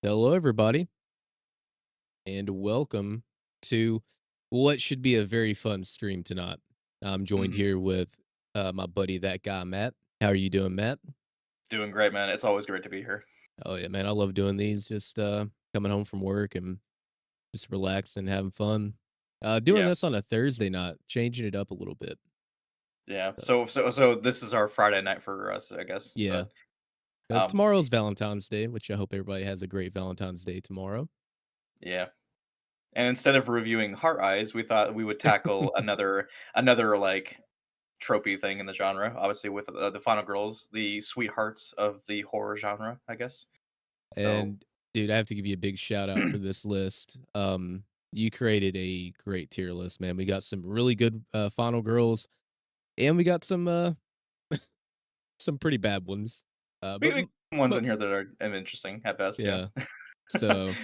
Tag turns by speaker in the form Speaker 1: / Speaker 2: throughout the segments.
Speaker 1: Hello, everybody, and welcome to what should be a very fun stream tonight. I'm joined
Speaker 2: Mhm.
Speaker 1: here with my buddy, that guy, Matt. How are you doing, Matt?
Speaker 2: Doing great, man. It's always great to be here.
Speaker 1: Oh, yeah, man. I love doing these, just coming home from work and just relaxing, having fun. Doing
Speaker 2: Yeah,
Speaker 1: this on a Thursday night, changing it up a little bit.
Speaker 2: yeah.
Speaker 1: So,
Speaker 2: So this is our Friday night for us, I guess.
Speaker 1: yeah,
Speaker 2: But
Speaker 1: because
Speaker 2: um,
Speaker 1: tomorrow's Valentine's Day, which I hope everybody has a great Valentine's Day tomorrow.
Speaker 2: yeah. And instead of reviewing Heart Eyes, we thought we would tackle another like tropey thing in the genre. Obviously, with the Final Girls, the sweethearts of the horror genre, I guess. So
Speaker 1: And dude, I have to give you a big shout out for this list. You created a great tier list, man. We got some really good final girls, and we got some pretty bad ones.
Speaker 2: we,
Speaker 1: But
Speaker 2: we ones
Speaker 1: but
Speaker 2: in here that are interesting at best. Yeah.
Speaker 1: yeah, so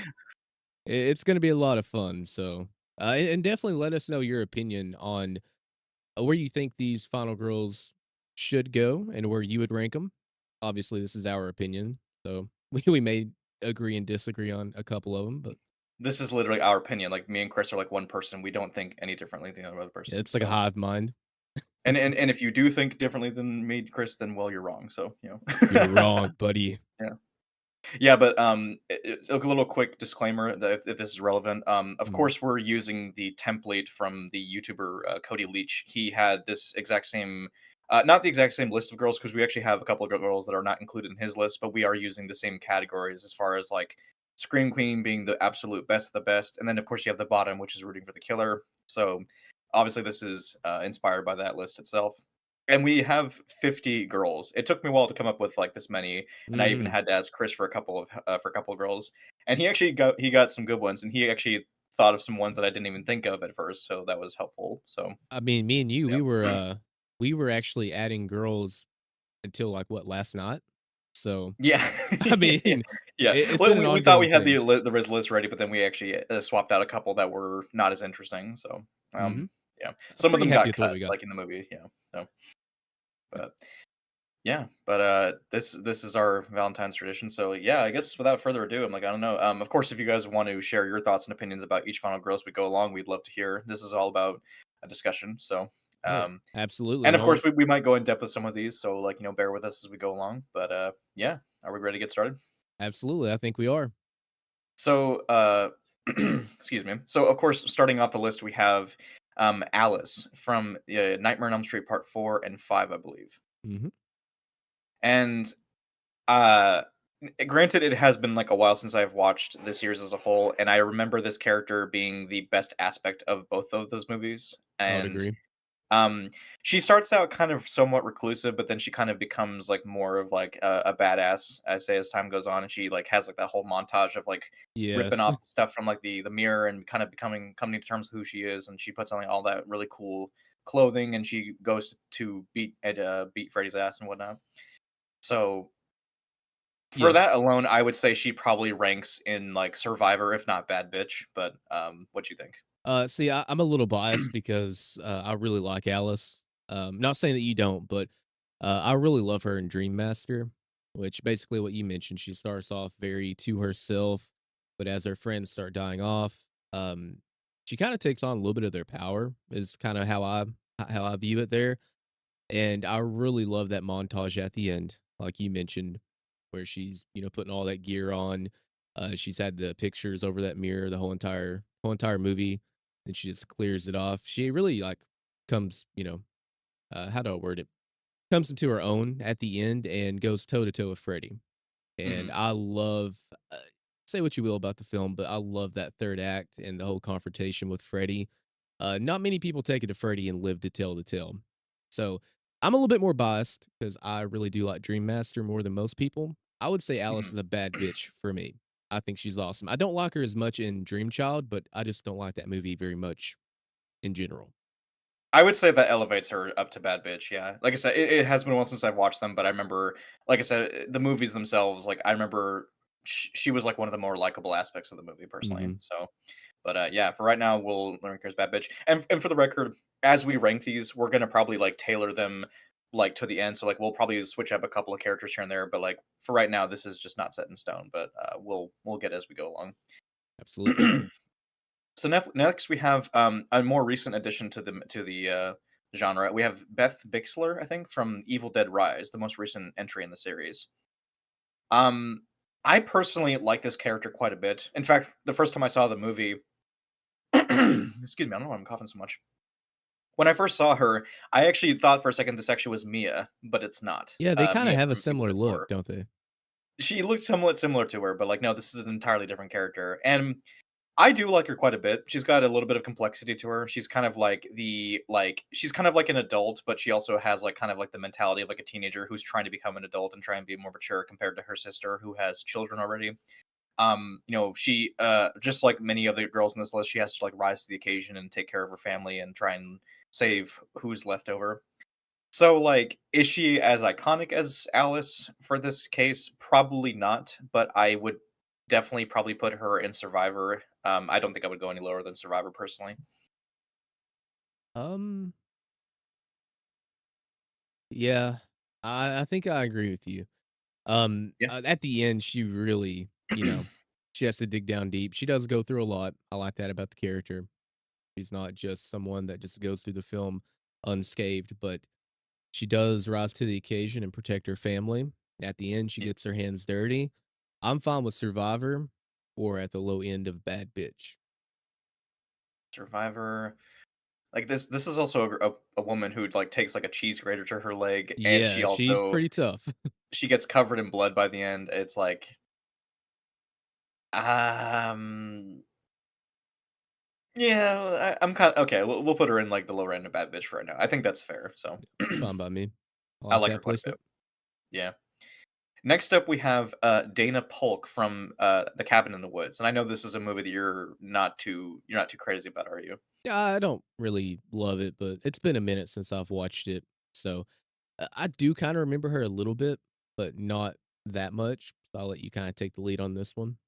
Speaker 1: it's gonna be a lot of fun. So and definitely let us know your opinion on where you think these final girls should go and where you would rank them. Obviously, this is our opinion, so we may agree and disagree on a couple of them, but
Speaker 2: This is literally our opinion. Like me and Chris are like one person. We don't think any differently than the other
Speaker 1: yeah,
Speaker 2: person.
Speaker 1: it's like a
Speaker 2: So
Speaker 1: hive mind.
Speaker 2: and if you do think differently than me, Chris, then well, you're wrong. So
Speaker 1: You're wrong, buddy.
Speaker 2: yeah, yeah. But a little quick disclaimer that if this is relevant, of
Speaker 1: Mm.
Speaker 2: course we're using the template from the YouTuber Cody Leach. He had this exact same. Not the exact same list of girls because we actually have a couple of girls that are not included in his list, but we are using the same categories as far as like Scream Queen being the absolute best of the best, and then of course you have the bottom, which is rooting for the killer. So obviously this is inspired by that list itself. And we have 50 girls. It took me a while to come up with like this many, and I even
Speaker 1: Mhm.
Speaker 2: had to ask Chris for a couple of girls, and he got some good ones, and he actually thought of some ones that I didn't even think of at first, so that was helpful. So
Speaker 1: I mean, me and you,
Speaker 2: yeah,
Speaker 1: we were actually adding girls until, like, what, last night? So,
Speaker 2: yeah,
Speaker 1: I mean,
Speaker 2: yeah.
Speaker 1: it's
Speaker 2: Well,
Speaker 1: been an
Speaker 2: we thought
Speaker 1: ongoing
Speaker 2: we had
Speaker 1: thing.
Speaker 2: the list ready, but then we actually swapped out a couple that were not as interesting. So
Speaker 1: Mhm.
Speaker 2: yeah,
Speaker 1: I'm
Speaker 2: some of
Speaker 1: pretty
Speaker 2: them
Speaker 1: happy
Speaker 2: got
Speaker 1: with what
Speaker 2: cut
Speaker 1: we got.
Speaker 2: like in the movie. Yeah, so but yeah, but, this is our Valentine's tradition, so, yeah, I guess without further ado, I'm like, I don't know, of course, if you guys want to share your thoughts and opinions about each final girl as we go along, we'd love to hear. This is all about a discussion, so,
Speaker 1: Oh,
Speaker 2: um
Speaker 1: absolutely,
Speaker 2: and of course,
Speaker 1: no
Speaker 2: we might go in depth with some of these, so, like, bear with us as we go along, but, yeah, are we ready to get started?
Speaker 1: absolutely, I think we are.
Speaker 2: So, excuse me. So, of course, starting off the list, we have, Alice from, Nightmare on Elm Street Part 4 and 5, I believe,
Speaker 1: Mhm.
Speaker 2: and Uh, granted, it has been like a while since I've watched the series as a whole, and I remember this character being the best aspect of both of those movies.
Speaker 1: I would
Speaker 2: And
Speaker 1: agree.
Speaker 2: um, she starts out kind of somewhat reclusive, but then she kind of becomes like more of like a badass, I say, as time goes on, and she like has like that whole montage of like ripping
Speaker 1: Yes.
Speaker 2: off stuff from like the mirror and kind of coming to terms with who she is, and she puts on like all that really cool clothing, and she goes to beat Freddy's ass and whatnot. So for
Speaker 1: Yeah.
Speaker 2: that alone, I would say she probably ranks in, like, Survivor, if not Bad Bitch, but, what you think?
Speaker 1: See, I'm a little biased because, I really like Alice. Not saying that you don't, but, I really love her in Dream Master, which basically what you mentioned, she starts off very to herself, but as her friends start dying off, she kinda takes on a little bit of their power is kinda how I view it there, and I really love that montage at the end, like you mentioned, where she's, putting all that gear on. She's had the pictures over that mirror the whole entire movie, and she just clears it off. She really like comes, how do I word it? Comes into her own at the end and goes toe to toe with Freddy. And
Speaker 2: Mhm,
Speaker 1: I love say what you will about the film, but I love that third act and the whole confrontation with Freddy. Not many people take it to Freddy and live to tell the tale. So I'm a little bit more biased because I really do like Dream Master more than most people. I would say Alice
Speaker 2: mhm.
Speaker 1: is a bad bitch for me. I think she's awesome. I don't like her as much in Dream Child, but I just don't like that movie very much in general.
Speaker 2: I would say that elevates her up to Bad Bitch, yeah. Like I said, it has been a while since I've watched them, but I remember like I said, the movies themselves, like, I remember she was, like, one of the more likable aspects of the movie personally,
Speaker 1: Hmm.
Speaker 2: so but, yeah, for right now, we'll rank her as Bad Bitch, and for the record, as we rank these, we're gonna probably, like, tailor them like to the end. So like we'll probably switch up a couple of characters here and there, but like for right now, this is just not set in stone. But we'll get as we go along.
Speaker 1: Absolutely.
Speaker 2: So next we have a more recent addition to the genre. We have Beth Bixler, I think, from Evil Dead Rise, the most recent entry in the series. Um, I personally like this character quite a bit. In fact, the first time I saw the movie, excuse me, I don't know why I'm coughing so much. When I first saw her, I actually thought for a second this actually was Mia, but it's not.
Speaker 1: Yeah, they kinda
Speaker 2: Mia
Speaker 1: have a
Speaker 2: from Evil
Speaker 1: similar
Speaker 2: Dead
Speaker 1: look,
Speaker 2: 4.
Speaker 1: don't they?
Speaker 2: She looked somewhat similar to her, but like no, this is an entirely different character. And I do like her quite a bit. She's got a little bit of complexity to her. She's kind of like she's kind of like an adult, but she also has like kind of like the mentality of like a teenager who's trying to become an adult and try and be more mature compared to her sister who has children already. She just like many of the girls in this list, she has to like rise to the occasion and take care of her family and try and save who's left over. So, like, is she as iconic as Alice for this case? Probably not, but I would definitely probably put her in Survivor. I don't think I would go any lower than Survivor personally.
Speaker 1: Um, yeah, I think I agree with you.
Speaker 2: Yeah,
Speaker 1: At the end, she really, she has to dig down deep. She does go through a lot. I like that about the character. She's not just someone that just goes through the film unscathed, but she does rise to the occasion and protect her family. At the end, she
Speaker 2: yeah.
Speaker 1: gets her hands dirty. I'm fine with Survivor or at the low end of Bad Bitch.
Speaker 2: Survivor. Like this is also a woman who like takes like a cheese grater to her leg, and
Speaker 1: Yeah, she's pretty tough.
Speaker 2: she gets covered in blood by the end. It's like, um, yeah, I'm kind of okay. We'll put her in like the lower end of bad bitch for right now. I think that's fair. So
Speaker 1: Fine by me. I
Speaker 2: I
Speaker 1: like
Speaker 2: like her
Speaker 1: that
Speaker 2: quite a bit.
Speaker 1: placement.
Speaker 2: Yeah. Next up, we have Dana Polk from The Cabin in the Woods, and I know this is a movie that you're not too crazy about, are you?
Speaker 1: Yeah, I don't really love it, but it's been a minute since I've watched it. So I do kind of remember her a little bit, but not that much. So I'll let you kind of take the lead on this one.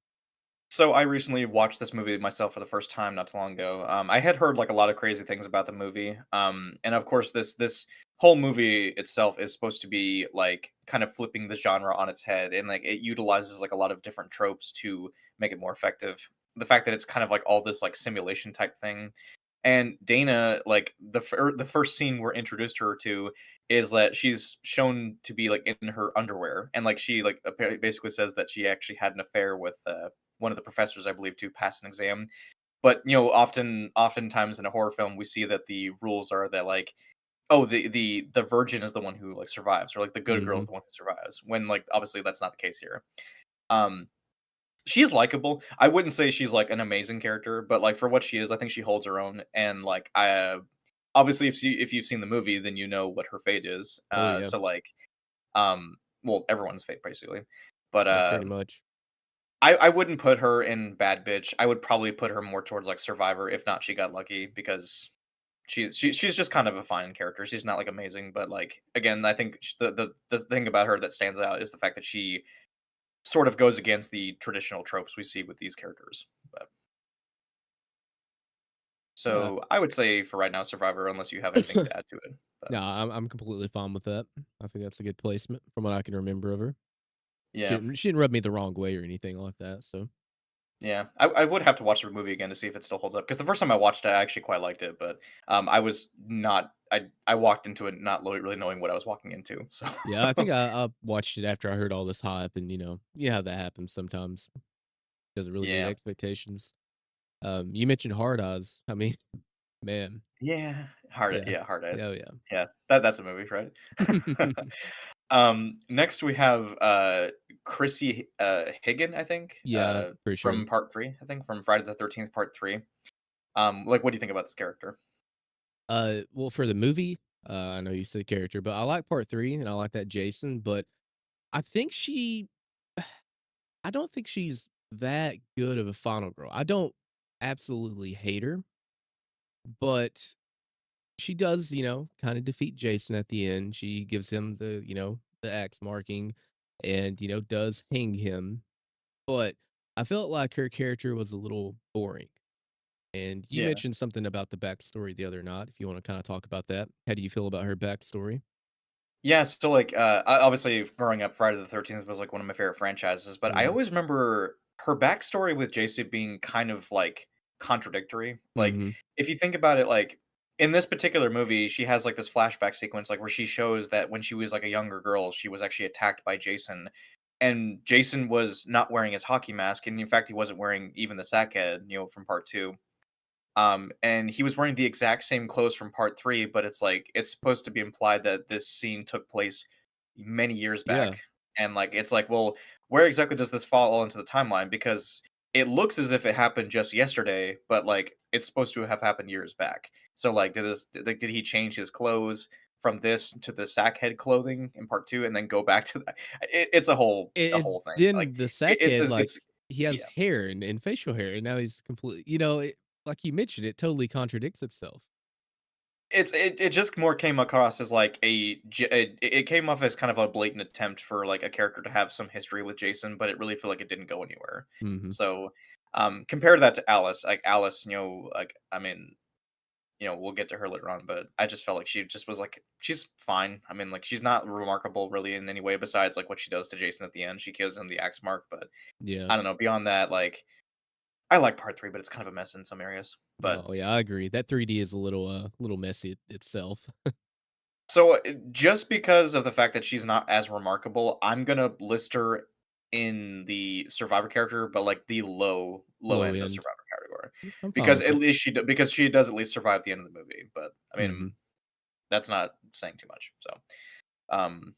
Speaker 2: So I recently watched this movie myself for the first time not too long ago. I had heard like a lot of crazy things about the movie, and of course this whole movie itself is supposed to be like kind of flipping the genre on its head, and like it utilizes like a lot of different tropes to make it more effective. The fact that it's kind of like all this like simulation type thing. And Dana, like the first scene we're introduced her to is that she's shown to be like in her underwear, and like she like basically says that she actually had an affair with one of the professors, I believe, to pass an exam. But oftentimes in a horror film, we see that the rules are that like, oh, the virgin is the one who like survives, or like the good girl is
Speaker 1: Mhm.
Speaker 2: the one who survives. When like obviously that's not the case here. Um, She's likable. I wouldn't say she's, like, an amazing character, but, like, for what she is, I think she holds her own, and, like, obviously, if you've seen the movie, then you know what her fate is,
Speaker 1: Oh yeah,
Speaker 2: so, like, well, everyone's fate, basically, but,
Speaker 1: yeah, pretty much.
Speaker 2: I wouldn't put her in Bad Bitch. I would probably put her more towards, like, Survivor, if not She Got Lucky, because she's just kind of a fine character. She's not, like, amazing, but, like, again, I think sh the thing about her that stands out is the fact that she sort of goes against the traditional tropes we see with these characters. But
Speaker 1: Uh,
Speaker 2: so I would say for right now, Survivor, unless you have anything to add to it. But
Speaker 1: no, I'm completely fine with that. I think that's a good placement from what I can remember of her.
Speaker 2: yeah,
Speaker 1: She didn't rub me the wrong way or anything like that. So
Speaker 2: yeah, I would have to watch the movie again to see if it still holds up. Because the first time I watched it, I actually quite liked it, but I was not. I walked into it not really knowing what I was walking into. So
Speaker 1: yeah, I think I watched it after I heard all this hype, and you know how that happens sometimes. Doesn't really meet
Speaker 2: yeah,
Speaker 1: expectations. You mentioned Hard Eyes. I mean, man, yeah,
Speaker 2: Hard Eyes.
Speaker 1: oh yeah,
Speaker 2: Yeah, that's a movie, right? Next we have Chrissy Higgin, I think,
Speaker 1: yeah, pretty sure.
Speaker 2: from Part Three. I think from Friday the 13th Part Three. Like, what do you think about this character?
Speaker 1: Well, for the movie, I know you said character, but I like part 3 and I like that Jason, but I think I don't think she's that good of a final girl. I don't absolutely hate her, but she does, kind of defeat Jason at the end. She gives him the axe marking and, does hang him. But I felt like her character was a little boring. And you
Speaker 2: Yeah.
Speaker 1: mentioned something about the backstory the other night. If you want to kind of talk about that, how do you feel about her backstory?
Speaker 2: Yeah, so, like, obviously, growing up, Friday the 13th was, like, one of my favorite franchises, but I
Speaker 1: Mhm.
Speaker 2: always remember her backstory with Jason being kind of, like, contradictory. Like,
Speaker 1: Mhm.
Speaker 2: if you think about it, like, in this particular movie, she has, like, this flashback sequence, like, where she shows that when she was, like, a younger girl, she was actually attacked by Jason, and Jason was not wearing his hockey mask, and in fact, he wasn't wearing even the sack head, from part 2. And he was wearing the exact same clothes from part 3, but it's like it's supposed to be implied that this scene took place many years
Speaker 1: Yeah.
Speaker 2: back. And like it's like, well, where exactly does this fall into the timeline? Because it looks as if it happened just yesterday, but like it's supposed to have happened years back. So like did he change his clothes from this to the sackhead clothing in part 2 and then go back to that? It's a
Speaker 1: And
Speaker 2: whole thing. Like
Speaker 1: then the sackhead, like,
Speaker 2: it's
Speaker 1: he has
Speaker 2: yeah.
Speaker 1: hair and facial hair, and now he's completely like you mentioned, it totally contradicts itself.
Speaker 2: It just more came across as like it came off as kind of a blatant attempt for like a character to have some history with Jason, but it really feel like it didn't go anywhere.
Speaker 1: Mhm.
Speaker 2: So, compare that to Alice. Like Alice, like I mean, we'll get to her later on, but I just felt like she just was like she's fine. I mean, like she's not remarkable really in any way besides like what she does to Jason at the end. She gives him the axe mark, but
Speaker 1: Yeah.
Speaker 2: I don't know. Beyond that, like I like part 3, but it's kind of a mess in some areas. But
Speaker 1: Oh, yeah, I agree. That 3D is a little messy itself.
Speaker 2: so, just because of the fact that she's not as remarkable, I'm gonna list her in the survivor character, but, like, the low
Speaker 1: Low
Speaker 2: end of
Speaker 1: end.
Speaker 2: survivor category.
Speaker 1: I'm fine
Speaker 2: Because
Speaker 1: with
Speaker 2: at
Speaker 1: it.
Speaker 2: least because she does at least survive the end of the movie, but, I
Speaker 1: Mhm.
Speaker 2: mean, that's not saying too much, so, um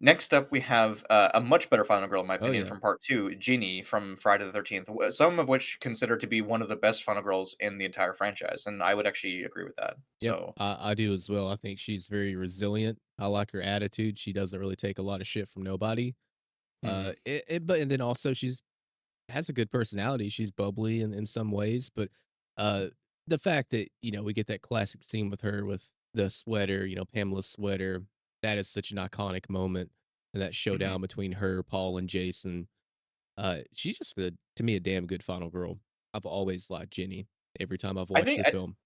Speaker 2: next up, we have a much better final girl, in my
Speaker 1: Oh,
Speaker 2: opinion,
Speaker 1: yeah.
Speaker 2: from part 2, Ginny from Friday the 13th, some of which considered to be one of the best final girls in the entire franchise, and I would actually agree with that,
Speaker 1: Yep,
Speaker 2: so
Speaker 1: I do as well. I think she's very resilient. I like her attitude. She doesn't really take a lot of shit from nobody.
Speaker 2: mhm,
Speaker 1: But and then also she's has a good personality. She's bubbly in some ways, but uh, the fact that we get that classic scene with her with the sweater, Pamela's sweater, that is such an iconic moment. And that
Speaker 2: mhm.
Speaker 1: showdown between her, Paul, and Jason. She's just to me a damn good final girl. I've always liked Jenny every time I've
Speaker 2: I
Speaker 1: watched
Speaker 2: think
Speaker 1: the film.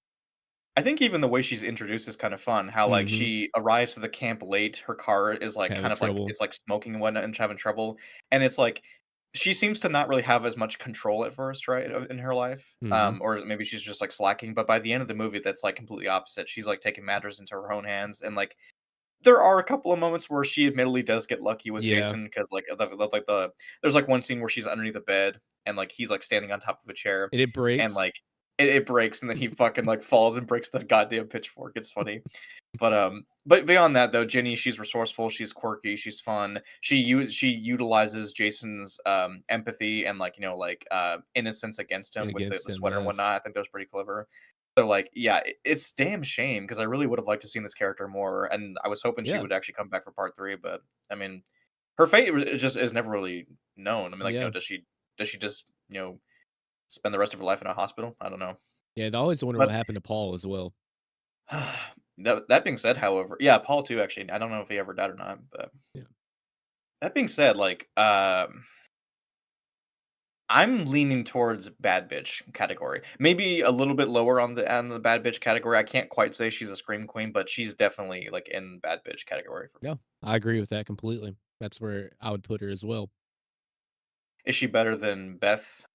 Speaker 2: I think even the way she's introduced is kind of fun. How like
Speaker 1: Hmm.
Speaker 2: she arrives to the camp late, her car is like
Speaker 1: Having
Speaker 2: kind of like
Speaker 1: trouble.
Speaker 2: it's like smoking and whatnot, and she's having trouble. And it's like she seems to not really have as much control at first, right, in her life.
Speaker 1: Hmm.
Speaker 2: Or maybe she's just like slacking. But by the end of the movie, that's like completely opposite. She's like taking matters into her own hands, and like there are a couple of moments where she admittedly does get lucky with
Speaker 1: Yeah,
Speaker 2: Jason because there's like one scene where she's underneath the bed and like he's like standing on top of a chair
Speaker 1: and it
Speaker 2: and
Speaker 1: breaks.
Speaker 2: like it breaks and then he fucking like falls and breaks the goddamn pitchfork. It's funny. But beyond that though, Jenny, she's resourceful, she's quirky, she's fun. She utilizes Jason's empathy and like innocence against him with the
Speaker 1: Against him,
Speaker 2: sweater and
Speaker 1: yes.
Speaker 2: whatnot. I think that was pretty clever. So, like, yeah, it's damn shame because I really would have liked to seen this character more, and I was hoping she
Speaker 1: Yeah,
Speaker 2: would actually come back for part 3, but, I mean, her fate just is never really known. I mean, like,
Speaker 1: yeah,
Speaker 2: does she just, spend the rest of her life in a hospital? I don't know.
Speaker 1: yeah. I always wonder what
Speaker 2: But
Speaker 1: happened to Paul as well.
Speaker 2: that being said, however yeah, Paul too, actually, I don't know if he ever died or not, but
Speaker 1: Yeah.
Speaker 2: that being said, like, I'm leaning towards bad bitch category. Maybe a little bit lower on the bad bitch category. I can't quite say she's a scream queen, but she's definitely like in bad bitch category for me.
Speaker 1: No, I agree with that completely. That's where I would put her as well.
Speaker 2: Is she better than Beth?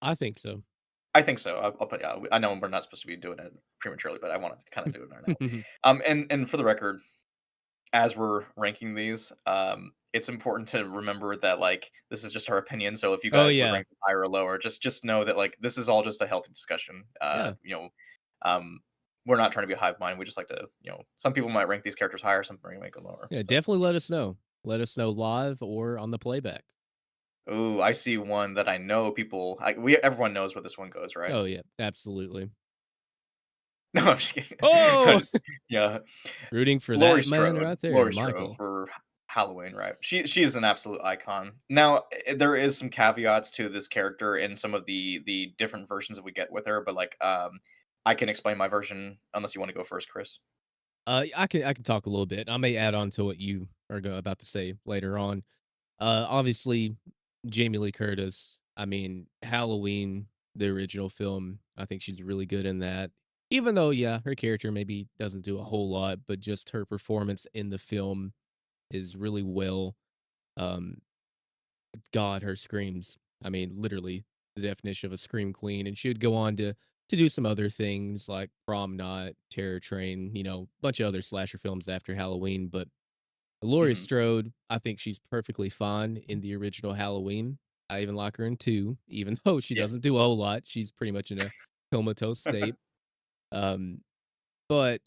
Speaker 1: I think so.
Speaker 2: I think so. I'll put yeah. I know we're not supposed to be doing it prematurely, but I want to kind of do it right now. And for the record, as we're ranking these, it's important to remember that like this is just our opinion. So if you
Speaker 1: Oh,
Speaker 2: guys would
Speaker 1: yeah.
Speaker 2: rank them higher or lower, just know that like this is all just a healthy discussion.
Speaker 1: Yeah.
Speaker 2: Um, we're not trying to be a hive mind. We just like to, some people might rank these characters higher, some might rank them lower.
Speaker 1: Yeah,
Speaker 2: So,
Speaker 1: definitely let us know. Let us know live or on the playback.
Speaker 2: ooh, I see one that I know people. Everyone knows where this one goes, right?
Speaker 1: Oh, yeah, absolutely.
Speaker 2: No, I'm just kidding.
Speaker 1: Oh!
Speaker 2: Yeah,
Speaker 1: Rooting for
Speaker 2: Laurie
Speaker 1: that man
Speaker 2: Strode.
Speaker 1: right there,
Speaker 2: Laurie Strode
Speaker 1: Michael.
Speaker 2: for Halloween, right? She's an absolute icon. Now, there is some caveats to this character in some of the different versions that we get with her, but like, I can explain my version unless you want to go first, Chris.
Speaker 1: I can talk a little bit. I may add on to what you are about to say later on. Obviously, Jamie Lee Curtis. I mean, Halloween, the original film. I think she's really good in that. Even though, yeah, her character maybe doesn't do a whole lot, but just her performance in the film is really well, um God, her screams. I mean, literally the definition of a scream queen, and she would go on to do some other things like Prom Night, Terror Train, a bunch of other slasher films after Halloween, but Laurie
Speaker 2: Mhm.
Speaker 1: Strode, I think she's perfectly fine in the original Halloween. I even like her in 2, even though she
Speaker 2: Yeah.
Speaker 1: doesn't do a whole lot. She's pretty much in a comatose state. Um, but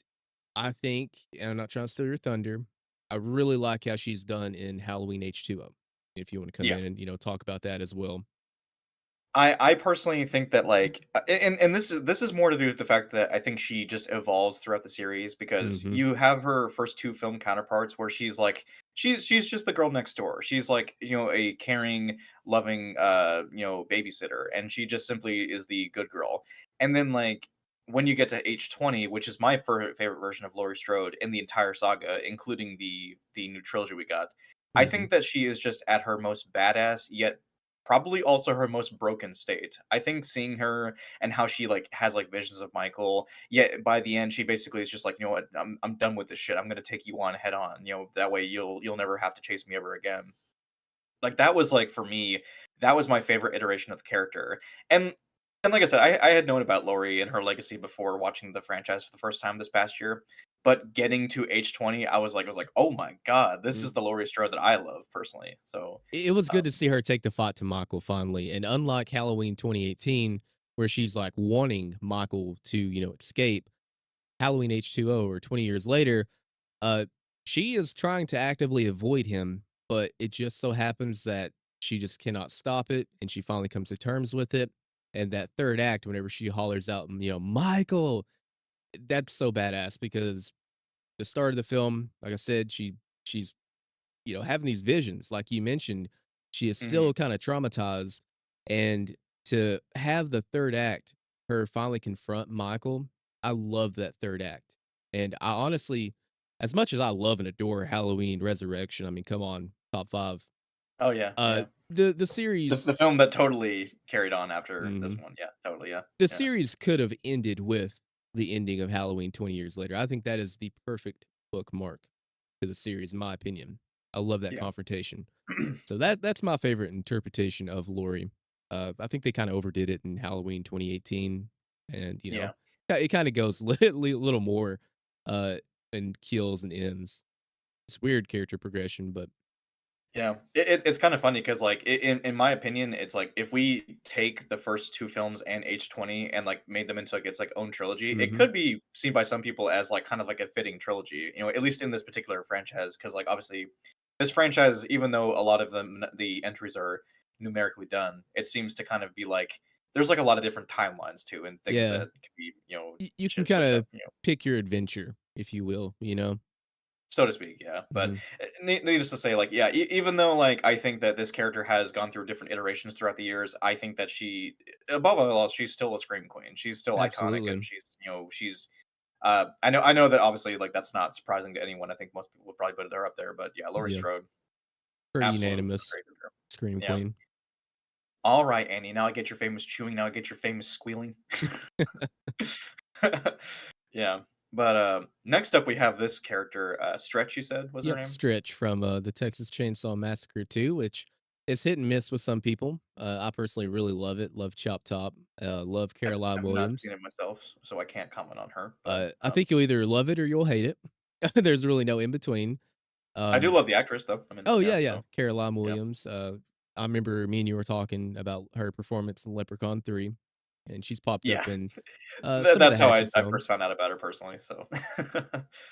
Speaker 1: I think, and I'm not trying to steal your thunder, I really like how she's done in Halloween H2O. If you want to come
Speaker 2: Yeah.
Speaker 1: in and, talk about that as well.
Speaker 2: I personally think that, like, and this is more to do with the fact that I think she just evolves throughout the series because
Speaker 1: Mhm,
Speaker 2: you have her first 2 film counterparts where she's like she's just the girl next door. She's like, a caring, loving, babysitter, and she just simply is the good girl. And then, like, when you get to H20, which is my favorite version of Laurie Strode in the entire saga, including the new trilogy we got, I
Speaker 1: mhm.
Speaker 2: think that she is just at her most badass, yet probably also her most broken state. I think seeing her and how she, like, has, like, visions of Michael, yet by the end, she basically is just like, "You know what? I'm done with this shit. I'm gonna take you on head on, that way you'll never have to chase me ever again." Like, that was, like, for me, that was my favorite iteration of the character, and and like I said, I had known about Laurie and her legacy before watching the franchise for the first time this past year, but getting to H20, I was like, "Oh my god, this
Speaker 1: Mm.
Speaker 2: is the Laurie Strode that I love personally." So,
Speaker 1: It was good to
Speaker 2: um
Speaker 1: see her take the fight to Michael finally, and unlike Halloween 2018, where she's, like, wanting Michael to, escape, Halloween H2O or 20 years later, uh, she is trying to actively avoid him, but it just so happens that she just cannot stop it, and she finally comes to terms with it, and that 3rd act, whenever she hollers out, "Michael!" That's so badass because the start of the film, like I said, she's having these visions, like you mentioned, she is
Speaker 2: mhm.
Speaker 1: still kind of traumatized. And to have the 3rd act, her finally confront Michael, I love that 3rd act. And I honestly, as much as I love and adore Halloween Resurrection, I mean, come on, top 5.
Speaker 2: Oh, yeah, yeah.
Speaker 1: The
Speaker 2: The
Speaker 1: series,
Speaker 2: film that totally carried on after this
Speaker 1: mhm,
Speaker 2: one, yeah, totally, yeah,
Speaker 1: the
Speaker 2: yeah,
Speaker 1: series could have ended with the ending of Halloween 20 years later. I think that is the perfect bookmark to the series, in my opinion. I love that
Speaker 2: yeah.
Speaker 1: confrontation. So that's my favorite interpretation of Laurie. I think they kinda overdid it in Halloween 2018, and,
Speaker 2: Yeah,
Speaker 1: it kinda goes little more, uh, and kills and ends. It's weird character progression, but
Speaker 2: yeah. It's kinda funny because, like, in my opinion, it's like, if we take the first 2 films and H20 and, like, made them into, like, its, like, own trilogy, it
Speaker 1: mhm,
Speaker 2: could be seen by some people as, like, kind of like a fitting trilogy, at least in this particular franchise. Because, like, obviously, this franchise, even though a lot of the entries are numerically done, it seems to kind of be like there's, like, a lot of different timelines too and things
Speaker 1: yeah.
Speaker 2: that can be,
Speaker 1: You can
Speaker 2: switched
Speaker 1: kinda
Speaker 2: up.
Speaker 1: pick your adventure, if you will, you know?
Speaker 2: So to speak, yeah. But
Speaker 1: Mhm.
Speaker 2: needless to say, like, yeah, even though, like, I think that this character has gone through different iterations throughout the years, I think that she, above all else, she's still a scream queen. She's still iconic, and
Speaker 1: Absolutely.
Speaker 2: she's. I know that obviously, like, that's not surprising to anyone. I think most people would probably put her up there, but yeah, Laurie
Speaker 1: Yeah.
Speaker 2: Strode,
Speaker 1: Pretty
Speaker 2: absolute
Speaker 1: unanimous.
Speaker 2: great character.
Speaker 1: Scream
Speaker 2: Yeah.
Speaker 1: queen.
Speaker 2: All right, Annie. Now I get your famous chewing. Now I get your famous squealing. Yeah. But next up, we have this character, Stretch. You said was her
Speaker 1: Yep,
Speaker 2: name.
Speaker 1: Stretch from, the Texas Chainsaw Massacre 2, which is hit and miss with some people. I personally really love it, love Chop Top, love Caroline
Speaker 2: I've not
Speaker 1: Williams.
Speaker 2: seen it myself, so I can't comment on her, but,
Speaker 1: I think you'll either love it or you'll hate it. There's really no in between.
Speaker 2: I do
Speaker 1: Um
Speaker 2: love the actress, though. I mean,
Speaker 1: Oh,
Speaker 2: yeah,
Speaker 1: yeah, yeah,
Speaker 2: so,
Speaker 1: Caroline
Speaker 2: yeah.
Speaker 1: Williams. I remember me and you were talking about her performance in Leprechaun 3, and she's popped up
Speaker 2: Yeah.
Speaker 1: in,
Speaker 2: Th
Speaker 1: some of the
Speaker 2: that's how
Speaker 1: Hatchet
Speaker 2: I first
Speaker 1: films.
Speaker 2: found out about her personally, so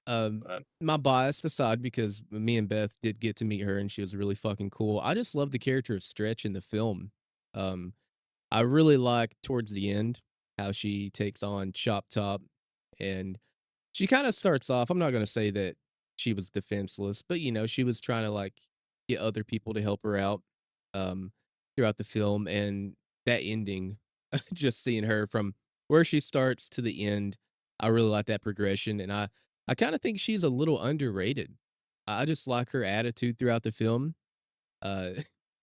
Speaker 1: Um,
Speaker 2: but
Speaker 1: my bias aside, because me and Beth did get to meet her and she was really fucking cool. I just love the character of Stretch in the film. Um, I really like towards the end how she takes on Chop Top, and she kind of starts off. I'm not going to say that she was defenseless, but she was trying to like get other people to help her out um, throughout the film, and that ending, just seeing her from where she starts to the end, I really like that progression, and I kind of think she's a little underrated. I just like her attitude throughout the film. Uh,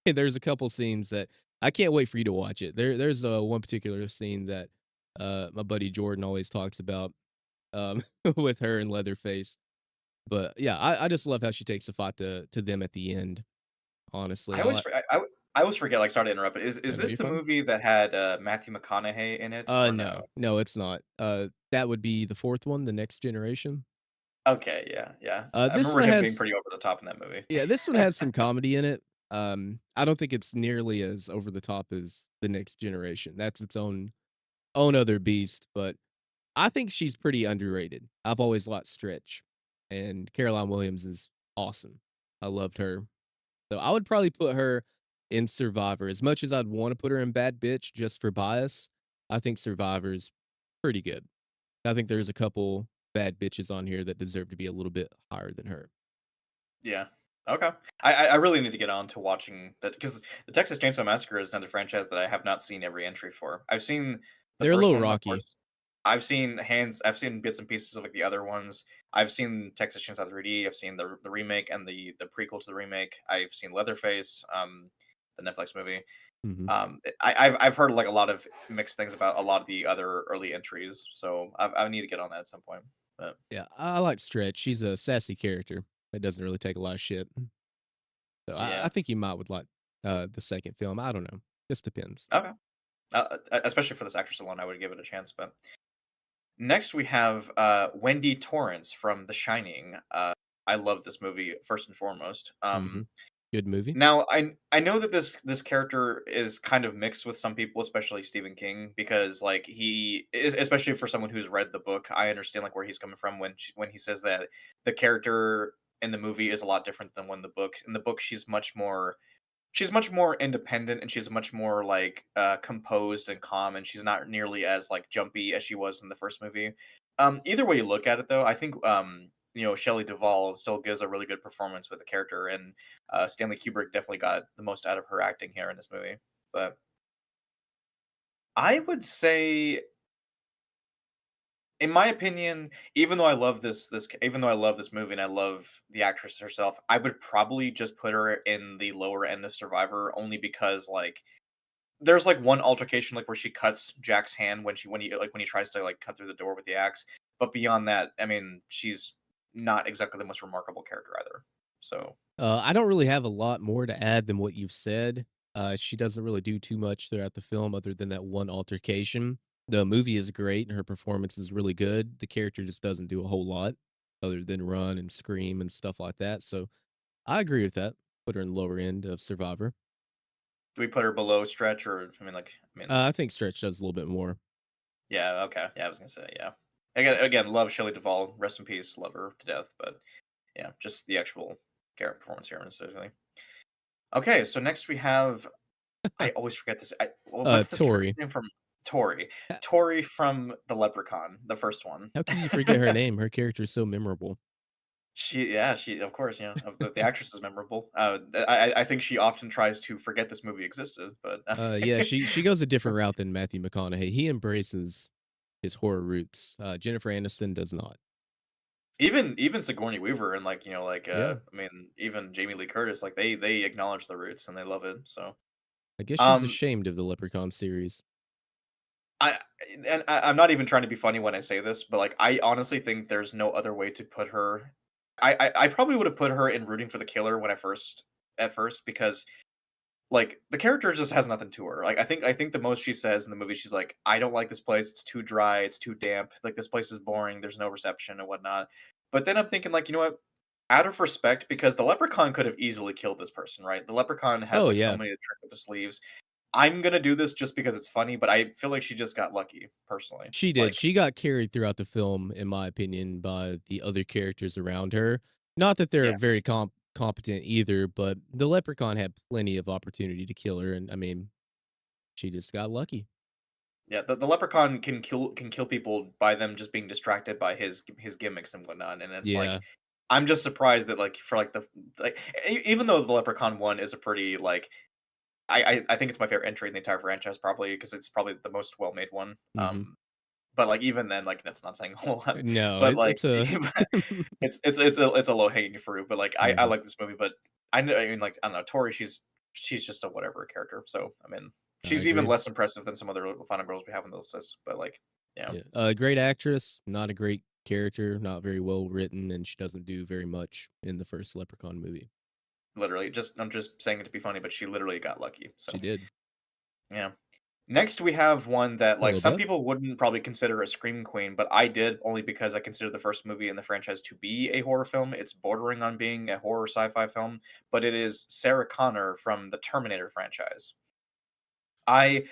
Speaker 1: there's a couple scenes that I can't wait for you to watch it. There's one particular scene that My buddy Jordan always talks about, um, with her and Leatherface. But yeah, I just love how she takes the fight to them at the end. Honestly,
Speaker 2: I
Speaker 1: I
Speaker 2: always
Speaker 1: like.
Speaker 2: for I always forget, like, sorry to interrupt, but is
Speaker 1: Oh, no,
Speaker 2: this
Speaker 1: you're
Speaker 2: the
Speaker 1: fine.
Speaker 2: movie that had, Matthew McConaughey in it or no?
Speaker 1: No, no, it's not. That would be the fourth one, The Next Generation.
Speaker 2: Okay, yeah, yeah. I
Speaker 1: This
Speaker 2: remember
Speaker 1: one
Speaker 2: him being
Speaker 1: has
Speaker 2: pretty over the top in that movie.
Speaker 1: Yeah, this one has some comedy in it. I don't think it's nearly as over the top as The Next Generation. That's its own other beast, but I think she's pretty underrated. I've always liked Stretch, and Caroline Williams is awesome. I loved her. So I would probably put her in Survivor. As much as I'd want to put her in Bad Bitch just for bias, I think Survivor's pretty good. I think there's a couple bad bitches on here that deserve to be a little bit higher than her.
Speaker 2: Yeah. Okay. I really need to get on to watching that because the Texas Chainsaw Massacre is another franchise that I have not seen every entry for. I've seen the
Speaker 1: They're a
Speaker 2: first
Speaker 1: little
Speaker 2: one, of
Speaker 1: rocky.
Speaker 2: course. I've seen bits and pieces of like the other ones. I've seen Texas Chainsaw 3D. I've seen the remake and the prequel to the remake. I've seen Leatherface, the Netflix movie.
Speaker 1: Mhm.
Speaker 2: I've heard like a lot of mixed things about a lot of the other early entries, so I need to get on that at some point. But
Speaker 1: Yeah, I like Stretch. She's a sassy character that doesn't really take a lot of shit. So I
Speaker 2: yeah.
Speaker 1: think you might would like the second film. I don't know. Just depends.
Speaker 2: Okay. Especially for this actress alone, I would give it a chance. But next we have Wendy Torrance from The Shining. I love this movie first and foremost.
Speaker 1: Mhm. Good movie.
Speaker 2: Now I know that this character is kind of mixed with some people, especially Stephen King, because like especially for someone who's read the book, I understand like where he's coming from when he says that the character in the movie is a lot different than when the book. In the book, she's much more independent and she's much more like composed and calm and she's not nearly as like jumpy as she was in the first movie. Either way you look at it though, I think Shelley Duvall still gives a really good performance with the character and Stanley Kubrick definitely got the most out of her acting here in this movie. But I would say in my opinion, even though I love this movie and I love the actress herself, I would probably just put her in the lower end of Survivor only because like there's, like, one altercation, like, where she cuts Jack's hand when he tries to, like, cut through the door with the axe, but beyond that, I mean, she's not exactly the most remarkable character either. So,
Speaker 1: I don't really have a lot more to add than what you've said. She doesn't really do too much throughout the film other than that one altercation. The movie is great and her performance is really good. The character just doesn't do a whole lot other than run and scream and stuff like that. So I agree with that. Put her in the lower end of Survivor.
Speaker 2: do we put her below Stretch or I mean,
Speaker 1: I think Stretch does a little bit more.
Speaker 2: yeah, okay, yeah, I was gonna say, yeah. Again, love Shelley Duvall, rest in peace, love her to death, but, yeah, just the actual character performance here necessarily. Okay, so next we have I always forget this. What's this character's
Speaker 1: Tori.
Speaker 2: name from Tori?
Speaker 1: H-
Speaker 2: Tori from the Leprechaun, the first one.
Speaker 1: How can you forget her name? Her character is so memorable.
Speaker 2: She of course, yeah. The actress is memorable. I think she often tries to forget this movie existed, but
Speaker 1: Yeah, she goes a different route than Matthew McConaughey. He embraces his horror roots. Jennifer Aniston does not.
Speaker 2: even Sigourney Weaver and
Speaker 1: Yeah,
Speaker 2: I mean even Jamie Lee Curtis, like they acknowledge the roots and they love it. So
Speaker 1: I guess she's
Speaker 2: um
Speaker 1: ashamed of the Leprechaun series.
Speaker 2: I I'm not even trying to be funny when I say this, but like I honestly think there's no other way to put her. I probably would have put her in rooting for the killer when I first at first because like, the character just has nothing to her. Like, I think the most she says in the movie, she's like, "I don't like this place. It's too dry. It's too damp. Like, this place is boring. There's no reception and whatnot." But then I'm thinking, like, you know what? Out of respect, because the leprechaun could have easily killed this person, right? The leprechaun has
Speaker 1: Oh,
Speaker 2: like so
Speaker 1: yeah.
Speaker 2: many tricks up his sleeves. I'm gonna do this just because it's funny, but I feel like she just got lucky, personally.
Speaker 1: She did.
Speaker 2: Like,
Speaker 1: She got carried throughout the film, in my opinion, by the other characters around her. Not that they're
Speaker 2: yeah,
Speaker 1: very competent either, but the Leprechaun had plenty of opportunity to kill her, and, I mean, she just got lucky.
Speaker 2: yeah. The leprechaun can kill people by them just being distracted by his gimmicks and whatnot, and it's like
Speaker 1: Yeah.
Speaker 2: I'm just surprised that like for like even though the Leprechaun one is a pretty like I think it's my favorite entry in the entire franchise probably because it's probably the most well made one.
Speaker 1: Mhm.
Speaker 2: But like even then like that's not saying a whole lot.
Speaker 1: No,
Speaker 2: But like
Speaker 1: it's a
Speaker 2: it's a low hanging fruit. But like I
Speaker 1: Mhm.
Speaker 2: like this movie. But I mean like I don't know Tori she's just a whatever character. So I mean
Speaker 1: I
Speaker 2: She's even
Speaker 1: agree.
Speaker 2: less impressive than some other final girls we have on those lists, but, like, yeah,
Speaker 1: Yeah, great actress, not a great character, not very well written, and she doesn't do very much in the first Leprechaun movie.
Speaker 2: literally, just I'm just saying it to be funny, but she literally got lucky,
Speaker 1: She
Speaker 2: so,
Speaker 1: did.
Speaker 2: yeah. Next, we have one that, like,
Speaker 1: Hello,
Speaker 2: some
Speaker 1: Beth.
Speaker 2: people wouldn't probably consider a scream queen, but I did only because I consider the first movie in the franchise to be a horror film. It's bordering on being a horror sci-fi film, but it is Sarah Connor from the Terminator franchise. I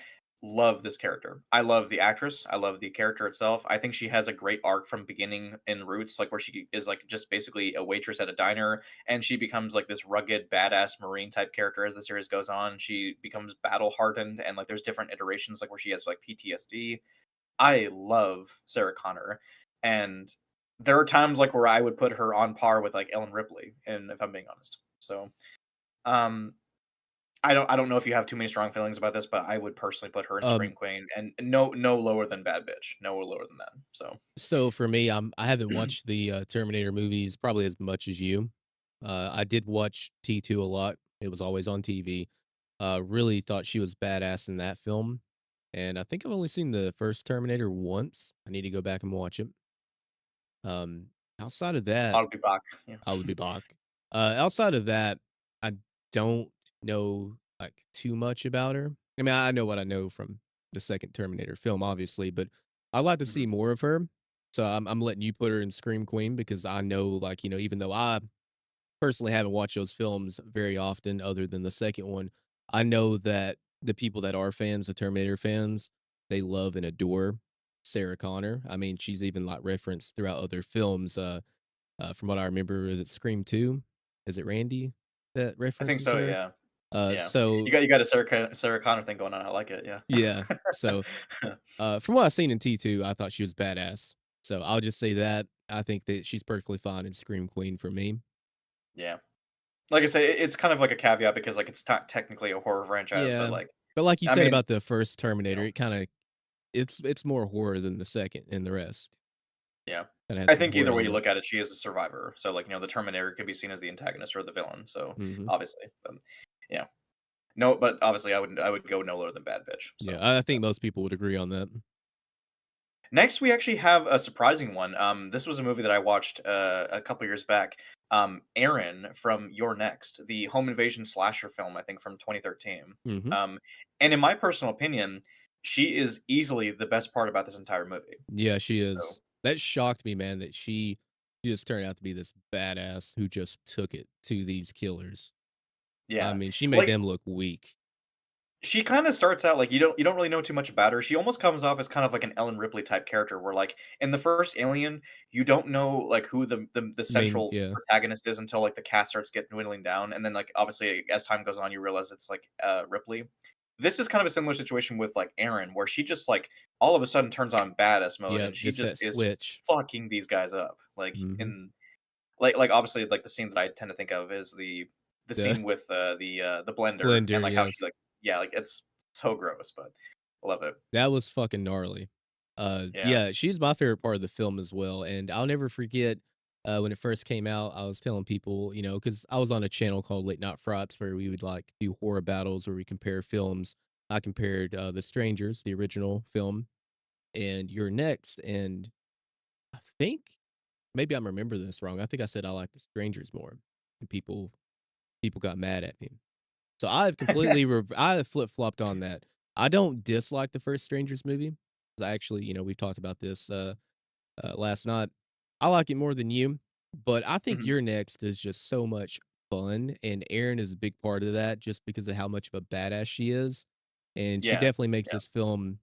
Speaker 2: love this character. I love the actress. I love the character itself. I think she has a great arc from beginning in Roots, like where she is like just basically a waitress at a diner, and she becomes like this rugged, badass Marine type character as the series goes on. She becomes battle hardened, and like there's different iterations, like where she has like PTSD. I love Sarah Connor, and there are times like where I would put her on par with like Ellen Ripley, and if I'm being honest. So, um, I don't know if you have too many strong feelings about this, but I would personally put her in Scream
Speaker 1: Um,
Speaker 2: Queen and no lower than Bad Bitch. No lower than that. So,
Speaker 1: so for me, I haven't watched the, Terminator movies probably as much as you. I did watch T2 a lot. It was always on TV. Really thought she was badass in that film, and I think I've only seen the first Terminator once. I need to go back and watch it. Um, outside of that,
Speaker 2: I'll be back. Yeah.
Speaker 1: I would be back. Outside of that, I don't know, like, too much about her. I mean, I know what I know from the second Terminator film, obviously, but I'd like to see
Speaker 2: Mhm.
Speaker 1: more of her. So I'm letting you put her in Scream Queen because I know, like, even though I personally haven't watched those films very often other than the second one, I know that the people that are fans, the Terminator fans, they love and adore Sarah Connor. I mean, she's even, like, referenced throughout other films, from what I remember, is it Scream 2? Is it Randy that
Speaker 2: I think
Speaker 1: references
Speaker 2: so,
Speaker 1: her?
Speaker 2: yeah.
Speaker 1: Uh,
Speaker 2: Yeah.
Speaker 1: so
Speaker 2: You got a Sarah Connor thing going on. I like it, yeah.
Speaker 1: yeah, so, from what I've seen in T2, I thought she was badass. So I'll just say that. I think that she's perfectly fine in Scream Queen for me.
Speaker 2: Yeah. Like I say, it's kind of like a caveat because, like, it's not technically a horror franchise, but,
Speaker 1: Yeah,
Speaker 2: like,
Speaker 1: but like you
Speaker 2: I
Speaker 1: said
Speaker 2: mean,
Speaker 1: about the first
Speaker 2: you
Speaker 1: Terminator,
Speaker 2: know,
Speaker 1: it's more horror than the second and the rest.
Speaker 2: yeah.
Speaker 1: Kinda has
Speaker 2: I
Speaker 1: some
Speaker 2: think
Speaker 1: horror
Speaker 2: either way you look
Speaker 1: elements.
Speaker 2: at it, she is a survivor. So, like, the Terminator could be seen as the antagonist or the villain, so,
Speaker 1: Mhm.
Speaker 2: obviously, yeah. No, but obviously I would go no lower than Bad Bitch,
Speaker 1: Yeah,
Speaker 2: so,
Speaker 1: I
Speaker 2: yeah.
Speaker 1: think most people would agree on that.
Speaker 2: Next, we actually have a surprising one. This was a movie that I watched a couple years back. Aaron from Your Next, the home invasion slasher film, I think from 2013.
Speaker 1: Mhm.
Speaker 2: Um, and in my personal opinion, she is easily the best part about this entire movie.
Speaker 1: Yeah, she
Speaker 2: So,
Speaker 1: is. That shocked me, man, that she just turned out to be this badass who just took it to these killers. I
Speaker 2: yeah,
Speaker 1: mean, she made
Speaker 2: like
Speaker 1: them look weak.
Speaker 2: she kind of starts out like you don't really know too much about her. She almost comes off as kind of like an Ellen Ripley type character, where like in the first Alien, you don't know like who the
Speaker 1: Main
Speaker 2: central
Speaker 1: yeah.
Speaker 2: protagonist is until like the cast starts getting dwindling down, and then like obviously as time goes on, you realize it's like Ripley. This is kind of a similar situation with like Aaron, where she just like all of a sudden turns on badass mode,
Speaker 1: Yep,
Speaker 2: and she
Speaker 1: just
Speaker 2: just
Speaker 1: that
Speaker 2: is
Speaker 1: switch.
Speaker 2: fucking these guys up. Like
Speaker 1: Mhm.
Speaker 2: in like obviously like the scene that I tend to think of is the
Speaker 1: The
Speaker 2: scene with the blender and
Speaker 1: blender,
Speaker 2: like how she
Speaker 1: yes.
Speaker 2: like yeah like it's so gross, but I love it.
Speaker 1: That was fucking gnarly.
Speaker 2: Yeah.
Speaker 1: Yeah, she's my favorite part of the film as well, and I'll never forget, when it first came out, I was telling people, because I was on a channel called Late Night Frights where we would, like, do horror battles where we compare films. I compared, The Strangers, the original film, and You're Next, and I think maybe I'm remembering this wrong. I think I said I like The Strangers more, and people got mad at me. So I have flip-flopped on that. I don't dislike the first Strangers movie. 'Cause I actually, we talked about this, last night. I like it more than you, but I think
Speaker 2: Mhm.
Speaker 1: Your Next is just so much fun, and Erin is a big part of that just because of how much of a badass she is, and she
Speaker 2: Yeah.
Speaker 1: definitely makes
Speaker 2: Yeah.
Speaker 1: this film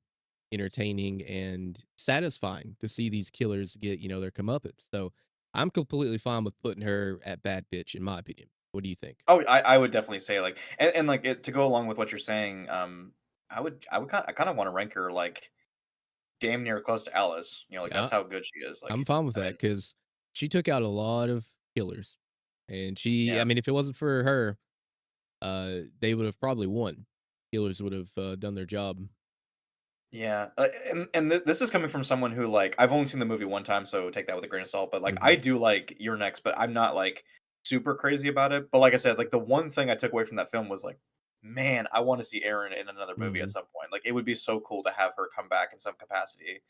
Speaker 1: entertaining and satisfying to see these killers get, their comeuppance. So, I'm completely fine with putting her at bad bitch, in my opinion. What do you think?
Speaker 2: Oh, I would definitely say like and like it, to go along with what you're saying, I kind of want to rank her like damn near close to Alice. Like that's
Speaker 1: Yeah.
Speaker 2: how good she is. Like
Speaker 1: I'm fine with
Speaker 2: I
Speaker 1: that
Speaker 2: mean,
Speaker 1: because she took out a lot of killers, and
Speaker 2: yeah.
Speaker 1: I mean, if it wasn't for her, they would have probably won. Killers would have, done their job.
Speaker 2: Yeah, and this is coming from someone who like I've only seen the movie one time, so take that with a grain of salt. But like I
Speaker 1: Mhm.
Speaker 2: do like Your Next, but I'm not like super crazy about it. But like I said, like the one thing I took away from that film was like man, I wanna see Erin in another movie at
Speaker 1: Mhm.
Speaker 2: some point. Like, it would be so cool to have her come back in some capacity.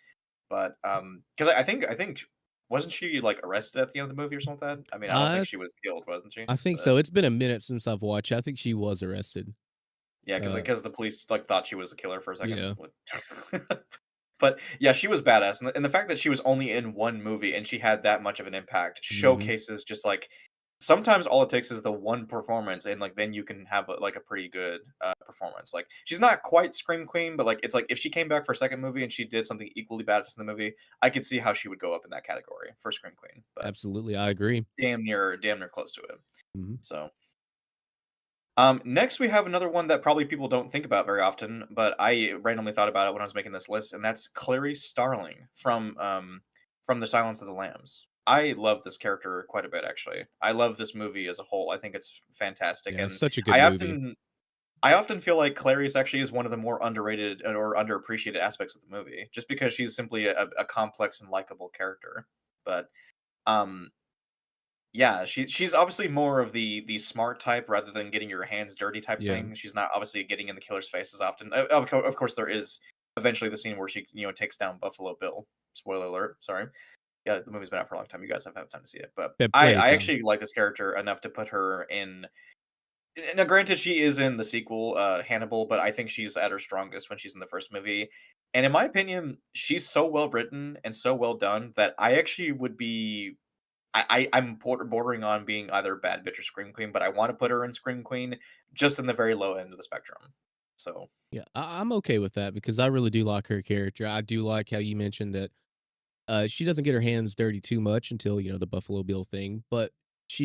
Speaker 2: But, 'cause I think wasn't she, like, arrested at the end of the movie or something like that? I mean, I don't think
Speaker 1: I
Speaker 2: she was killed, wasn't she?
Speaker 1: I think
Speaker 2: But
Speaker 1: so. It's been a minute since I've watched. I think she was arrested.
Speaker 2: yeah,
Speaker 1: Uh,
Speaker 2: because the police, like, thought she was a killer for a second.
Speaker 1: yeah.
Speaker 2: What But, yeah, she was badass, and the fact that she was only in 1 movie and she had that much of an impact
Speaker 1: Mhm.
Speaker 2: showcases just, like sometimes all it takes is the one performance, and, like, then you can have, a pretty good, performance. Like, she's not quite Scream Queen, but, like, it's like if she came back for a second movie and she did something equally badass in the movie, I could see how she would go up in that category for Scream Queen, but
Speaker 1: Absolutely, I agree.
Speaker 2: damn near close to it.
Speaker 1: Mhm.
Speaker 2: So next we have another one that probably people don't think about very often, but I randomly thought about it when I was making this list, and that's Clarice Starling from The Silence of the Lambs. I love this character quite a bit, actually. I love this movie as a whole. I think it's fantastic,
Speaker 1: Yeah, it's
Speaker 2: and
Speaker 1: such a good
Speaker 2: I
Speaker 1: movie.
Speaker 2: often I often feel like Clarice actually is one of the more underrated or underappreciated aspects of the movie, just because she's simply a complex and likable character. But um, yeah, she's obviously more of the smart type rather than getting your hands dirty type
Speaker 1: Yeah.
Speaker 2: thing. She's not obviously getting in the killer's face as often. Of course, there is eventually the scene where she takes down Buffalo Bill. Spoiler alert. Sorry. Yeah, the movie's been out for a long time. You guys have had time to see it, but
Speaker 1: Had
Speaker 2: I
Speaker 1: plenty of
Speaker 2: I
Speaker 1: time.
Speaker 2: actually like this character enough to put her in. Now, granted, she is in the sequel, Hannibal, but I think she's at her strongest when she's in the first movie. And in my opinion, she's so well written and so well done that I actually would be I'm bordering on being either bad bitch or scream queen, but I want to put her in scream queen, just in the very low end of the spectrum. So
Speaker 1: Yeah, I'm okay with that because I really do like her character. I do like how you mentioned that, she doesn't get her hands dirty too much until, the Buffalo Bill thing, but she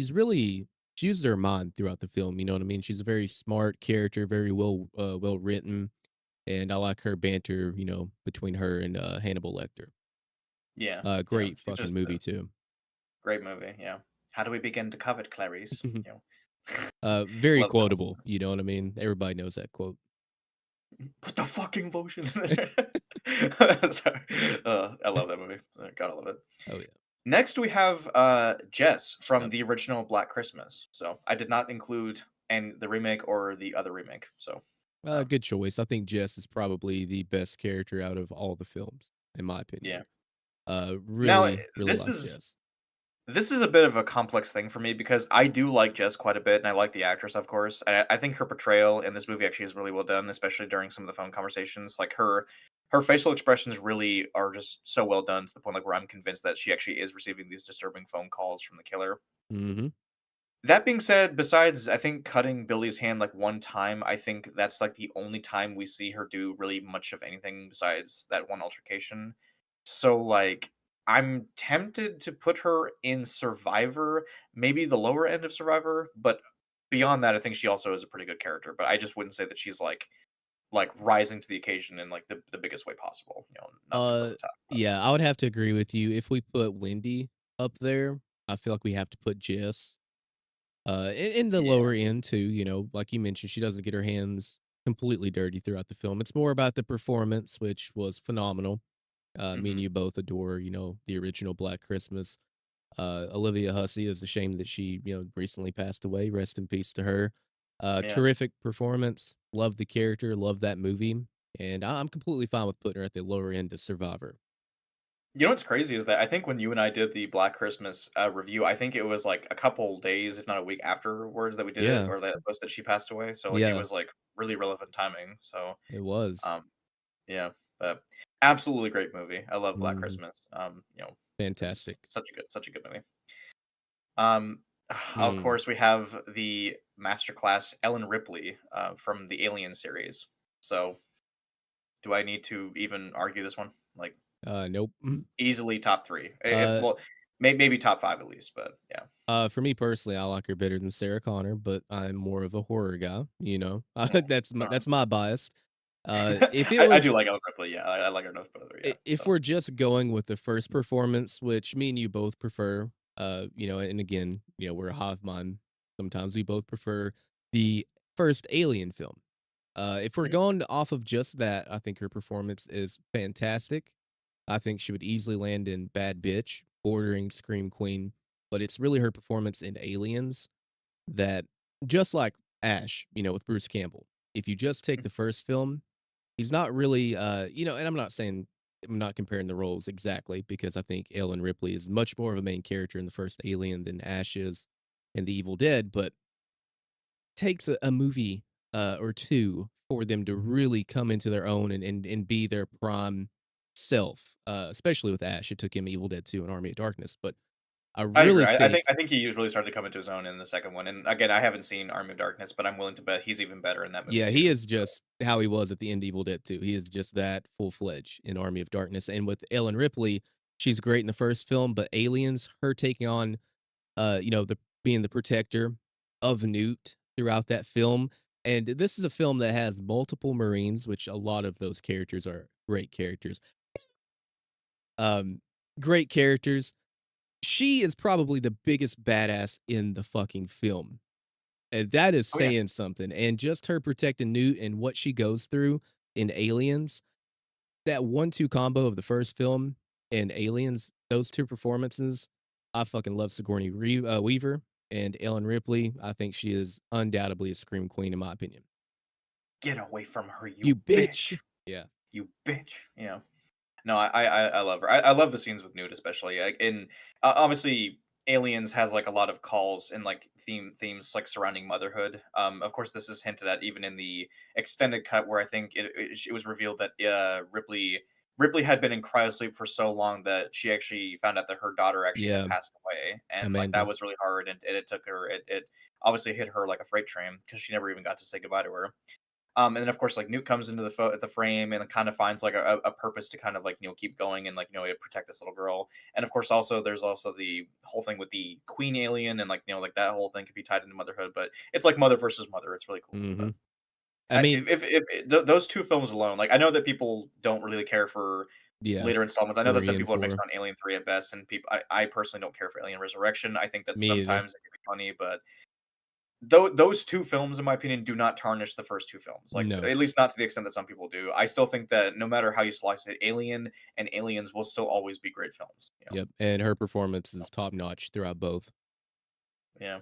Speaker 1: uses her mind throughout the film, you know what I mean? She's a very smart character, very well written, and I like her banter, between her and, Hannibal Lecter.
Speaker 2: yeah,
Speaker 1: Great
Speaker 2: she's
Speaker 1: fucking
Speaker 2: just a
Speaker 1: movie too.
Speaker 2: great movie. Yeah. How do we begin to covet Clarice?
Speaker 1: Very
Speaker 2: Love that.
Speaker 1: quotable, you know what I mean? Everybody knows that quote.
Speaker 2: Put the fucking lotion in there. Sorry. I love that movie. Gotta love it.
Speaker 1: Oh, yeah.
Speaker 2: Next, we have Jess from
Speaker 1: Yep.
Speaker 2: the original Black Christmas. So I did not include and the remake or the other remake. So
Speaker 1: Good choice. I think Jess is probably the best character out of all the films, in my
Speaker 2: yeah.
Speaker 1: opinion.
Speaker 2: Now
Speaker 1: Really, really
Speaker 2: this
Speaker 1: like
Speaker 2: is
Speaker 1: Jess.
Speaker 2: this is a bit of a complex thing for me because I do like Jess quite a bit, and I like the actress, of course. I think her portrayal in this movie actually is really well done, especially during some of the phone conversations. Like her facial expressions really are just so well done to the point like where I'm convinced that she actually is receiving these disturbing phone calls from the killer.
Speaker 1: Mhm.
Speaker 2: That being said, besides I think cutting Billy's hand like one time, I think that's like the only time we see her do really much of anything besides that one altercation. So like I'm tempted to put her in Survivor, maybe the lower end of Survivor, but beyond that I think she also is a pretty good character, but I just wouldn't say that she's like rising to the occasion in like the biggest way possible, not super over
Speaker 1: Uh,
Speaker 2: the top.
Speaker 1: yeah, I would have to agree with you. If we put Wendy up there, I feel like we have to put Jess, in the
Speaker 2: Yeah.
Speaker 1: lower end too, like you mentioned, she doesn't get her hands completely dirty throughout the film. It's more about the performance, which was phenomenal. Me and
Speaker 2: Mhm.
Speaker 1: you both adore, the original Black Christmas. Olivia Hussey is a shame that she, recently passed away. Rest in peace to her.
Speaker 2: Yeah.
Speaker 1: Terrific performance. Love the character. Love that movie. And I'm completely fine with putting her at the lower end of Survivor.
Speaker 2: You know what's crazy is that I think when you and I did the Black Christmas, review, I think it was, like, a couple days, if not a week afterwards that we did it,
Speaker 1: Yeah.
Speaker 2: or that was that she passed away, so, like, it
Speaker 1: Yeah.
Speaker 2: was, like, really relevant timing, so,
Speaker 1: It was.
Speaker 2: um, yeah, but absolutely great movie. I love Black
Speaker 1: Mhm.
Speaker 2: Christmas, it's
Speaker 1: Fantastic.
Speaker 2: such a good movie. Um, of
Speaker 1: Mm.
Speaker 2: course, we have the masterclass Ellen Ripley, from the Alien series. So, do I need to even argue this one? Like,
Speaker 1: Nope.
Speaker 2: easily top 3. If
Speaker 1: Uh,
Speaker 2: well, maybe top 5 at least, but yeah.
Speaker 1: for me personally, I like her better than Sarah Connor, but I'm more of a horror guy,
Speaker 2: Oh,
Speaker 1: That's my bias. If it
Speaker 2: I do
Speaker 1: was
Speaker 2: like Ellen Ripley, yeah, I like her enough better, yeah,
Speaker 1: if
Speaker 2: so
Speaker 1: we're just going with the first performance, which me and you both prefer, and again, we're a hive mind. Sometimes we both prefer the first Alien film. If we're
Speaker 2: mhm,
Speaker 1: going off of just that, I think her performance is fantastic. I think she would easily land in Bad Bitch, bordering Scream Queen, but it's really her performance in Aliens that, just like Ash, with Bruce Campbell. if you just take the first film, he's not really, and I'm not comparing the roles exactly because I think Ellen Ripley is much more of a main character in the first Alien than Ash is in The Evil Dead, but takes a movie, or 2 for them to really come into their own and be their prime self, especially with Ash. It took him Evil Dead 2 and Army of Darkness, but I
Speaker 2: I agree.
Speaker 1: really
Speaker 2: I
Speaker 1: think
Speaker 2: think he really started to come into his own in the second one, and again, I haven't seen Army of Darkness, but I'm willing to bet he's even better in that movie
Speaker 1: yeah, he
Speaker 2: too.
Speaker 1: is just how he was at the end of Evil Dead 2. He is just that full-fledged in Army of Darkness, and with Ellen Ripley, she's great in the first film, but Aliens, her taking on, the being the protector of Newt throughout that film, and this is a film that has multiple Marines, which a lot of those characters are great characters. Um, Great characters. She is probably the biggest badass in the fucking film. And that is
Speaker 2: Oh yeah,
Speaker 1: saying something, and just her protecting Newt and what she goes through in Aliens, that 1-2 combo of the first film and Aliens, those 2 performances, I fucking love Weaver and Ellen Ripley. I think she is undoubtedly a scream queen in my opinion.
Speaker 2: get away from her,
Speaker 1: "You
Speaker 2: you
Speaker 1: bitch!"
Speaker 2: bitch!
Speaker 1: Yeah.
Speaker 2: You bitch! Yeah. No, I love her. I love the scenes with Newt, especially. Like in obviously, Aliens has like a lot of calls and like themes like surrounding motherhood. Of course, this is hinted at even in the extended cut, where I think it was revealed that Ripley had been in cryosleep for so long that she actually found out that her daughter actually had
Speaker 1: Yeah,
Speaker 2: passed away, and like that
Speaker 1: Amanda.
Speaker 2: was really hard, and it took her. It obviously hit her like a freight train because she never even got to say goodbye to her. And then of course, like Newt comes into the frame and kind of finds like a purpose to kind of like keep going and like protect this little girl. And of course, also there's also the whole thing with the queen alien and like like that whole thing could be tied into motherhood. But it's like mother versus mother. It's really cool. But
Speaker 1: Mhm. I mean,
Speaker 2: those two films alone, like I know that people don't really care for
Speaker 1: yeah,
Speaker 2: later installments. I know that
Speaker 1: 3
Speaker 2: some
Speaker 1: and
Speaker 2: people are mixed
Speaker 1: 4.
Speaker 2: on Alien 3 at best, and I personally don't care for Alien Resurrection. I think that
Speaker 1: Me either.
Speaker 2: sometimes it can be funny, but those 2 films, in my opinion, do not tarnish the first 2 films, like,
Speaker 1: No.
Speaker 2: at least not to the extent that some people do. I still think that no matter how you slice it, Alien and Aliens will still always be great films, you know?
Speaker 1: Yep, and her performance is top notch throughout both.
Speaker 2: Yeah.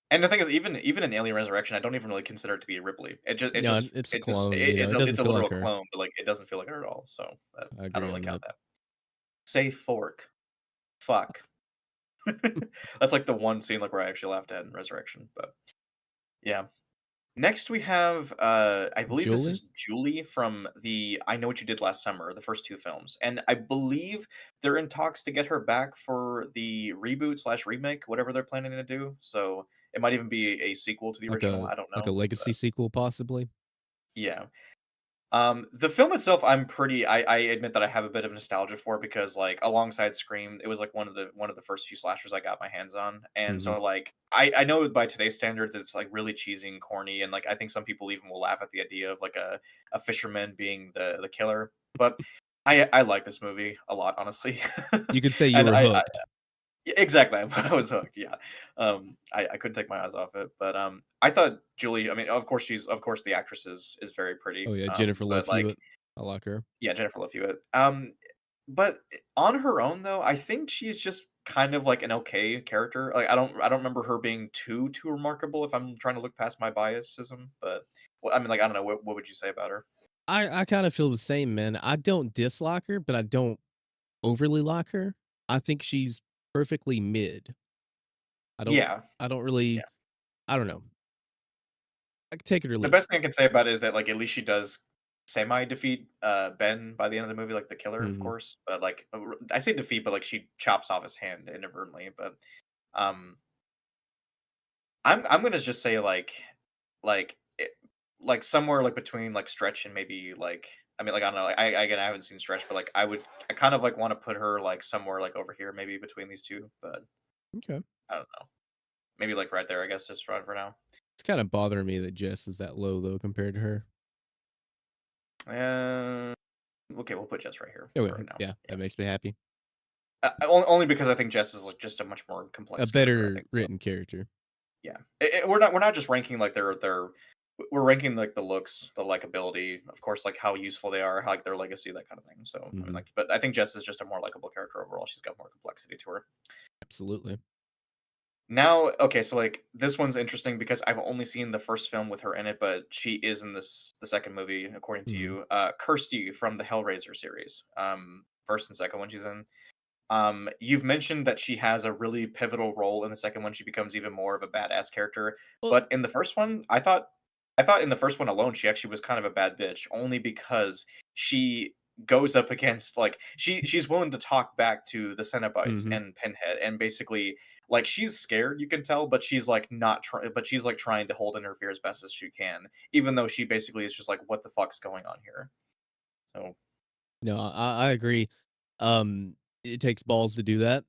Speaker 2: And the thing is, even in Alien Resurrection, I don't even really consider it to be Ripley.
Speaker 1: No, it's a clone,
Speaker 2: it's
Speaker 1: it
Speaker 2: it's
Speaker 1: doesn't
Speaker 2: a
Speaker 1: feel like
Speaker 2: literal
Speaker 1: her.
Speaker 2: clone, but, like, it doesn't feel like her at all, so,
Speaker 1: I
Speaker 2: I don't
Speaker 1: agree
Speaker 2: really
Speaker 1: on
Speaker 2: count
Speaker 1: that.
Speaker 2: that. Say fork. Fuck. That's, like, the one scene, like, where I actually laughed at in Resurrection, but yeah. Next, we have, I believe this
Speaker 1: Julie?
Speaker 2: is Julie from the I Know What You Did Last Summer, the first 2 films, and I believe they're in talks to get her back for the reboot/remake, whatever they're planning to do, so it might even be a sequel to the original, I don't
Speaker 1: Like a
Speaker 2: know,
Speaker 1: legacy
Speaker 2: but
Speaker 1: sequel, possibly?
Speaker 2: yeah. The film itself, I admit that I have a bit of nostalgia for because, like, alongside Scream, it was, like, one of the first few slashers I got my hands on, and
Speaker 1: Mhm.
Speaker 2: so, like, I know by today's standards, it's, like, really cheesy and corny, and, like, I think some people even will laugh at the idea of, like, a fisherman being the killer, but I like this movie a lot, honestly.
Speaker 1: You could say you
Speaker 2: And
Speaker 1: were
Speaker 2: I
Speaker 1: hooked.
Speaker 2: yeah, exactly, I was hooked, yeah. I couldn't take my eyes off it, but, I thought Julie I mean, of course, the actress is very
Speaker 1: Oh,
Speaker 2: pretty,
Speaker 1: yeah, Jennifer Love
Speaker 2: but, like
Speaker 1: Hewitt. I like her.
Speaker 2: yeah, Jennifer Love Hewitt. But on her own, though, I think she's just kind of like an okay character. Like, I don't remember her being too remarkable if I'm trying to look past my biasism, but, well, I mean, like, I don't know, what would you say about her?
Speaker 1: I kinda feel the same, man. I don't dislike her, but I don't overly like her. I think she's perfectly mid. I don't
Speaker 2: Yeah,
Speaker 1: I don't
Speaker 2: yeah.
Speaker 1: really I don't know. I can take it or
Speaker 2: The
Speaker 1: leave it.
Speaker 2: best thing I can say about it is that, like, at least she does semi-defeat, Ben by the end of the movie, like, the killer, of
Speaker 1: Mhm.
Speaker 2: course, but, like, I say defeat, but, like, she chops off his hand inadvertently, but, um I'm gonna just say it like somewhere like between like Stretch and maybe like I mean like I don't know like again I haven't seen Stretch but like I kind of like want to put her like somewhere like over here maybe between these two but
Speaker 1: Okay.
Speaker 2: I don't know maybe like right there I guess just right for now.
Speaker 1: It's kinda bothering me that Jess is that low, though, compared to her.
Speaker 2: Uh, okay, we'll put Jess right here for
Speaker 1: Okay,
Speaker 2: right now.
Speaker 1: yeah,
Speaker 2: Yeah,
Speaker 1: that makes me happy.
Speaker 2: only because I think Jess is like just a much more
Speaker 1: A
Speaker 2: complex character. I
Speaker 1: better
Speaker 2: think so.
Speaker 1: written character.
Speaker 2: Yeah, we're not just ranking like their we're ranking like the looks, the likability, of course, like how useful they are, how like their legacy, that kind of thing. So I mean,
Speaker 1: Mhm.
Speaker 2: like, but I think Jess is just a more likable character overall. She's got more complexity to her.
Speaker 1: Absolutely.
Speaker 2: Now, okay, so like this one's interesting because I've only seen the first film with her in it, but she is in the second movie, according to
Speaker 1: Mhm.
Speaker 2: you. Kirsty from the Hellraiser series. First and second one she's in. You've mentioned that she has a really pivotal role in the second one. She becomes even more of a badass character.
Speaker 1: Well,
Speaker 2: But in the first one, I thought in the first one alone, she actually was kind of a bad bitch, only because she goes up against like she's willing to talk back to the Cenobites
Speaker 1: mhm.
Speaker 2: and Pinhead, and basically like she's scared, you can tell, but she's like not trying, but she's like trying to hold in her fear as best as she can, even though she basically is just like, what the fuck's going on here? So,
Speaker 1: No, I agree. Um, it takes balls to do that.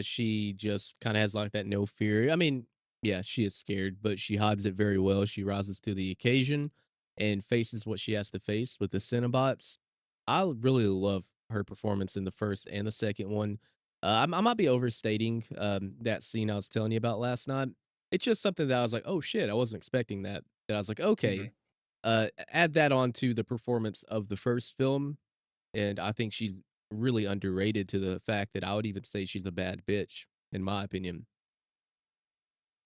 Speaker 1: She just kinda has, like, that no fear. I mean, yeah, she is scared, but she hides it very well. She rises to the occasion and faces what she has to face with the Cenobots. I really love her performance in the first and the second one. I might be overstating, that scene I was telling you about last night. It's just something that I was like, "Oh, shit, I wasn't expecting that." That I was like, "Okay."
Speaker 2: mhm.
Speaker 1: Add that on to the performance of the first film, and I think she's really underrated to the fact that I would even say she's a bad bitch, in my opinion.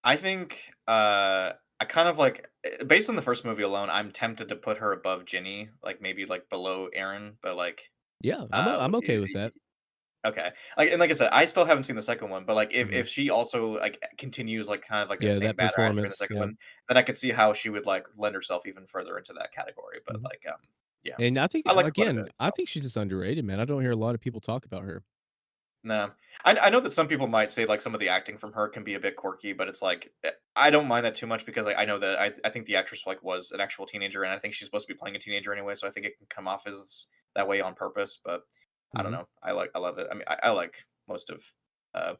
Speaker 2: I think, I kind of like based on the first movie alone, I'm tempted to put her above Ginny, like, maybe, like, below Aaron, but, like,
Speaker 1: Yeah,
Speaker 2: w
Speaker 1: I'm okay
Speaker 2: y
Speaker 1: with that.
Speaker 2: okay. Like I said, I still haven't seen the second one, but, like,
Speaker 1: Mhm.
Speaker 2: if she also, like, continues, like, kind of like that
Speaker 1: Yeah,
Speaker 2: same
Speaker 1: that
Speaker 2: badass in the
Speaker 1: performance,
Speaker 2: second
Speaker 1: yeah.
Speaker 2: one, then I could see how she would, like, lend herself even further into that category, but,
Speaker 1: Mhm.
Speaker 2: like, yeah.
Speaker 1: And I think,
Speaker 2: I like her quite a
Speaker 1: again,
Speaker 2: bit,
Speaker 1: I
Speaker 2: so.
Speaker 1: think she's just underrated, man. I don't hear a lot of people talk about her.
Speaker 2: No. I know that some people might say, like, some of the acting from her can be a bit quirky, but it's like, I don't mind that too much because, like, I know that I think the actress, like, was an actual teenager, and I think she's supposed to be playing a teenager anyway, so I think it can come off as that way on purpose, but I don't
Speaker 1: Mhm.
Speaker 2: know. I love it. I mean, I like most of, uh,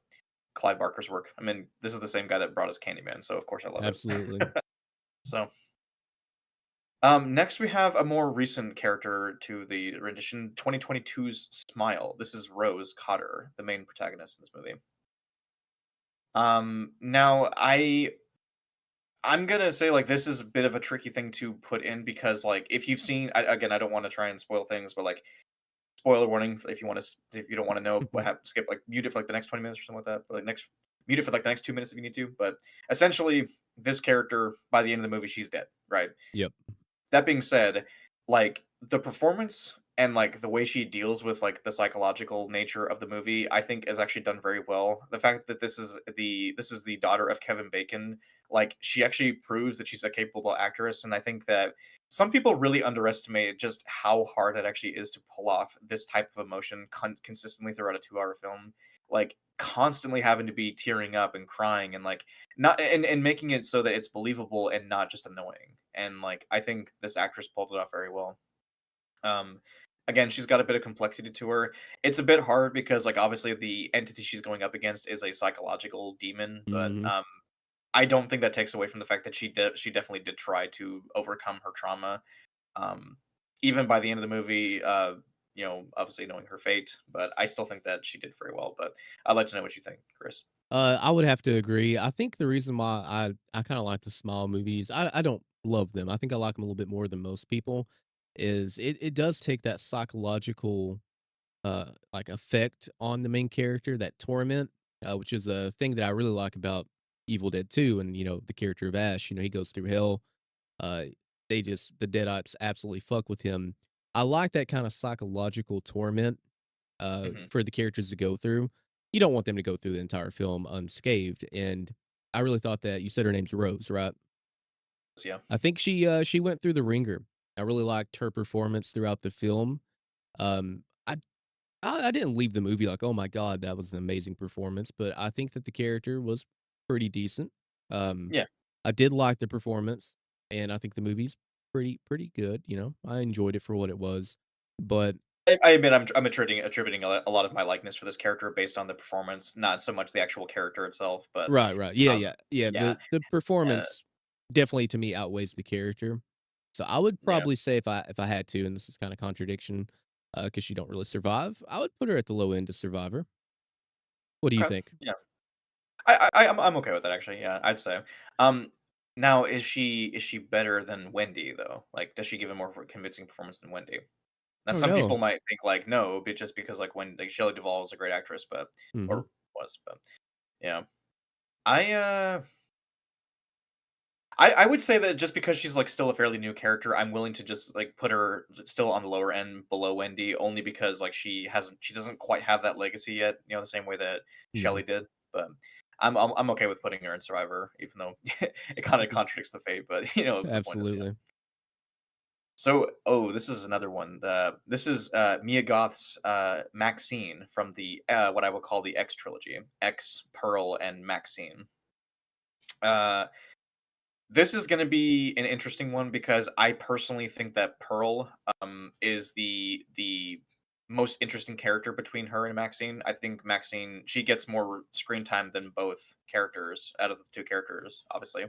Speaker 2: Clive Barker's work. I mean, this is the same guy that brought us Candyman, so of course I love it.
Speaker 1: Absolutely.
Speaker 2: So, next we have a more recent character to the rendition, 2022's Smile. This is Rose Cotter, the main protagonist in this movie. Now I'm gonna say like this is a bit of a tricky thing to put in because like if you've seen again I don't want to try and spoil things but like spoiler warning if you want to if you don't want to know what happened skip like mute it for like the next 20 minutes or something like that but like next mute it for like the next 2 minutes if you need to but essentially this character by the end of the movie she's dead right.
Speaker 1: Yep.
Speaker 2: That being said, like, the performance and, like, the way she deals with, like, the psychological nature of the movie, I think is actually done very well. The fact that this is the daughter of Kevin Bacon, like, she actually proves that she's a capable actress, and I think that some people really underestimate just how hard it actually is to pull off this type of emotion consistently throughout a 2-hour film. Like, constantly having to be tearing up and crying and, like, not and making it so that it's believable and not just annoying, and, like, I think this actress pulled it off very well. Um, Again, she's got a bit of complexity to her. It's a bit hard because, like, obviously the entity she's going up against is a psychological demon, but,
Speaker 1: Mhm.
Speaker 2: I don't think that takes away from the fact that she definitely did try to overcome her trauma, um, even by the end of the movie, obviously knowing her fate, but I still think that she did very well, but I'd like to know what you think, Chris.
Speaker 1: I would have to agree. I think the reason why I kinda like the small movies, I don't love them. I think I like them a little bit more than most people, is it does take that psychological, like, effect on the main character, that torment, which is a thing that I really like about Evil Dead 2 and, the character of Ash, he goes through hell. Uh, the Deadites absolutely fuck with him. I like that kinda psychological torment,
Speaker 2: Mhm.
Speaker 1: for the characters to go through. You don't want them to go through the entire film unscathed, and I really thought that you said her name's Rose, right?
Speaker 2: So, yeah.
Speaker 1: I think she went through the ringer. I really liked her performance throughout the film. Um, I I didn't leave the movie like, "Oh my god, that was an amazing performance," but I think that the character was pretty decent. Um,
Speaker 2: Yeah.
Speaker 1: I did like the performance, and I think the movie's pretty good. I enjoyed it for what it was, but
Speaker 2: I admit I'm attributing a lot of my likeness for this character based on the performance, not so much the actual character itself, but,
Speaker 1: right, right. Yeah,
Speaker 2: um,
Speaker 1: yeah, yeah.
Speaker 2: yeah,
Speaker 1: The
Speaker 2: uh,
Speaker 1: performance definitely to me outweighs the character. So I would
Speaker 2: yeah,
Speaker 1: probably say if I had to, and this is kind of contradiction, because she don't really survive, I would put her at the low end of Survivor. What do you
Speaker 2: okay,
Speaker 1: think?
Speaker 2: yeah. I'm okay with that actually, yeah, I'd say. Um, Now is she better than Wendy though? Like, does she give a more convincing performance than Wendy? Now
Speaker 1: Oh
Speaker 2: some people
Speaker 1: no.
Speaker 2: might think like, no, but just because like when like Shelley Duvall is a great actress, but
Speaker 1: Hmm.
Speaker 2: or was, but yeah. I I would say that just because she's like still a fairly new character, I'm willing to just like put her still on the lower end below Wendy, only because like she doesn't quite have that legacy yet, the same way that
Speaker 1: Mhm.
Speaker 2: Shelley did. But I'm okay with putting her in Survivor, even though it kind of contradicts the fate. But the point is, yeah.
Speaker 1: Absolutely.
Speaker 2: So, this is another one. This is Mia Goth's Maxine from the what I will call the X trilogy: X, Pearl, and Maxine. Uh, This is gonna be an interesting one because I personally think that Pearl, is the most interesting character between her and Maxine. I think Maxine, she gets more screen time than both characters out of the 2 characters, obviously.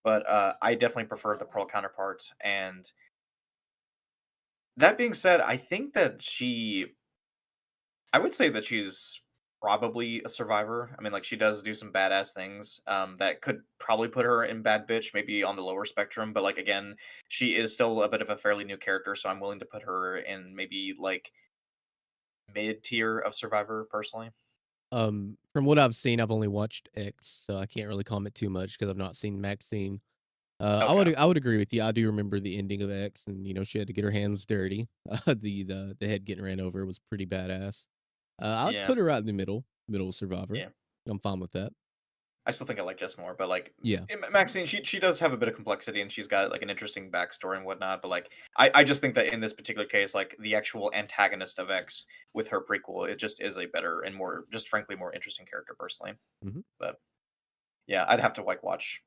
Speaker 2: But, I definitely prefer the Pearl counterpart, and that being said, I would say that she's probably a survivor. I mean, like, she does do some badass things, that could probably put her in bad bitch, maybe on the lower spectrum, but, like, again, she is still a bit of a fairly new character, so I'm willing to put her in maybe, like, mid-tier of survivor, personally.
Speaker 1: From what I've seen, I've only watched X, so I can't really comment too much because 'cause I've not seen Maxine.
Speaker 2: Okay.
Speaker 1: I would agree with you. I do remember the ending of X, and she had to get her hands dirty. The head getting ran over was pretty badass. I'd
Speaker 2: Yeah,
Speaker 1: put her out in the middle Survivor.
Speaker 2: yeah.
Speaker 1: I'm fine with that.
Speaker 2: I still think I like Jess more, but, like,
Speaker 1: Yeah.
Speaker 2: Maxine, she does have a bit of complexity, and she's got, like, an interesting backstory and whatnot, but, like, I just think that in this particular case, like, the actual antagonist of X with her prequel, it just is a better and more just frankly more interesting character personally.
Speaker 1: Mhm.
Speaker 2: But, yeah, I'd have to, like, watch,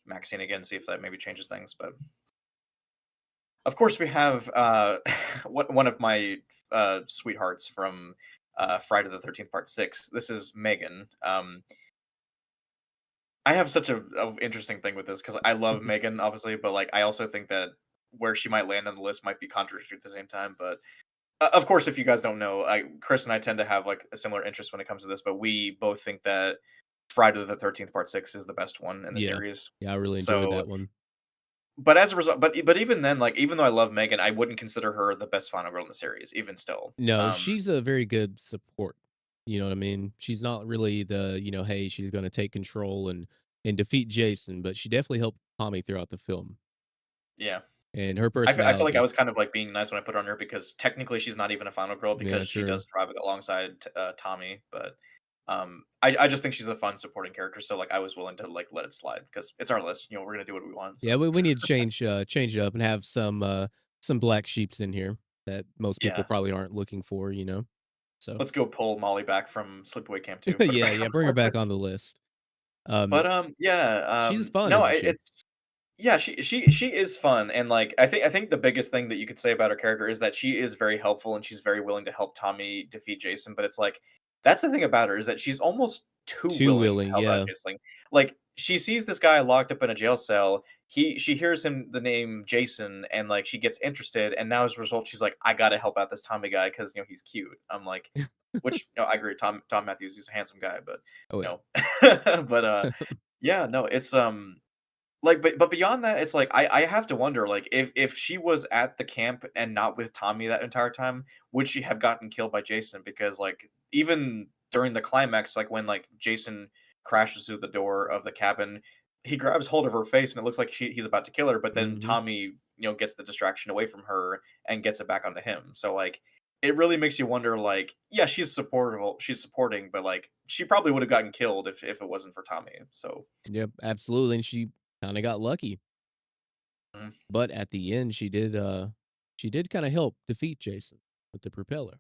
Speaker 2: Maxine again, see if that maybe changes things, but of course, we have, one of my, sweethearts from, Friday the 13th Part 6. This is Megan. I have such a interesting thing with this because I love
Speaker 1: Mhm.
Speaker 2: Megan, obviously, but, like, I also think that where she might land on the list might be contradictory at the same time, but, of course, if you guys don't know, Chris and I tend to have, like, a similar interest when it comes to this, but we both think that Friday the 13th Part 6 is the best one in the
Speaker 1: Yeah.
Speaker 2: series.
Speaker 1: Yeah, I really enjoyed
Speaker 2: So
Speaker 1: that one.
Speaker 2: but as a result but even then, like, even though I love Megan, I wouldn't consider her the best final girl in the series, even still.
Speaker 1: No, she's a very good support. You know what I mean? She's not really hey, she's gonna take control and defeat Jason, but she definitely helped Tommy throughout the film.
Speaker 2: Yeah.
Speaker 1: And her
Speaker 2: I feel like I
Speaker 1: personality.
Speaker 2: was kind of, like, being nice when I put her on her because technically she's not even a final girl
Speaker 1: Yeah,
Speaker 2: because she
Speaker 1: true.
Speaker 2: does thrive alongside Tommy, but, I just think she's a fun supporting character, so, like, I was willing to, like, let it slide because it's our list, we're gonna do what we want,
Speaker 1: Yeah,
Speaker 2: so
Speaker 1: we need to change it up and have some black sheeps in here that most people
Speaker 2: yeah.
Speaker 1: probably aren't looking for? So
Speaker 2: Let's go pull Molly back from Sleepaway Camp 2, put her
Speaker 1: yeah,
Speaker 2: back
Speaker 1: yeah,
Speaker 2: on
Speaker 1: bring her
Speaker 2: the
Speaker 1: back on
Speaker 2: list.
Speaker 1: the list.
Speaker 2: But,
Speaker 1: Um,
Speaker 2: yeah,
Speaker 1: she's fun,
Speaker 2: no,
Speaker 1: isn't she?
Speaker 2: it's yeah, she is fun, and, like, I think the biggest thing that you could say about her character is that she is very helpful, and she's very willing to help Tommy defeat Jason, but it's like, that's the thing about her is that she's almost too
Speaker 1: Too
Speaker 2: willing to
Speaker 1: willing,
Speaker 2: help out
Speaker 1: yeah.
Speaker 2: Jason. Like, she sees this guy locked up in a jail cell, she hears him the name Jason, and, like, she gets interested, and now as a result, she's like, "I gotta help out this Tommy guy because he's cute." I'm like which, I agree, Tom Matthews, he's a handsome guy, but,
Speaker 1: Oh,
Speaker 2: you
Speaker 1: yeah.
Speaker 2: know but, yeah, no, it's, like, but beyond that, it's like I have to wonder, like, if she was at the camp and not with Tommy that entire time, would she have gotten killed by Jason? Because, like, even during the climax, like, when, like, Jason crashes through the door of the cabin, he grabs hold of her face, and it looks like he's about to kill her, but then
Speaker 1: Mhm.
Speaker 2: Tommy, gets the distraction away from her and gets it back onto him. So, like, it really makes you wonder, like, yeah, she's supporting, but, like, she probably would have gotten killed if it wasn't for Tommy. So,
Speaker 1: Yep, absolutely, and she kinda got lucky,
Speaker 2: mm,
Speaker 1: but at the end, she did kinda help defeat Jason with the propeller.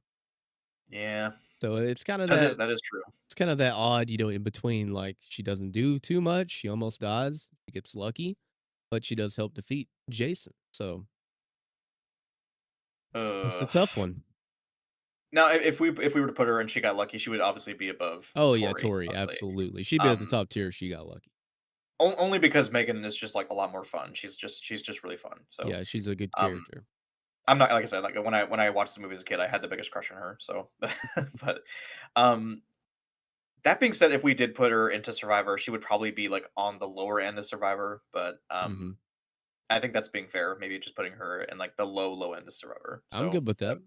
Speaker 2: yeah.
Speaker 1: So
Speaker 2: That is true.
Speaker 1: it's kind of that odd in between, like, she doesn't do too much, she almost dies, she gets lucky, but she does help defeat Jason, so it's a
Speaker 2: Ugh.
Speaker 1: tough one.
Speaker 2: Now, if we were to put her and she got lucky, she would obviously be above
Speaker 1: Oh, yeah,
Speaker 2: Tori,
Speaker 1: Tori,
Speaker 2: obviously.
Speaker 1: absolutely. She'd be at the
Speaker 2: Um,
Speaker 1: top tier if she got lucky.
Speaker 2: only because Megan is just like a lot more fun. She's just really fun. So,
Speaker 1: Yeah, she's a good
Speaker 2: um,
Speaker 1: character.
Speaker 2: I'm not like I said, like when I watched the movie as a kid, I had the biggest crush on her. So, but um, that being said, if we did put her into Survivor, she would probably be like on the lower end of Survivor. But
Speaker 1: Mhm.
Speaker 2: I think that's being fair. Maybe just putting her in like the low end of Survivor.
Speaker 1: I'm
Speaker 2: So,
Speaker 1: good with that.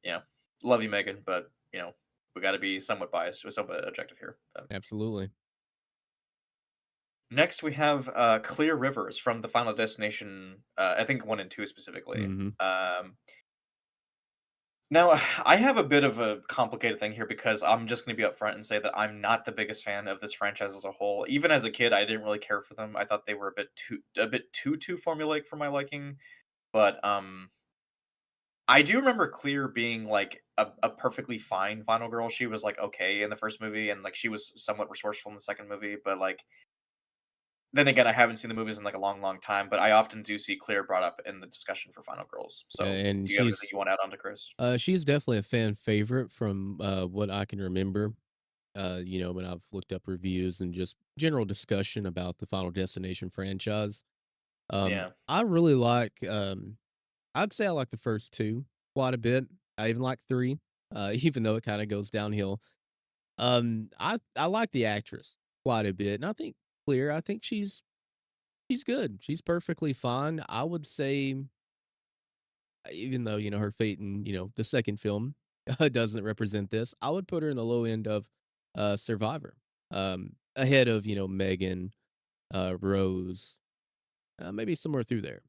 Speaker 2: yeah, love you, Megan, but we got to be somewhat biased, or somewhat objective here.
Speaker 1: Absolutely.
Speaker 2: Next, we have Clear Rivers from the Final Destination. I think one and two specifically.
Speaker 1: Mhm.
Speaker 2: Now, I have a bit of a complicated thing here because I'm just going to be upfront and say that I'm not the biggest fan of this franchise as a whole. Even as a kid, I didn't really care for them. I thought they were a bit too formulaic for my liking. But I do remember Clear being like a perfectly fine final girl. She was like okay in the first movie, and like she was somewhat resourceful in the second movie. But like then again, I haven't seen the movies in like a long, long time. But I often do see Clear brought up in the discussion for Final Girls. So,
Speaker 1: And
Speaker 2: do you have anything you want to add on to Chris?
Speaker 1: she's definitely a fan favorite from, what I can remember, when I've looked up reviews and just general discussion about the Final Destination franchise.
Speaker 2: Yeah,
Speaker 1: I really like, I'd say I like the first 2 quite a bit. I even like 3, even though it kinda goes downhill. I like the actress quite a bit, and I think Clear, I think she's good. She's perfectly fine. I would say, even though, her fate in, the second film, doesn't represent this, I would put her in the low end of, Survivor, ahead of, Megan, Rose, maybe somewhere through there.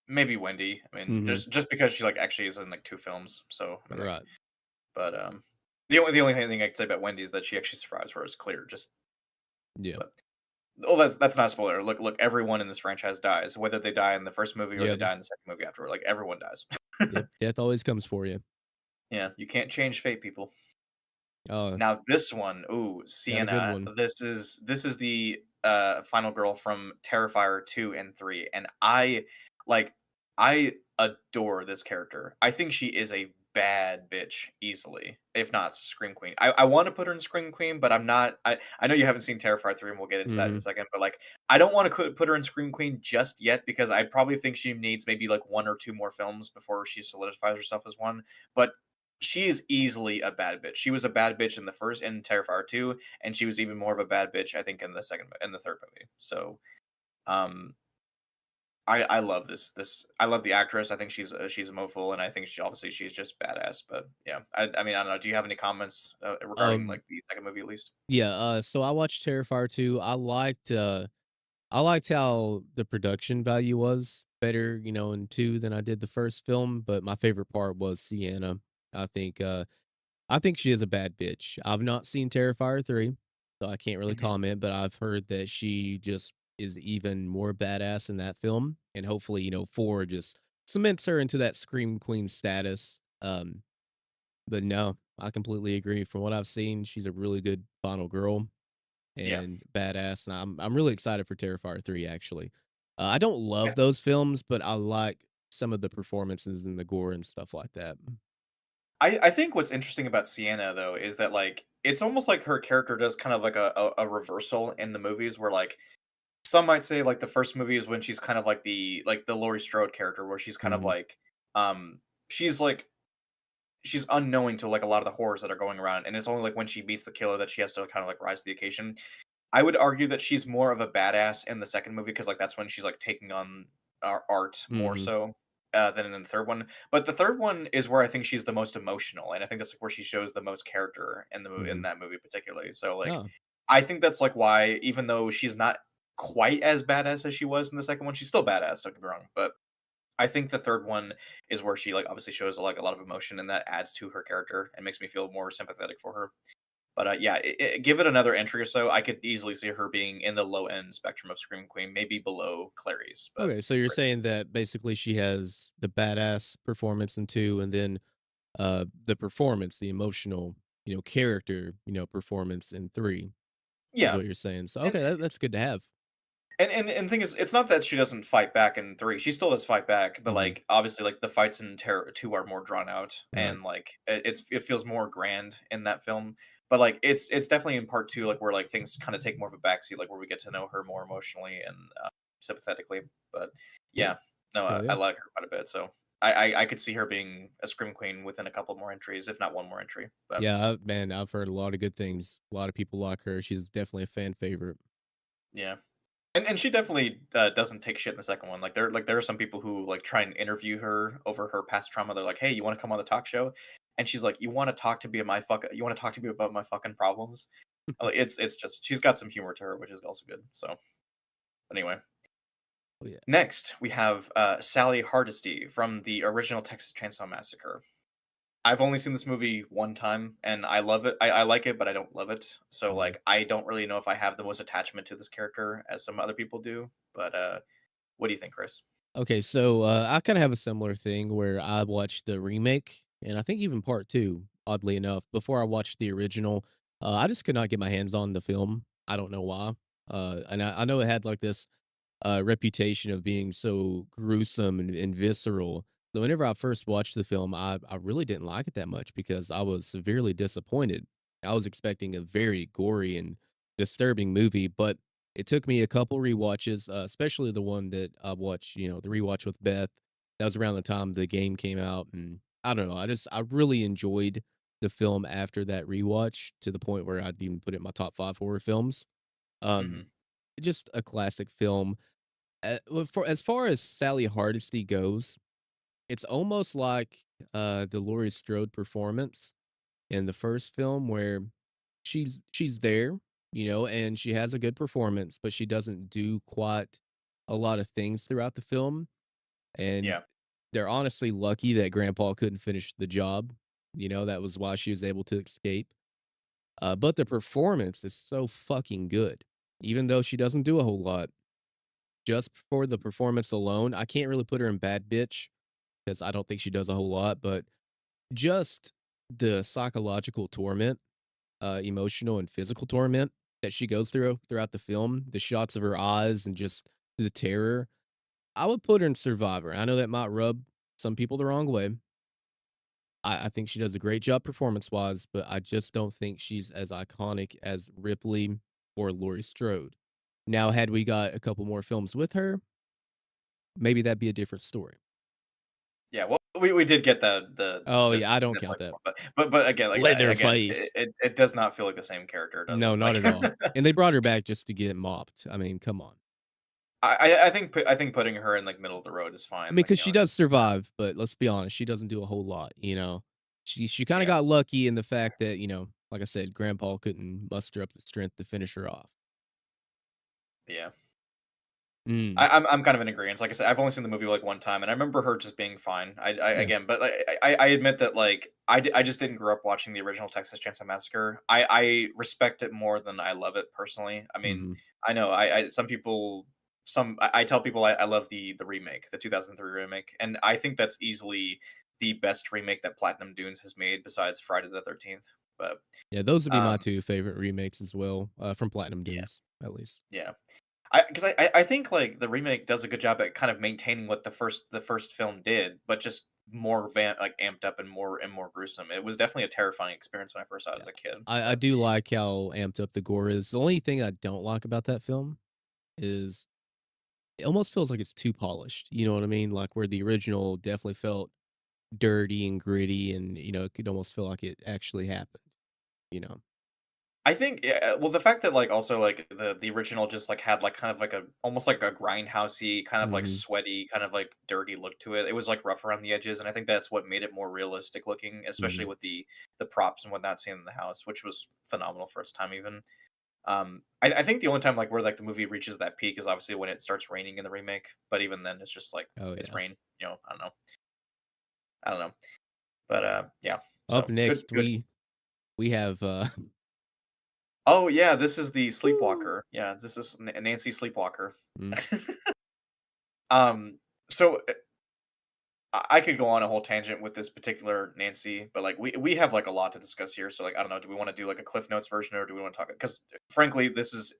Speaker 2: maybe Wendy. I mean,
Speaker 1: Mhm.
Speaker 2: just because she like actually is in like two films. So I mean, like,
Speaker 1: Right.
Speaker 2: but the only thing I could say about Wendy is that she actually survives, whereas Clear just.
Speaker 1: Yeah.
Speaker 2: But oh, that's not a spoiler. Look, everyone in this franchise dies, whether they die in the first movie or they
Speaker 1: Yep.
Speaker 2: die in the second movie afterward. Like everyone dies.
Speaker 1: Yep. Death always comes for you.
Speaker 2: Yeah, you can't change fate, people.
Speaker 1: Oh,
Speaker 2: Now this one, ooh,
Speaker 1: got a good
Speaker 2: Sienna.
Speaker 1: one.
Speaker 2: This is the final girl from Terrifier 2 and 3, and like I adore this character. I think she is a bad bitch easily, if not Scream Queen. I want to put her in Scream Queen, but I'm not. I know you haven't seen Terrifier 3, and we'll get into that in a
Speaker 1: Mhm.
Speaker 2: second, but like I don't want to put her in Scream Queen just yet because I probably think she needs maybe like one or two more films before she solidifies herself as one. But she is easily a bad bitch. She was a bad bitch in the first in Terrifier 2, and she was even more of a bad bitch, I think, in the third movie. So, um, I love this I love the actress. I think she's a moful, and I think she's just badass. But yeah, I mean I don't know. Do you have any comments regarding
Speaker 1: Um,
Speaker 2: like the second movie at least?
Speaker 1: yeah, so I watched Terrifier 2. I liked how the production value was better, in 2 than I did the first film, but my favorite part was Sienna. I think, uh I think she is a bad bitch. I've not seen Terrifier 3, so I can't really
Speaker 2: Hmm.
Speaker 1: comment, but I've heard that she just is even more badass in that film, and hopefully, 4 just cements her into that scream queen status. But no, I completely agree. From what I've seen, she's a really good final girl
Speaker 2: Yeah.
Speaker 1: and badass, and I'm really excited for Terrifier 3, actually. I don't
Speaker 2: Yeah.
Speaker 1: love those films, but I like some of the performances and the gore and stuff like that.
Speaker 2: I think what's interesting about Sienna though is that like it's almost like her character does kind of like a reversal in the movies where like some might say, like, the first movie is when she's kind of like the Laurie Strode character, where she's kind of
Speaker 1: Mhm,
Speaker 2: like, um, she's like she's unknowing to, like, a lot of the horrors that are going around, and it's only, like, when she meets the killer that she has to kind of, like, rise to the occasion. I would argue that she's more of a badass in the second movie because like, that's when she's, like, taking on art more
Speaker 1: mhm,
Speaker 2: so, than in the third one. But the third one is where I think she's the most emotional, and I think that's, like, where she shows the most character in
Speaker 1: mhm.
Speaker 2: that movie particularly. So, like,
Speaker 1: Oh,
Speaker 2: I think that's, like, why even though she's not quite as badass as she was in the second one, she's still badass, don't get me wrong, but I think the third one is where she, like, obviously shows, like, a lot of emotion, and that adds to her character and makes me feel more sympathetic for her. But, yeah, give it another entry or so, I could easily see her being in the low end spectrum of Scream Queen, maybe below Clarice, but
Speaker 1: okay, so you're
Speaker 2: Chris.
Speaker 1: saying that basically she has the badass performance in 2, and then, the performance, the emotional, character, performance in 3 is
Speaker 2: Yeah,
Speaker 1: what you're saying. So,
Speaker 2: and
Speaker 1: okay, that's good to have.
Speaker 2: and the thing is, it's not that she doesn't fight back in 3, she still does fight back, but,
Speaker 1: Mhm,
Speaker 2: like, obviously, like, the fights in Terror 2 are more drawn out,
Speaker 1: right.
Speaker 2: and, like, it feels more grand in that film, but, like, it's definitely in part 2, like, where, like, things kinda take more of a backseat, like, where we get to know her more emotionally and, sympathetically, but,
Speaker 1: Yeah.
Speaker 2: yeah. No,
Speaker 1: Hell
Speaker 2: I
Speaker 1: yeah.
Speaker 2: like her quite a bit, so I could see her being a Scream Queen within a couple more entries, if not 1 more entry, but
Speaker 1: Yeah, man, I've heard a lot of good things. A lot of people like her. She's definitely a fan favorite.
Speaker 2: yeah. And she definitely, doesn't take shit in the second one. There are some people who, like, try and interview her over her past trauma. They're like, "Hey, you wanna come on the talk show?" And she's like, you wanna talk to me about my fucking problems?" It's just she's got some humor to her, which is also good, so Anyway,
Speaker 1: Oh, yeah.
Speaker 2: next we have Sally Hardesty from the original Texas Chainsaw Massacre. I've only seen this movie one time, and I love it. I like it, but I don't love it. So
Speaker 1: Mhm.
Speaker 2: like, I don't really know if I have the most attachment to this character as some other people do. But what do you think, Chris?
Speaker 1: Okay, so, I kinda have a similar thing where I watched the remake, and I think even part 2, oddly enough, before I watched the original. I just could not get my hands on the film. I don't know why. And I know it had, like, this reputation of being so gruesome and visceral. So whenever I first watched the film, I really didn't like it that much because I was severely disappointed. I was expecting a very gory and disturbing movie, but it took me a couple rewatches, especially the one that I watched, the rewatch with Beth. That was around the time the game came out, and I don't know. I really enjoyed the film after that rewatch to the point where I'd even put it in my top 5 horror films. Um,
Speaker 2: Hmm.
Speaker 1: just a classic film. Well, for as far as Sally Hardesty goes, it's almost like, the Laurie Strode performance in the first film where she's there, and she has a good performance, but she doesn't do quite a lot of things throughout the film, and
Speaker 2: Yeah.
Speaker 1: they're honestly lucky that grandpa couldn't finish the job. That was why she was able to escape. But the performance is so fucking good, even though she doesn't do a whole lot. Just for the performance alone, I can't really put her in bad bitch because I don't think she does a whole lot, but just the psychological torment, emotional and physical torment that she goes through throughout the film, the shots of her eyes and just the terror, I would put her in Survivor. I know that might rub some people the wrong way. I think she does a great job performance wise, but I just don't think she's as iconic as Ripley or Laurie Strode. Now, had we got a couple more films with her, maybe that'd be a different story.
Speaker 2: Yeah, well, we did get
Speaker 1: Oh,
Speaker 2: the
Speaker 1: yeah, I don't count
Speaker 2: Netflix
Speaker 1: that.
Speaker 2: one, but again, like, again,
Speaker 1: Leatherface.
Speaker 2: it does not feel like the same character, does
Speaker 1: No,
Speaker 2: it?
Speaker 1: not
Speaker 2: Like,
Speaker 1: at all. And they brought her back just to get mopped. I mean, come on.
Speaker 2: I think putting her in, like, middle of the road is
Speaker 1: I
Speaker 2: fine,
Speaker 1: mean,
Speaker 2: like,
Speaker 1: because she does survive, but let's be honest, she doesn't do a whole lot, you know? She kinda
Speaker 2: yeah,
Speaker 1: got lucky in the fact that, like I said, grandpa couldn't muster up the strength to finish her off.
Speaker 2: yeah.
Speaker 1: Mm,
Speaker 2: I'm kind of in agreeance. Like I said, I've only seen the movie, like, one time, and I remember her just being fine.
Speaker 1: yeah,
Speaker 2: Again, but, like, I admit that, like, I just didn't grow up watching the original Texas Chainsaw Massacre. I respect it more than I love it personally. I mean,
Speaker 1: mhm.
Speaker 2: I know I some people I tell people I love the remake, the 2003 remake, and I think that's easily the best remake that Platinum Dunes has made besides Friday the 13th. But,
Speaker 1: Yeah, those would be my
Speaker 2: um,
Speaker 1: 2 favorite remakes as well, from Platinum
Speaker 2: yeah,
Speaker 1: Dunes, at least.
Speaker 2: yeah. I think, like, the remake does a good job at kind of maintaining what the first film did, but just more like, amped up and more gruesome. It was definitely a terrifying experience when I first saw it
Speaker 1: Yeah.
Speaker 2: as a kid,
Speaker 1: I
Speaker 2: but
Speaker 1: do like how amped up the gore is. The only thing I don't like about that film is it almost feels like it's too polished, you know what I mean? Like, where the original definitely felt dirty and gritty and, it could almost feel like it actually happened, you know?
Speaker 2: I think yeah, well, the fact that, like, also, like, the original just, like, had, like, kind of like a almost like a grindhousey, kind of, like,
Speaker 1: Mhm,
Speaker 2: sweaty, kind of, like, dirty look to it. It was, like, rough around the edges, and I think that's what made it more realistic looking, especially
Speaker 1: mhm.
Speaker 2: with the props and whatnot seen in the house, which was phenomenal for its time even. I think the only time, like, where, like, the movie reaches that peak is obviously when it starts raining in the remake, but even then, it's just like,
Speaker 1: Oh,
Speaker 2: it's
Speaker 1: yeah.
Speaker 2: rain, I don't know. I don't know. But, yeah.
Speaker 1: Up
Speaker 2: So, good
Speaker 1: next,
Speaker 2: good.
Speaker 1: we have,
Speaker 2: Oh, yeah, this is the
Speaker 1: woo,
Speaker 2: Sleepwalker. Yeah, this is Nancy Sleepwalker.
Speaker 1: mm,
Speaker 2: Um, so, I could go on a whole tangent with this particular Nancy, but, like, we have, like, a lot to discuss here, so, like, I don't know, do we wanna do, like, a Cliff Notes version, or do we wanna talk? Because frankly, this is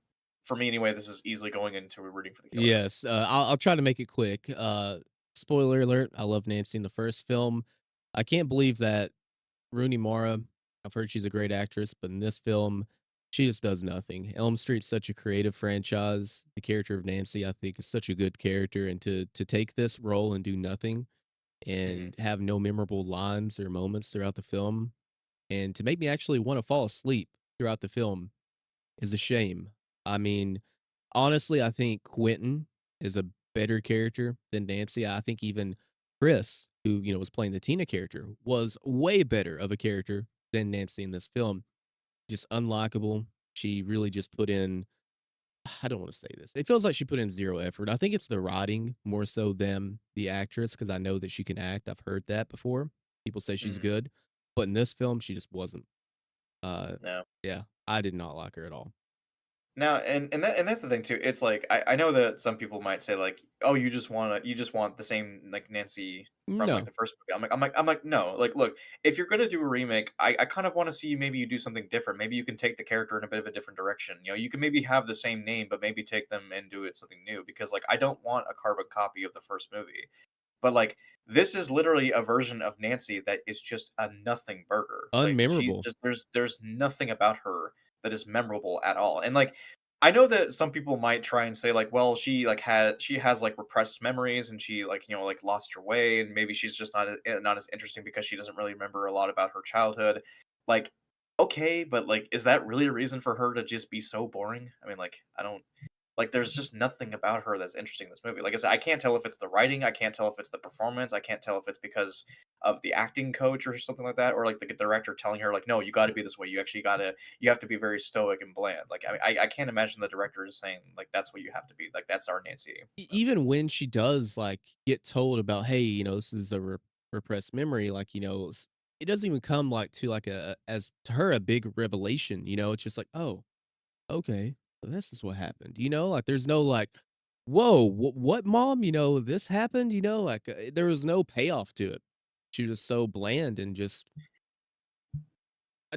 Speaker 2: for me anyway, this is easily going into rooting for the killer.
Speaker 1: yes, I'll try to make it quick. Spoiler alert, I love Nancy in the first film. I can't believe that Rooney Mara, I've heard she's a great actress, but in this film, she just does nothing. Elm Street's such a creative franchise. The character of Nancy, I think, is such a good character, and to take this role and do nothing
Speaker 2: Mhm.
Speaker 1: and have no memorable lines or moments throughout the film, and to make me actually wanna fall asleep throughout the film is a shame. I mean, honestly, I think Quentin is a better character than Nancy. I think even Chris, who, was playing the Tina character, was way better of a character than Nancy in this film. Just unlikable. She really just put in I don't wanna say this. It feels like she put in 0 effort. I think it's the writing more so than the actress, because I know that she can act. I've heard that before. People say she's
Speaker 2: Mm,
Speaker 1: good, but in this film, she just wasn't. Uh,
Speaker 2: no.
Speaker 1: yeah, I did not like her at all.
Speaker 2: Now, and that's the thing too. It's like I know that some people might say like, "Oh, you just want the same like Nancy from like
Speaker 1: No,
Speaker 2: the first movie." I'm like, no. Like, look, if you're gonna do a remake, I kind of want to see maybe you do something different. Maybe you can take the character in a bit of a different direction. You know, you can maybe have the same name, but maybe take them and do it something new. Because like I don't want a carbon copy of the first movie. But, like, this is literally a version of Nancy that is just a nothing burger. Like, she
Speaker 1: unmemorable.
Speaker 2: just there's nothing about her that is memorable at all. And, like, I know that some people might try and say, like, well, she has, like, repressed memories and she, like, you know, like, lost her way and maybe she's just not as interesting because she doesn't really remember a lot about her childhood. Like, okay, but, like, is that really a reason for her to just be so boring? I mean, like, I don't like, there's just nothing about her that's interesting in this movie. Like I said, I can't tell if it's the writing, I can't tell if it's the performance, I can't tell if it's because of the acting coach or something like that, or like the director telling her like, "No, you got to be this way. You actually you have to be very stoic and bland." Like I can't imagine the director is saying like that's what you have to be. Like that's our Nancy.
Speaker 1: Even when she does, like, get told about, "Hey, this is a repressed memory," like, it doesn't even come, like, to, like, as to her, a big revelation, it's just like, "Oh, okay. So this is what happened," Like, there's no, like, "Whoa, what, mom?" "This happened?" Like, there was no payoff to it. She was so bland and just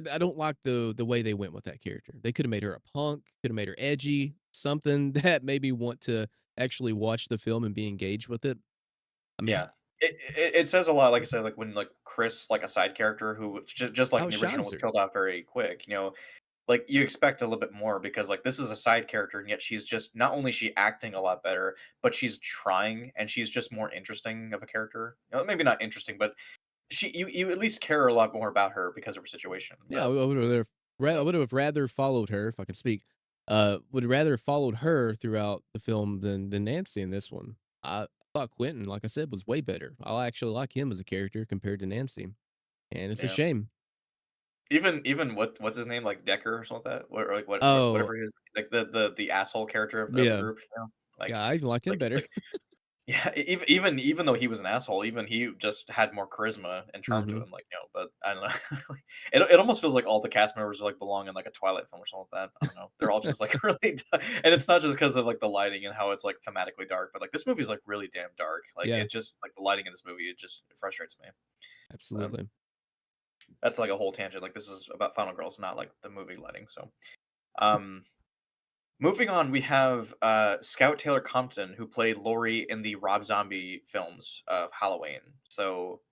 Speaker 1: I don't like the way they went with that character. They coulda made her a punk, coulda made her edgy, something that made me want to actually watch the film and be engaged with it. I mean,
Speaker 2: Yeah. It says a lot, like I said, like when like Chris, like a side character who just like in the original
Speaker 1: outshines
Speaker 2: was
Speaker 1: her.
Speaker 2: killed off very quick. You know, like, you expect a little bit more because, like, this is a side character, and yet she's just not only is she acting a lot better, but she's trying, and she's just more interesting of a character. You know, maybe not interesting, but you at least care a lot more about her because of her situation,
Speaker 1: Yeah,
Speaker 2: but,
Speaker 1: I
Speaker 2: uh
Speaker 1: would have rather followed her, if I can speak, would rather followed her throughout the film than Nancy in this one. I thought Quentin, like I said, was way better. I actually like him as a character compared to Nancy, and it's a
Speaker 2: yeah.
Speaker 1: shame.
Speaker 2: Even what's his name, like, Decker or something like that? Or, like,
Speaker 1: Oh,
Speaker 2: whatever he is, like, the asshole character of the
Speaker 1: yeah.
Speaker 2: group, you know?
Speaker 1: Yeah, I even liked him
Speaker 2: It's
Speaker 1: better.
Speaker 2: like yeah, even though he was an asshole, even he just had more charisma and charm to
Speaker 1: Mhm.
Speaker 2: him, like, but I don't know. Like, it almost feels like all the cast members, like, belong in, like, a Twilight film or something like that. I don't know. They're all just, like, really and it's not just because of, like, the lighting and how it's, like, thematically dark, but, like, this movie's, like, really damn dark. Like,
Speaker 1: Yeah,
Speaker 2: it just like, the lighting in this movie, it frustrates me. Um,
Speaker 1: absolutely.
Speaker 2: that's, like, a whole tangent. Like, this is about Final Girls, not, like, the movie lighting, so, um moving on, we have Scout Taylor Compton, who played Laurie in the Rob Zombie films of Halloween. So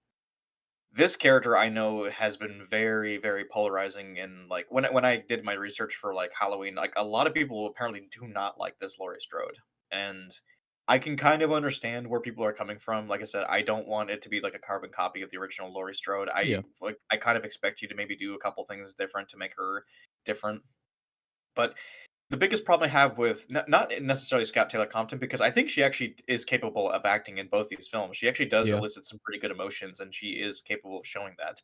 Speaker 2: this character I know has been very, very polarizing. And like when I did my research for like Halloween, like a lot of people apparently do not like this Laurie Strode, and I can kind of understand where people are coming from. Like I said, I don't want it to be like a carbon copy of the original Laurie Strode.
Speaker 1: Yeah,
Speaker 2: I kind of expect you to maybe do a couple things different to make her different, but the biggest problem I have with not necessarily Scott Taylor Compton, because I think she actually is capable of acting in both these films. She actually does
Speaker 1: yeah,
Speaker 2: elicit some pretty good emotions, and she is capable of showing that.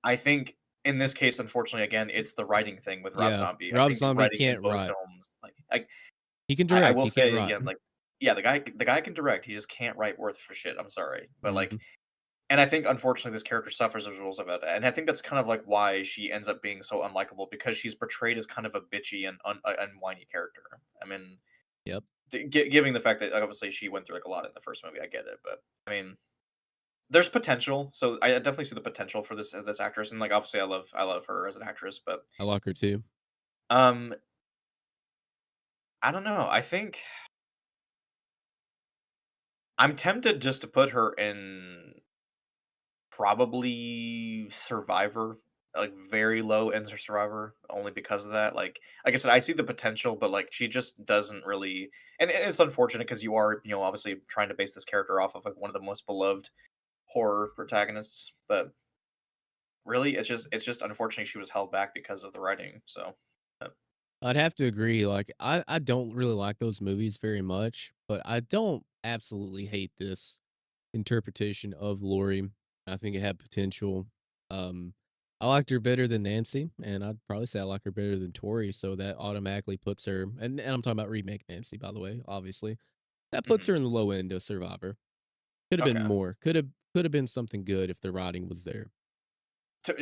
Speaker 2: I think in this case, unfortunately, again, it's the writing thing with Rob
Speaker 1: yeah.
Speaker 2: Zombie. I
Speaker 1: Rob
Speaker 2: think the
Speaker 1: Zombie
Speaker 2: writing in
Speaker 1: can't
Speaker 2: both
Speaker 1: write.
Speaker 2: films, like
Speaker 1: He can
Speaker 2: I
Speaker 1: direct,
Speaker 2: will
Speaker 1: he can't
Speaker 2: say
Speaker 1: write.
Speaker 2: again, like yeah, the guy can direct. He just can't write worth for shit. I'm sorry, but like
Speaker 1: Mhm.
Speaker 2: and I think unfortunately this character suffers as a result of it, and I think that's kind of like why she ends up being so unlikable because she's portrayed as kind of a bitchy and whiny character. I mean,
Speaker 1: Yep.
Speaker 2: giving the fact that obviously she went through like a lot in the first movie, I get it, but I mean, there's potential. So I definitely see the potential for this actress, and like obviously I love her as an actress, but
Speaker 1: I like her too.
Speaker 2: um, I don't know. I think I'm tempted just to put her in probably Survivor, like, very low ends of Survivor, only because of that, like I said, I see the potential, but, like, she just doesn't really and it's unfortunate because you are, obviously trying to base this character off of, like, one of the most beloved horror protagonists, but really, it's just unfortunate she was held back because of the writing, so, uh,
Speaker 1: I'd have to agree, like, I don't really like those movies very much, but I don't absolutely hate this interpretation of Laurie. I think it had potential. Um, I liked her better than Nancy, and I'd probably say I like her better than Tori, so that automatically puts her and I'm talking about remake Nancy, by the way, obviously. That puts
Speaker 2: Mhm.
Speaker 1: her in the low end of Survivor. Coulda been
Speaker 2: Okay.
Speaker 1: more. Coulda been something good if the writing was there.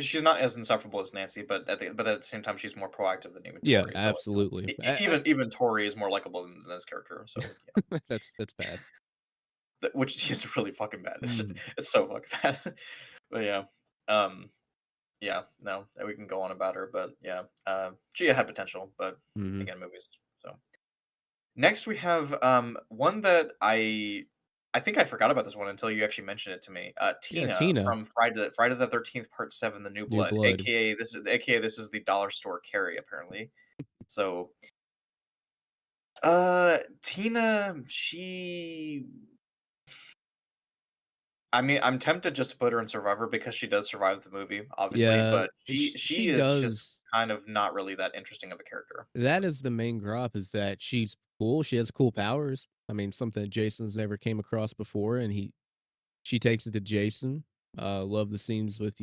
Speaker 2: She's not as insufferable as Nancy, but at the same time, she's more proactive than even
Speaker 1: Yeah,
Speaker 2: Tori. So like,
Speaker 1: absolutely.
Speaker 2: even Tori is more likable than this character. So yeah,
Speaker 1: That's bad.
Speaker 2: which is really fucking bad.
Speaker 1: Mhm,
Speaker 2: It's so fucking bad. But yeah, um, yeah, no, we can go on about her, but yeah, she had potential, but
Speaker 1: mhm.
Speaker 2: again, movies. So next we have one that I think I forgot about this one until you actually mentioned it to me.
Speaker 1: Yeah,
Speaker 2: Tina
Speaker 1: Tina,
Speaker 2: from Friday the 13th Part 7, The New
Speaker 1: New
Speaker 2: Blood,
Speaker 1: Blood.
Speaker 2: aka this is the dollar store Carrie apparently. So Tina, I mean, I'm tempted just to put her in Survivor because she does survive the movie, obviously,
Speaker 1: Yeah,
Speaker 2: but
Speaker 1: she
Speaker 2: she is just
Speaker 1: does.
Speaker 2: kind of not really that interesting of a character.
Speaker 1: That is the main gripe is that she's cool, she has cool powers. I mean, something that Jason's never came across before, and she takes it to Jason. Love the scenes with,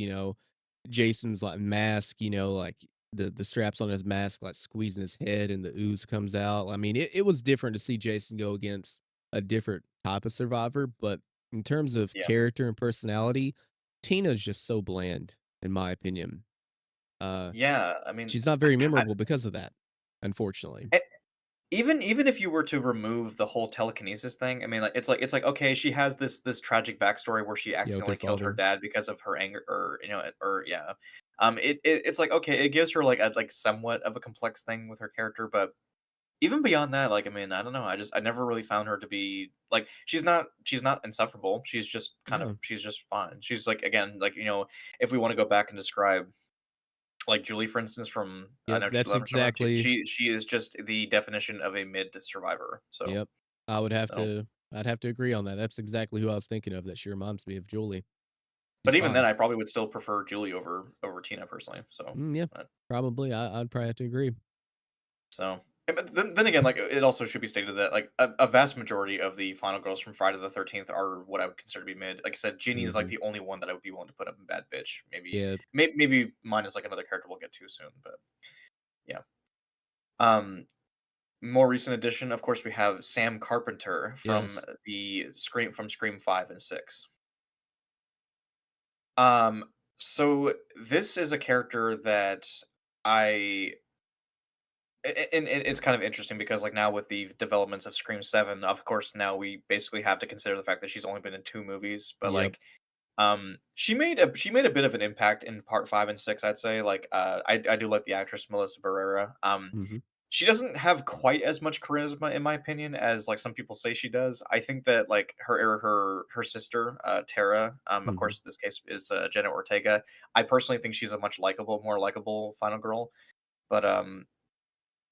Speaker 1: Jason's, like, mask, like, the straps on his mask, like, squeezing his head and the ooze comes out. I mean, it was different to see Jason go against a different type of survivor, but in terms of
Speaker 2: Yeah.
Speaker 1: character and personality, Tina's just so bland, in my opinion. Uh,
Speaker 2: Yeah, I mean,
Speaker 1: she's not very memorable because of that, unfortunately.
Speaker 2: I even if you were to remove the whole telekinesis thing, I mean, like, it's like, okay, she has this tragic backstory where she
Speaker 1: Yeah, with her
Speaker 2: accidentally killed her
Speaker 1: father.
Speaker 2: dad because of her anger or, or yeah. It's like, okay, it gives her, like, a like, somewhat of a complex thing with her character, but even beyond that, like, I mean, I don't know, I never really found her to be like, she's not insufferable,
Speaker 1: No.
Speaker 2: she's just fine. She's, like, again, like, if we wanna go back and describe like Julie, for instance, from
Speaker 1: Yep,
Speaker 2: Never
Speaker 1: that's
Speaker 2: Never Summer,
Speaker 1: exactly.
Speaker 2: she is just the definition of a mid survivor. So
Speaker 1: Yep. I would have
Speaker 2: so,
Speaker 1: to I'd have to agree on that. That's exactly who I was thinking of that she reminds me of Julie. She's
Speaker 2: but even then,
Speaker 1: fine.
Speaker 2: I probably would still prefer Julie over Tina personally. So,
Speaker 1: Yeah,
Speaker 2: uh,
Speaker 1: probably. I'd probably have to agree.
Speaker 2: but then again, like it also should be stated that like a vast majority of the final girls from Friday the 13th are what I would consider to be mid. Like I said, Ginny is like
Speaker 1: Mhm.
Speaker 2: the only one that I would be willing to put up in bad bitch.
Speaker 1: Yeah.
Speaker 2: Maybe mine is like another character we'll get to soon, but yeah. Um, More recent addition, of course, we have Sam Carpenter from
Speaker 1: Yes.
Speaker 2: Scream 5 and 6. Um, so this is a character that I and it's kind of interesting because like now with the developments of Scream 7, of course, now we basically have to consider the fact that she's only been in 2 movies, but
Speaker 1: Yep.
Speaker 2: like she made a bit of an impact in part 5 and 6, I'd say. Like I do like the actress Melissa Barrera.
Speaker 1: Mhm.
Speaker 2: She doesn't have quite as much charisma, in my opinion, as, like, some people say she does. I think that, like, her sister, Tara, of
Speaker 1: Mhm.
Speaker 2: course, this case is, Jenna Ortega. I personally think she's a much more likable final girl, but,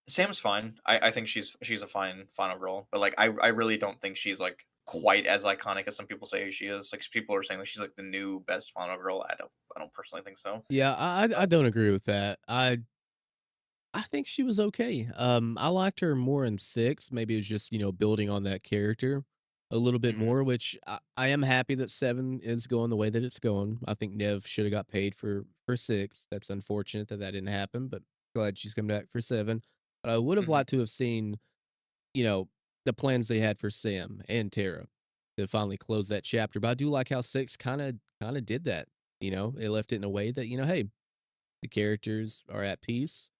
Speaker 2: Sam's fine. I think she's a fine final girl, but, like, I really don't think she's, like, quite as iconic as some people say she is. Like, people are saying that she's, like, the new best final girl. I don't personally think so.
Speaker 1: Yeah, I don't agree with that. I think she was okay. I liked her more in 6. Maybe it was just, building on that character a little bit
Speaker 2: Mhm,
Speaker 1: more, which I am happy that 7 is going the way that it's going. I think Nev should have got paid for 6. That's unfortunate that that didn't happen, but glad she's come back for 7. But I would have
Speaker 2: mhm.
Speaker 1: liked to have seen, you know, the plans they had for Sam and Tara to finally close that chapter. But I do like how 6 kinda did that. It left it in a way that, hey, the characters are at peace.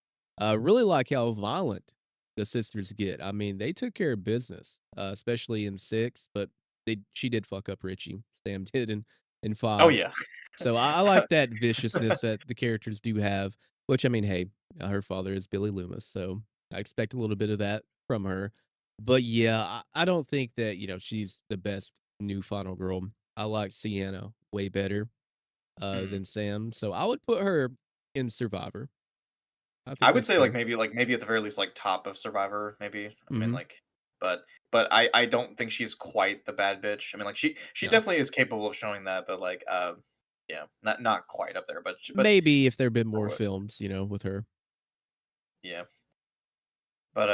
Speaker 1: Really like how violent the sisters get. I mean, they took care of business, especially in 6, but she did fuck up Richie. Sam did in
Speaker 2: Oh,
Speaker 1: 5.
Speaker 2: yeah.
Speaker 1: So I like that viciousness that the characters do have, which I mean, hey, her father is Billy Loomis, so I expect a little bit of that from her. But yeah, I don't think that, she's the best new final girl. I like Sienna way better
Speaker 2: Mhm.
Speaker 1: than Sam. So I would put her in Survivor. I
Speaker 2: I
Speaker 1: think
Speaker 2: would
Speaker 1: that's
Speaker 2: say, like,
Speaker 1: fair.
Speaker 2: maybe at the very least, like, top of Survivor, maybe. I mean,
Speaker 1: Mhm.
Speaker 2: like, but I don't think she's quite the bad bitch. I mean, like, she
Speaker 1: No.
Speaker 2: definitely is capable of showing that, but, like, yeah, not quite up there, but
Speaker 1: Maybe if there'd been
Speaker 2: for
Speaker 1: more
Speaker 2: what
Speaker 1: films, with her.
Speaker 2: yeah. But,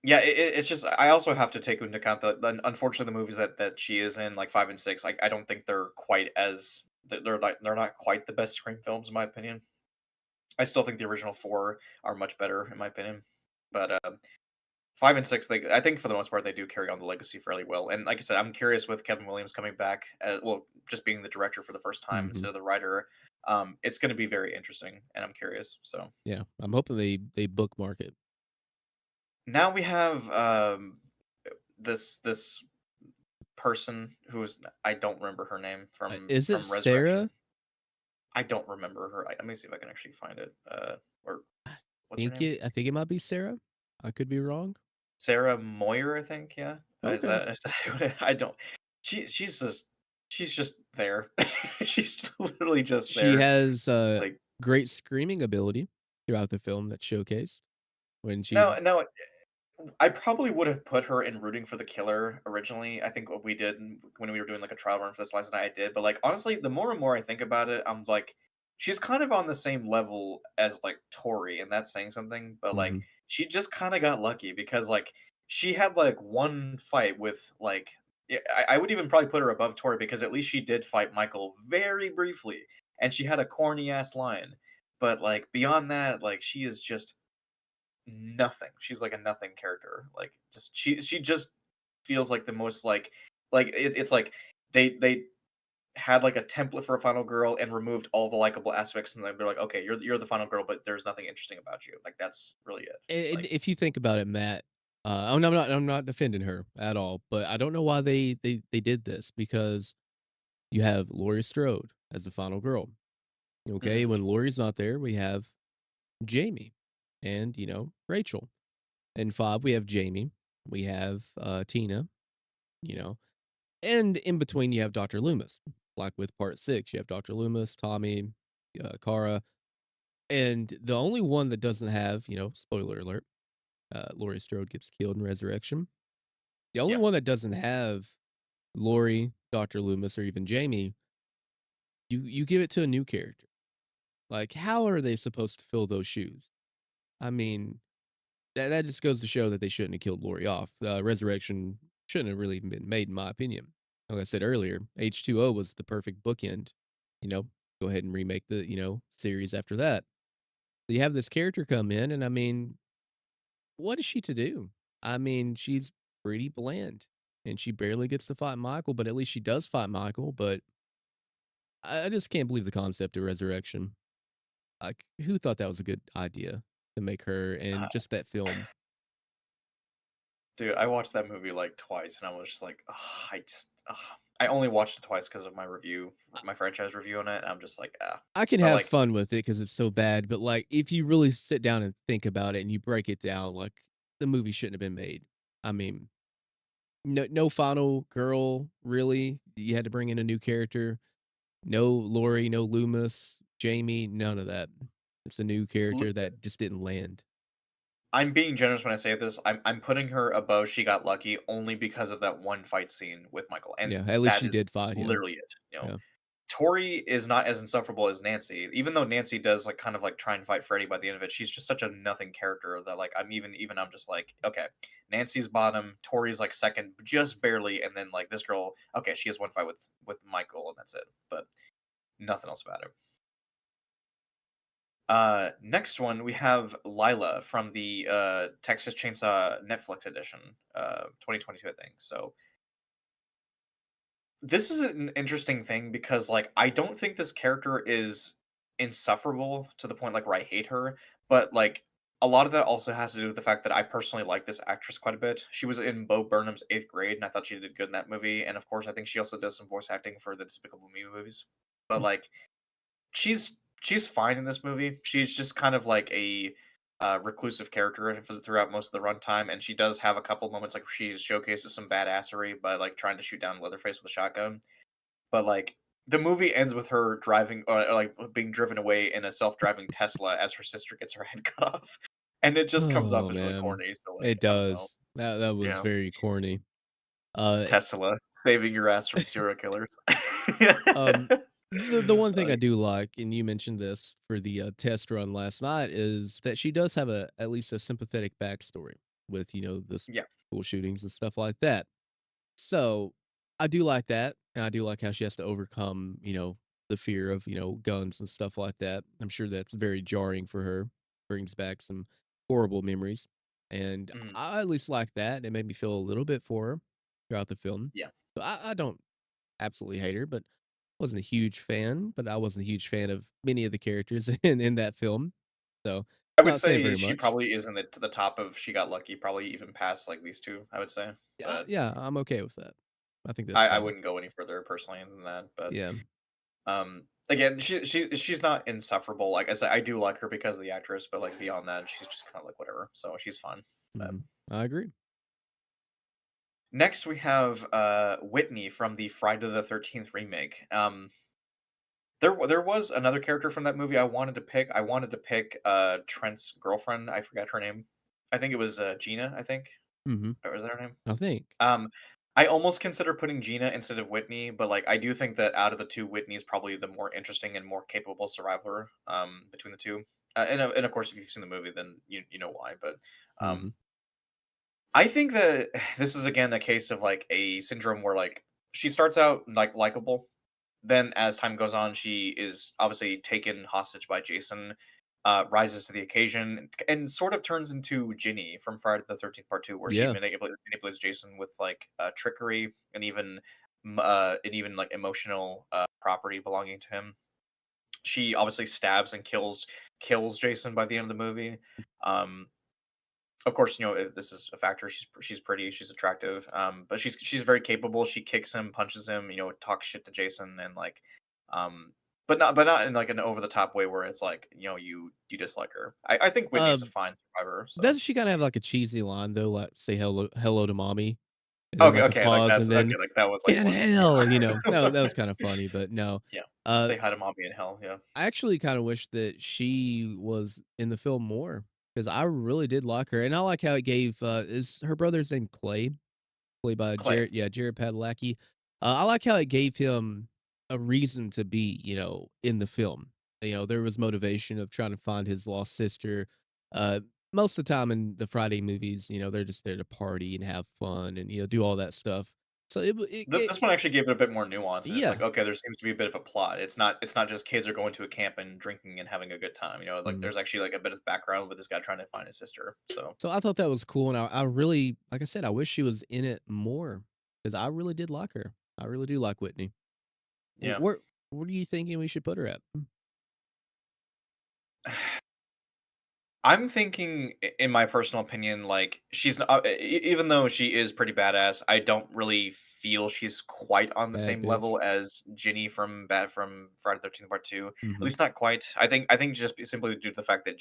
Speaker 2: yeah, it's just I also have to take into account that unfortunately, the movies that she is in, like, 5 and 6, like, I don't think they're quite as they're not quite the best Scream films in my opinion. I still think the original 4 are much better in my opinion. But, 5 and 6, I think for the most part, they do carry on the legacy fairly well, and like I said, I'm curious with Kevin Williams coming back, well, just being the director for the first time
Speaker 1: Mhm.
Speaker 2: instead of the writer, it's gonna be very interesting, and I'm curious, so.
Speaker 1: Yeah, I'm hoping they bookmark it.
Speaker 2: Now we have, this person who's I don't remember her name
Speaker 1: Is it
Speaker 2: from Resurrection.
Speaker 1: Sarah?
Speaker 2: I don't remember her, let me see if I can actually find it, or what's her name?
Speaker 1: I think it might be Sarah. I could be wrong.
Speaker 2: Sarah Moyer, I think, yeah?
Speaker 1: Okay.
Speaker 2: Is that what I don't she's just there. She's literally just
Speaker 1: She
Speaker 2: there,
Speaker 1: has,
Speaker 2: like
Speaker 1: great screaming ability throughout the film that's showcased when she
Speaker 2: no, no, I probably would have put her in Rooting for the Killer originally. I think what we did when we were doing, like, a trial run for this last night, I did, but, like, honestly, the more and more I think about it, I'm like, she's kind of on the same level as, like, Tori, and that's saying something, but, like,
Speaker 1: Mhm.
Speaker 2: she just kinda got lucky because, like, she had, like, one fight with, like yeah, I would even probably put her above Tori because at least she did fight Michael very briefly, and she had a corny ass line, but, like, beyond that, like, she is just nothing. She's like a nothing character. Like just she just feels like the most it's like they had like a template for a final girl and removed all the likable aspects and then they're like, okay, you're the final girl, but there's nothing interesting about you. Like that's really it.
Speaker 1: And
Speaker 2: Like
Speaker 1: if you think about it, Matt, I'm not defending her at all, but I don't know why they did this because you have Laurie Strode as the final girl. Okay,
Speaker 2: mhm,
Speaker 1: when Laurie's not there, we have Jamie and, Rachel. In 5, we have Jamie, we have, Tina, you know, and in between, you have Dr. Loomis. Like with part 6, you have Dr. Loomis, Tommy, Kara, and the only one that doesn't have, spoiler alert, Laurie Strode gets killed in Resurrection. The only
Speaker 2: yeah.
Speaker 1: one that doesn't have Laurie, Dr. Loomis, or even Jamie, you give it to a new character. Like, how are they supposed to fill those shoes? I mean, that just goes to show that they shouldn't have killed Laurie off. Resurrection shouldn't have really even been made, in my opinion. Like I said earlier, H2O was the perfect bookend. You know, go ahead and remake the, series after that. You have this character come in, and I mean, what is she to do? I mean, she's pretty bland, and she barely gets to fight Michael, but at least she does fight Michael. But I just can't believe the concept of resurrection. Like, who thought that was a good idea to make her and just that film?
Speaker 2: Dude, I watched that movie like twice and I was just like, ugh, I only watched it twice because of my review, my franchise review on it. And I'm just like, ah.
Speaker 1: I can
Speaker 2: But
Speaker 1: have
Speaker 2: like
Speaker 1: fun with it because it's so bad, but, like, if you really sit down and think about it and you break it down, like, the movie shouldn't have been made. I mean, no final girl, really. You had to bring in a new character. No Laurie, no Loomis, Jamie, none of that. It's a new character that just didn't land.
Speaker 2: I'm being generous when I say this. I'm putting her above She Got Lucky only because of that one fight scene with Michael,
Speaker 1: Yeah,
Speaker 2: and
Speaker 1: at least
Speaker 2: that
Speaker 1: she
Speaker 2: is
Speaker 1: did fight him.
Speaker 2: literally it.
Speaker 1: Yeah.
Speaker 2: Tori is not as insufferable as Nancy, even though Nancy does like kind of like try and fight Freddy by the end of it. She's just such a nothing character that like I'm just like okay, Nancy's bottom, Tori's like second, just barely, and then like this girl, okay, she has one fight with Michael and that's it, but nothing else about her. Next one we have Lila from the Texas Chainsaw Netflix edition, 2022, I think. So this is an interesting thing because like I don't think this character is insufferable to the point like where I hate her, but like a lot of that also has to do with the fact that I personally like this actress quite a bit. She was in Bo Burnham's Eighth Grade, and I thought she did good in that movie. And of course, I think she also does some voice acting for the Despicable Me movies. But like she's fine in this movie. She's just kind of like a reclusive character throughout most of the runtime, and she does have a couple moments like she showcases some badassery by like trying to shoot down Leatherface with a shotgun. But like the movie ends with her driving or like being driven away in a self-driving Tesla as her sister gets her head cut off, and it just comes off
Speaker 1: Oh,
Speaker 2: as really
Speaker 1: man.
Speaker 2: corny. So like
Speaker 1: It
Speaker 2: I don't know,
Speaker 1: does. That was
Speaker 2: yeah,
Speaker 1: very corny. Uh,
Speaker 2: Tesla saving your ass from serial killers.
Speaker 1: um, the one thing I
Speaker 2: Like,
Speaker 1: do like, and you mentioned this for the, test run last night, is that she does have at least a sympathetic backstory with, the
Speaker 2: yeah,
Speaker 1: school shootings and stuff like that. So, I do like that, and I do like how she has to overcome, the fear of, guns and stuff like that. I'm sure that's very jarring for her, brings back some horrible memories, and
Speaker 2: Mhm.
Speaker 1: I at least like that. It made me feel a little bit for her throughout the film.
Speaker 2: Yeah.
Speaker 1: So I don't absolutely hate her, but wasn't a huge fan, but I wasn't a huge fan of many of the characters in that film, so
Speaker 2: I would
Speaker 1: not saying
Speaker 2: say
Speaker 1: very
Speaker 2: she
Speaker 1: much.
Speaker 2: probably is in the top of She Got Lucky, probably even past, like, these 2, I would say,
Speaker 1: Yeah,
Speaker 2: but
Speaker 1: yeah, I'm okay with that. I think that's
Speaker 2: I
Speaker 1: fine.
Speaker 2: wouldn't go any further personally than that, but,
Speaker 1: Yeah,
Speaker 2: again, she's not insufferable, like I said, I do like her because of the actress, but, like, beyond that, she's just kinda like, whatever, so she's fine, but
Speaker 1: mhm, I agree.
Speaker 2: next we have, Whitney from the Friday the 13th remake. There was another character from that movie I wanted to pick. I wanted to pick, Trent's girlfriend, I forgot her name. I think it was, Gina, I think?
Speaker 1: Mhm,
Speaker 2: Or was that her name?
Speaker 1: I think.
Speaker 2: Um, I almost consider putting Gina instead of Whitney, but, like, I do think that out of the 2, Whitney is probably the more interesting and more capable survivor, between the 2. And of course, if you've seen the movie, then you know why, but,
Speaker 1: Mhm.
Speaker 2: um, I think that this is, again, a case of, like, a syndrome where, like, she starts out, like, likable, then as time goes on, she is obviously taken hostage by Jason, rises to the occasion, and sort of turns into Ginny from Friday the 13th Part 2, where she
Speaker 1: Yeah.
Speaker 2: manipulates Jason with, like, trickery and even, like, emotional, property belonging to him. She obviously stabs and kills Jason by the end of the movie. Um, of course, this is a factor. She's pretty, she's attractive, but she's very capable. She kicks him, punches him, talks shit to Jason, and like, um, but not in like an over the top way where it's like you dislike her. I think Whitney's a
Speaker 1: Um,
Speaker 2: fine survivor. So
Speaker 1: doesn't she kinda have, like, a cheesy line, though, like, "Say hello to mommy," and then,
Speaker 2: okay,
Speaker 1: like, a
Speaker 2: okay, like
Speaker 1: pause,
Speaker 2: that's
Speaker 1: and
Speaker 2: okay.
Speaker 1: then,
Speaker 2: Like that was like
Speaker 1: "In
Speaker 2: one. Yeah,
Speaker 1: hell," that was kinda funny, but no.
Speaker 2: yeah.
Speaker 1: Uh,
Speaker 2: Say hi to mommy in hell. Yeah,
Speaker 1: I actually kinda wish that she was in the film more because I really did like her, and I like how it gave, is her brother's name Clay? Played by
Speaker 2: Clay.
Speaker 1: Jared Padalecki. I like how it gave him a reason to be, in the film. There was motivation of trying to find his lost sister. Uh, Most of the time in the Friday movies, they're just there to party and have fun and, do all that stuff. So
Speaker 2: This one actually gave it a bit more nuance, and it's
Speaker 1: yeah.
Speaker 2: like, okay, there seems to be a bit of a plot. It's not just kids are going to a camp and drinking and having a good time. Like
Speaker 1: Mhm.
Speaker 2: there's actually like a bit of background with this guy trying to find his sister. So
Speaker 1: So I thought that was cool, and I really, like I said, I wish she was in it more because I really did like her. I really do like Whitney.
Speaker 2: yeah.
Speaker 1: Where are you thinking we should put her at?
Speaker 2: I'm thinking, in my personal opinion, like she's not, even though she is pretty badass, I don't really feel she's quite on the
Speaker 1: Bad
Speaker 2: same
Speaker 1: bitch.
Speaker 2: level as Ginny from Friday the 13th Part 2. At
Speaker 1: Mhm.
Speaker 2: least not quite. I think just simply due to the fact that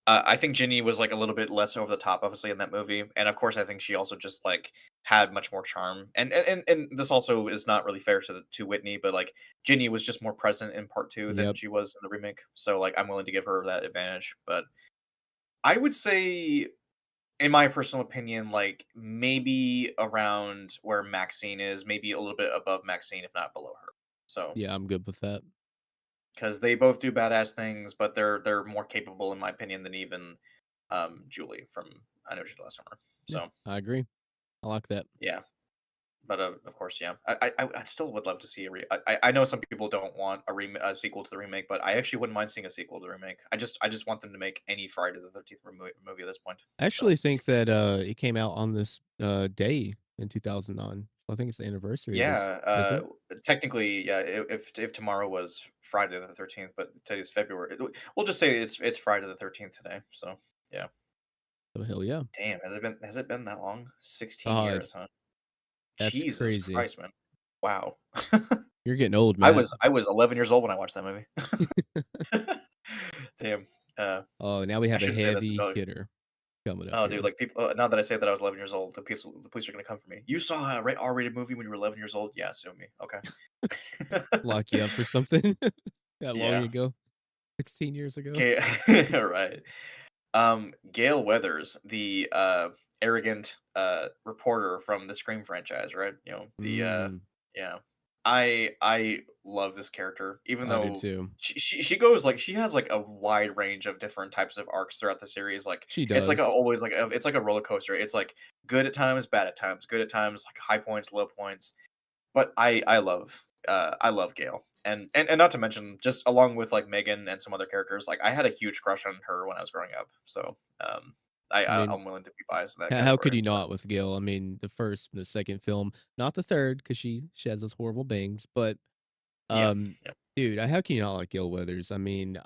Speaker 2: I think Ginny was, like, a little bit less over the top, obviously, in that movie, and, of course, I think she also just, like, had much more charm, and this also is not really fair to Whitney, but, like, Ginny was just more present in Part 2 than
Speaker 1: Yep.
Speaker 2: she was in the remake, so, like, I'm willing to give her that advantage, but I would say, in my personal opinion, like, maybe around where Maxine is, maybe a little bit above Maxine, if not below her, so
Speaker 1: Yeah, I'm good with that.
Speaker 2: because they both do badass things, but they're more capable, in my opinion, than even Julie from I Know What You Did Last Summer.
Speaker 1: Yeah,
Speaker 2: So
Speaker 1: I agree. I like that.
Speaker 2: yeah, but of course, yeah, I still would love to see I know some people don't want a sequel to the remake, but I actually wouldn't mind seeing a sequel to the remake. I just want them to make any Friday the 13th movie at this point.
Speaker 1: I
Speaker 2: So
Speaker 1: actually think that, it came out on this, day in 2009. So I think it's the anniversary of this,
Speaker 2: yeah,
Speaker 1: isn't it?
Speaker 2: technically, yeah, if tomorrow was Friday the 13th, but today's February, we'll just say it's Friday the 13th today. So yeah.
Speaker 1: So hell yeah.
Speaker 2: Damn, has it been that long? 16
Speaker 1: God,
Speaker 2: years, huh?
Speaker 1: that's
Speaker 2: Jesus
Speaker 1: crazy.
Speaker 2: Christ, man. Wow.
Speaker 1: You're getting old,
Speaker 2: I
Speaker 1: Matt.
Speaker 2: was I was 11 years old when I watched that movie. Damn.
Speaker 1: Oh, now we
Speaker 2: I
Speaker 1: have a
Speaker 2: shouldn't say that to
Speaker 1: heavy
Speaker 2: dog.
Speaker 1: hitter coming up
Speaker 2: Oh, dude,
Speaker 1: here.
Speaker 2: like, people now that I say that I was 11 years old, the police are gonna come for me. "You saw a R-rated movie when you were 11 years old?" "Yeah, sue me." "Okay."
Speaker 1: Lock you up for something that long
Speaker 2: Yeah.
Speaker 1: ago, 16 years ago.
Speaker 2: Okay. Right. Gale Weathers, the, arrogant, reporter from the Scream franchise, right?
Speaker 1: Mm,
Speaker 2: Yeah. I love this character, even
Speaker 1: I do
Speaker 2: though
Speaker 1: too.
Speaker 2: she goes, like she has, like, a wide range of different types of arcs throughout the series, like,
Speaker 1: She
Speaker 2: it's like a
Speaker 1: does.
Speaker 2: always like a it's like a roller coaster. It's, like, good at times, bad at times, good at times, like, high points, low points, but I love I love Gale, and not to mention just along with like Megan and some other characters, like I had a huge crush on her when I was growing up. So
Speaker 1: I mean,
Speaker 2: I'm willing to be biased in that
Speaker 1: how could
Speaker 2: category.
Speaker 1: you
Speaker 2: So
Speaker 1: not with Gil? I mean, the first and the second film, not the third, because she has those horrible bangs, but,
Speaker 2: yeah,
Speaker 1: um,
Speaker 2: yeah.
Speaker 1: dude, how can you not like Gil Weathers? I mean,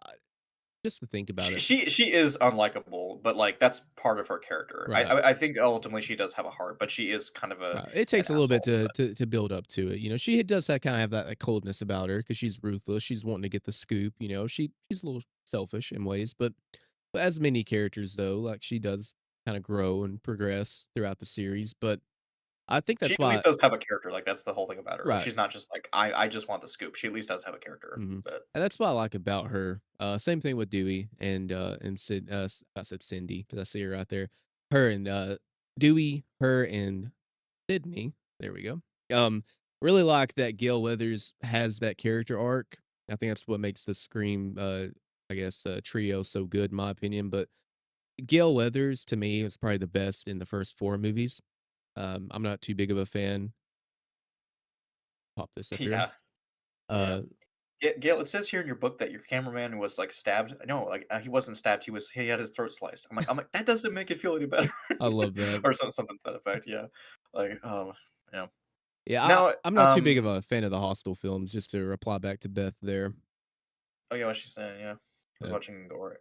Speaker 1: just to think about it.
Speaker 2: She is unlikable, but like that's part of her character.
Speaker 1: Right.
Speaker 2: I think ultimately she does have a heart, but she is kind of a
Speaker 1: Right. It
Speaker 2: an
Speaker 1: takes a little bit
Speaker 2: asshole.
Speaker 1: to build up to it. You know, she does that kind of have that like, coldness about her because she's ruthless. She's wanting to get the scoop. You know, she's a little selfish in ways, but as many characters though, like she does kind of grow and progress throughout the series. But I think
Speaker 2: She
Speaker 1: that's
Speaker 2: at least
Speaker 1: why,
Speaker 2: does have a character. Like that's the whole thing about her. Like
Speaker 1: right?
Speaker 2: she's not just like I just want the scoop. She at least does have a character.
Speaker 1: Mhm.
Speaker 2: But
Speaker 1: And that's what I like about her. Same thing with Dewey and Sid. I said Cindy because I see her out there. Her and Dewey, her and Sydney. There we go. Um, really like that Gale Weathers has that character arc. I think that's what makes the Scream, I guess, trio so good, in my opinion. But Gale Weathers to me is probably the best in the first four movies. I'm not too big of a fan. Pop this up here.
Speaker 2: yeah, yeah.
Speaker 1: Uh,
Speaker 2: Gail, it says here in your book that your cameraman was like stabbed. No, like he wasn't stabbed. He had his throat sliced. I'm like that doesn't make it feel any better,
Speaker 1: I love that.
Speaker 2: or something to that effect. Yeah, like yeah.
Speaker 1: Yeah,
Speaker 2: Now
Speaker 1: I'm not too big of a fan of the Hostel films. Just to reply back to Beth there.
Speaker 2: oh yeah, what she's saying. Yeah, I was
Speaker 1: At
Speaker 2: watching Gore.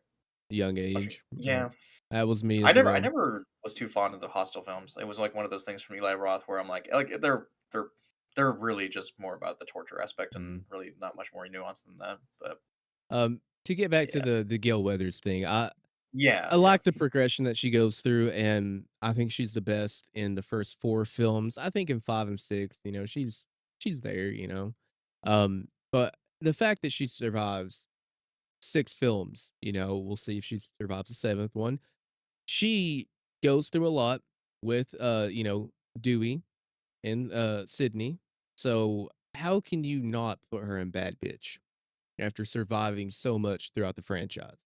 Speaker 1: young
Speaker 2: Watching
Speaker 1: age. Yeah,
Speaker 2: yeah.
Speaker 1: that was me as
Speaker 2: I
Speaker 1: well.
Speaker 2: never was too fond of the Hostel films. It was like one of those things from Eli Roth where I'm like they're really just more about the torture aspect and
Speaker 1: Mhm.
Speaker 2: really not much more nuance than that. But
Speaker 1: To get back to
Speaker 2: yeah,
Speaker 1: the Gale Weathers thing, I
Speaker 2: yeah, yeah.
Speaker 1: like the progression that she goes through, and I think she's the best in the first 4 films. I think in 5 and 6, you know, she's there, you know? But the fact that she survives 6 films, you know, we'll see if she survives the 7th one. She goes through a lot with, Dewey and, Sydney. So, how can you not put her in bad bitch after surviving so much throughout the franchise?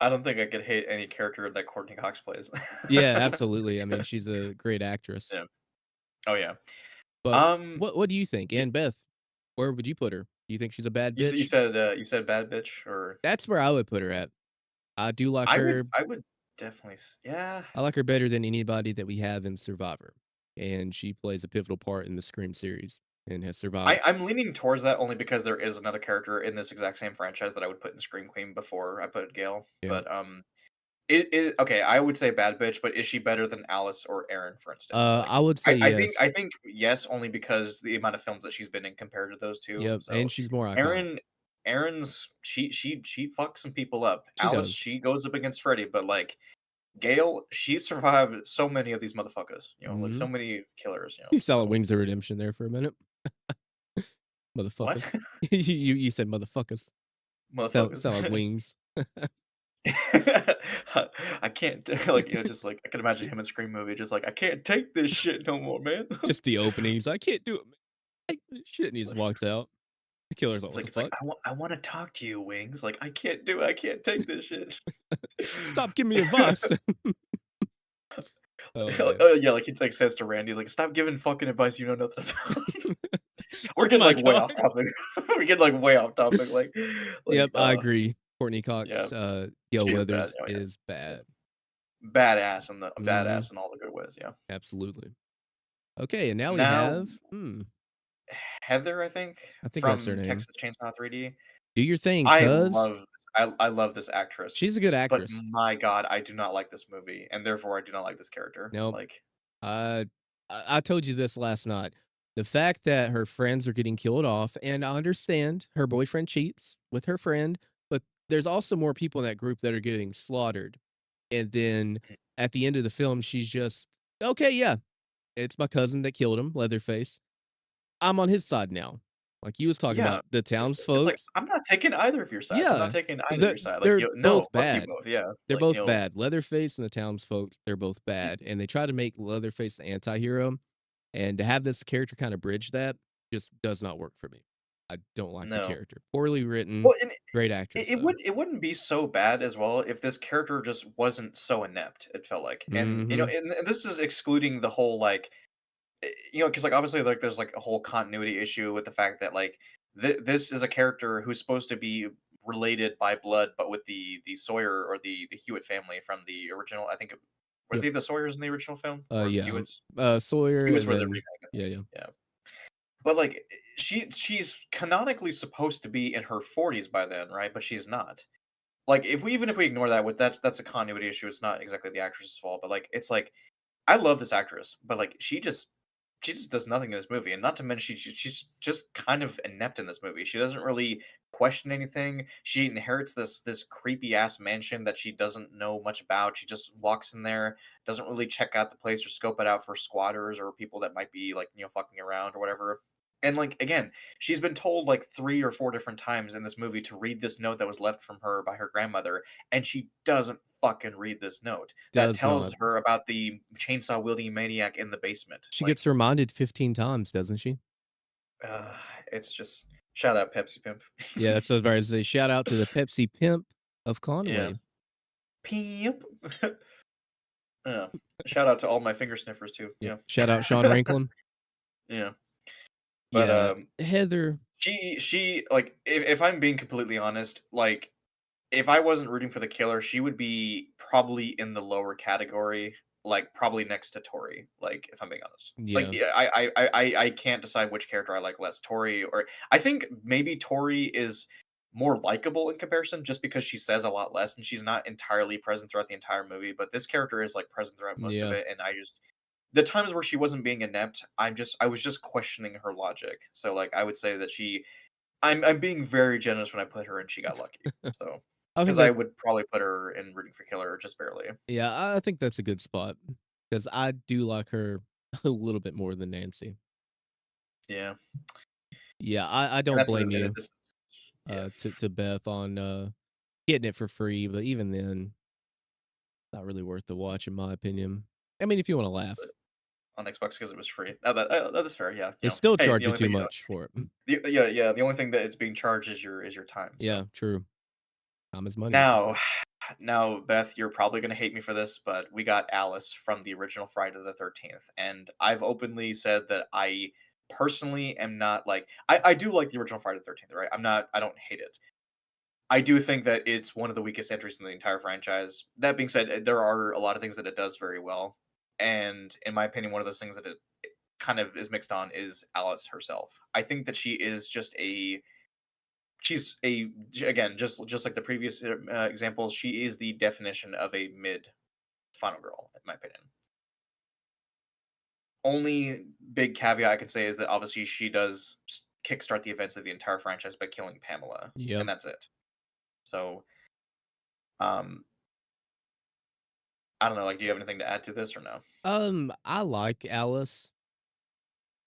Speaker 2: I don't think I could hate any character that Courtney Cox plays.
Speaker 1: Yeah, absolutely. I mean, she's a great actress.
Speaker 2: Yeah. Oh, yeah.
Speaker 1: But
Speaker 2: Um,
Speaker 1: what do you think?
Speaker 2: d
Speaker 1: And Beth, where would you put her? Do you think she's a bad bitch?
Speaker 2: you said bad bitch or
Speaker 1: That's where I would put her at. I do like her.
Speaker 2: I would definitely yeah.
Speaker 1: I like her better than anybody that we have in Survivor. And she plays a pivotal part in the Scream series and has survived.
Speaker 2: I'm leaning towards that only because there is another character in this exact same franchise that I would put in Scream Queen before I put Gale,
Speaker 1: Yeah.
Speaker 2: but, it okay, I would say bad bitch, but is she better than Alice or Erin, for instance? Like,
Speaker 1: I would say
Speaker 2: I
Speaker 1: yes.
Speaker 2: think yes, only because the amount of films that she's been in compared to those 2,
Speaker 1: Yep.
Speaker 2: so
Speaker 1: And she's more iconic.
Speaker 2: Erin Erin's she fucks some people up.
Speaker 1: She
Speaker 2: Alice,
Speaker 1: does.
Speaker 2: she goes up against Freddy, but, like, Gale, she survived so many of these motherfuckers, you know, like,
Speaker 1: Hmm.
Speaker 2: so many killers, you know,
Speaker 1: You saw
Speaker 2: so
Speaker 1: Wings of Redemption there for a minute.
Speaker 2: what?
Speaker 1: Motherfuckers. You said motherfuckers.
Speaker 2: Motherfuckers.
Speaker 1: Sound like wings.
Speaker 2: I can't like, you know, just, like, I can imagine him in Scream movie just like, "I can't take this shit no more, man."
Speaker 1: Just the openings. I can't do it, man. Take this shit. And he just
Speaker 2: Like
Speaker 1: walks out. The killer's like, what the
Speaker 2: it's like,
Speaker 1: fuck?
Speaker 2: I wanna talk to you, Wings." Like, "I can't do it. I can't take this shit."
Speaker 1: Stop giving me advice. Oh man.
Speaker 2: Yeah, like, he, like, says to Randy, like, "Stop giving fucking advice you know nothing about."
Speaker 1: Oh
Speaker 2: We're getting,
Speaker 1: my
Speaker 2: like, way
Speaker 1: god.
Speaker 2: off topic. We're getting, like, way off topic,
Speaker 1: Yep, I
Speaker 2: uh,
Speaker 1: agree. Courtney
Speaker 2: yeah,
Speaker 1: Cox, Gale
Speaker 2: she is bad.
Speaker 1: Weathers
Speaker 2: Oh, yeah.
Speaker 1: is bad. Mhm,
Speaker 2: Badass in all the good ways, yeah.
Speaker 1: absolutely. Okay, and now we
Speaker 2: Now
Speaker 1: have
Speaker 2: Heather, I think,
Speaker 1: I think that's her
Speaker 2: from
Speaker 1: name.
Speaker 2: Texas Chainsaw 3D.
Speaker 1: Do your thing, cuz.
Speaker 2: I love this actress,
Speaker 1: She's a good
Speaker 2: but
Speaker 1: actress.
Speaker 2: my god, I do not like this movie, and therefore I do not like this character.
Speaker 1: Nope.
Speaker 2: Like,
Speaker 1: I I told you this last night. The fact that her friends are getting killed off, and I understand her boyfriend cheats with her friend, but there's also more people in that group that are getting slaughtered. And then at the end of the film, she's just, okay, yeah, it's my cousin that killed him, Leatherface. I'm on his side now. Like you was talking
Speaker 2: yeah,
Speaker 1: about the
Speaker 2: it's like,
Speaker 1: townsfolk.
Speaker 2: I'm not taking either of your sides. I'm not
Speaker 1: Yeah,
Speaker 2: taking either of
Speaker 1: they're
Speaker 2: your side. Like,
Speaker 1: they're
Speaker 2: you no,
Speaker 1: both
Speaker 2: fuck you
Speaker 1: bad.
Speaker 2: both. Yeah,
Speaker 1: They're
Speaker 2: like, you
Speaker 1: both
Speaker 2: know,
Speaker 1: bad. Leatherface and the townsfolk, they're both bad, and they try to make Leatherface the anti-hero, and to have this character kinda bridge that just does not work for me. I don't like the
Speaker 2: no.
Speaker 1: character. Poorly written,
Speaker 2: Well, and
Speaker 1: great actress,
Speaker 2: it
Speaker 1: though.
Speaker 2: wouldn't be so bad as well if this character just wasn't so inept. It felt like, and you know,
Speaker 1: Mhm.
Speaker 2: and this is excluding the whole like because like obviously like there's like a whole continuity issue with the fact that like this is a character who's supposed to be related by blood, but with the Sawyer or the Hewitt family from the original. I think were
Speaker 1: Yep.
Speaker 2: they the Sawyers in the original film or the
Speaker 1: Yeah.
Speaker 2: Hewitts?
Speaker 1: Sawyer,
Speaker 2: Hewitts
Speaker 1: and
Speaker 2: were the
Speaker 1: then
Speaker 2: remake, I
Speaker 1: yeah,
Speaker 2: think.
Speaker 1: yeah,
Speaker 2: Yeah, but like she's canonically supposed to be in her 40s by then, right? But she's not. Like if we ignore that, with that's a continuity issue. It's not exactly the actress's fault, but like it's like I love this actress, but like she just does nothing in this movie, and not to mention she's just kind of inept in this movie. She doesn't really question anything. She inherits this creepy ass mansion that she doesn't know much about. She just walks in there, doesn't really check out the place or scope it out for squatters or people that might be like fucking around or whatever. And like again, she's been told like 3 or 4 different times in this movie to read this note that was left from her by her grandmother, and she doesn't fucking read this note that
Speaker 1: does
Speaker 2: tells
Speaker 1: not.
Speaker 2: her about the chainsaw wielding maniac in the basement.
Speaker 1: She
Speaker 2: Like,
Speaker 1: gets reminded 15 times, doesn't she?
Speaker 2: uh, it's just shout out Pepsi Pimp.
Speaker 1: Yeah, that's what I was about to say. Shout out to the Pepsi pimp of
Speaker 2: Yeah.
Speaker 1: Conway.
Speaker 2: Pimp. Yeah. Shout out to all my finger sniffers too.
Speaker 1: Yep.
Speaker 2: Yeah.
Speaker 1: Shout out Sean Ranklin.
Speaker 2: Yeah. But
Speaker 1: Yeah, Heather.
Speaker 2: she like if I'm being completely honest, like if I wasn't rooting for the killer, she would be probably in the lower category, like probably next to Tori. Like, if I'm being honest, like
Speaker 1: Yeah,
Speaker 2: yeah, I can't decide which character I like less, Tori or I think maybe Tori is more likable in comparison, just because she says a lot less and she's not entirely present throughout the entire movie. But this character is like present throughout most of
Speaker 1: yeah.
Speaker 2: it, and I just the times where she wasn't being inept, I was just questioning her logic. So like I would say that I'm being very generous when I put her in She Got Lucky. So
Speaker 1: I think
Speaker 2: because I
Speaker 1: that
Speaker 2: would probably put her in Rooting for Killer just barely.
Speaker 1: yeah, I think that's a good spot because I do like her a little bit more than Nancy.
Speaker 2: Yeah,
Speaker 1: Yeah, I
Speaker 2: and
Speaker 1: don't
Speaker 2: that's the
Speaker 1: blame
Speaker 2: thing.
Speaker 1: you,
Speaker 2: This yeah,
Speaker 1: to Beth on, getting it for free, but even then, not really worth the watch in my opinion. I mean, if you wanna laugh.
Speaker 2: on Xbox because it was free. That is fair. Yeah,
Speaker 1: They still
Speaker 2: hey,
Speaker 1: charge
Speaker 2: the
Speaker 1: you
Speaker 2: only
Speaker 1: too
Speaker 2: thing
Speaker 1: much for it.
Speaker 2: the only thing that it's being charged is your time.
Speaker 1: Yeah,
Speaker 2: So
Speaker 1: true. Time is money, as they
Speaker 2: now,
Speaker 1: say.
Speaker 2: now, Beth, you're probably gonna hate me for this, but we got Alice from the original Friday the 13th, and I've openly said that I personally am not like I do like the original Friday the 13th, right? I don't hate it. I do think that it's one of the weakest entries in the entire franchise. That being said, there are a lot of things that it does very well, and in my opinion, one of those things that it kind of is mixed on is Alice herself. I think that she is just a again just like the previous examples, she is the definition of a mid final girl, in my opinion. Only big caveat I could say is that obviously she does kickstart the events of the entire franchise by killing Pamela, and
Speaker 1: Yep.
Speaker 2: that's it. So, um, I don't know, like, do you have anything to add to this or no?
Speaker 1: I like Alice,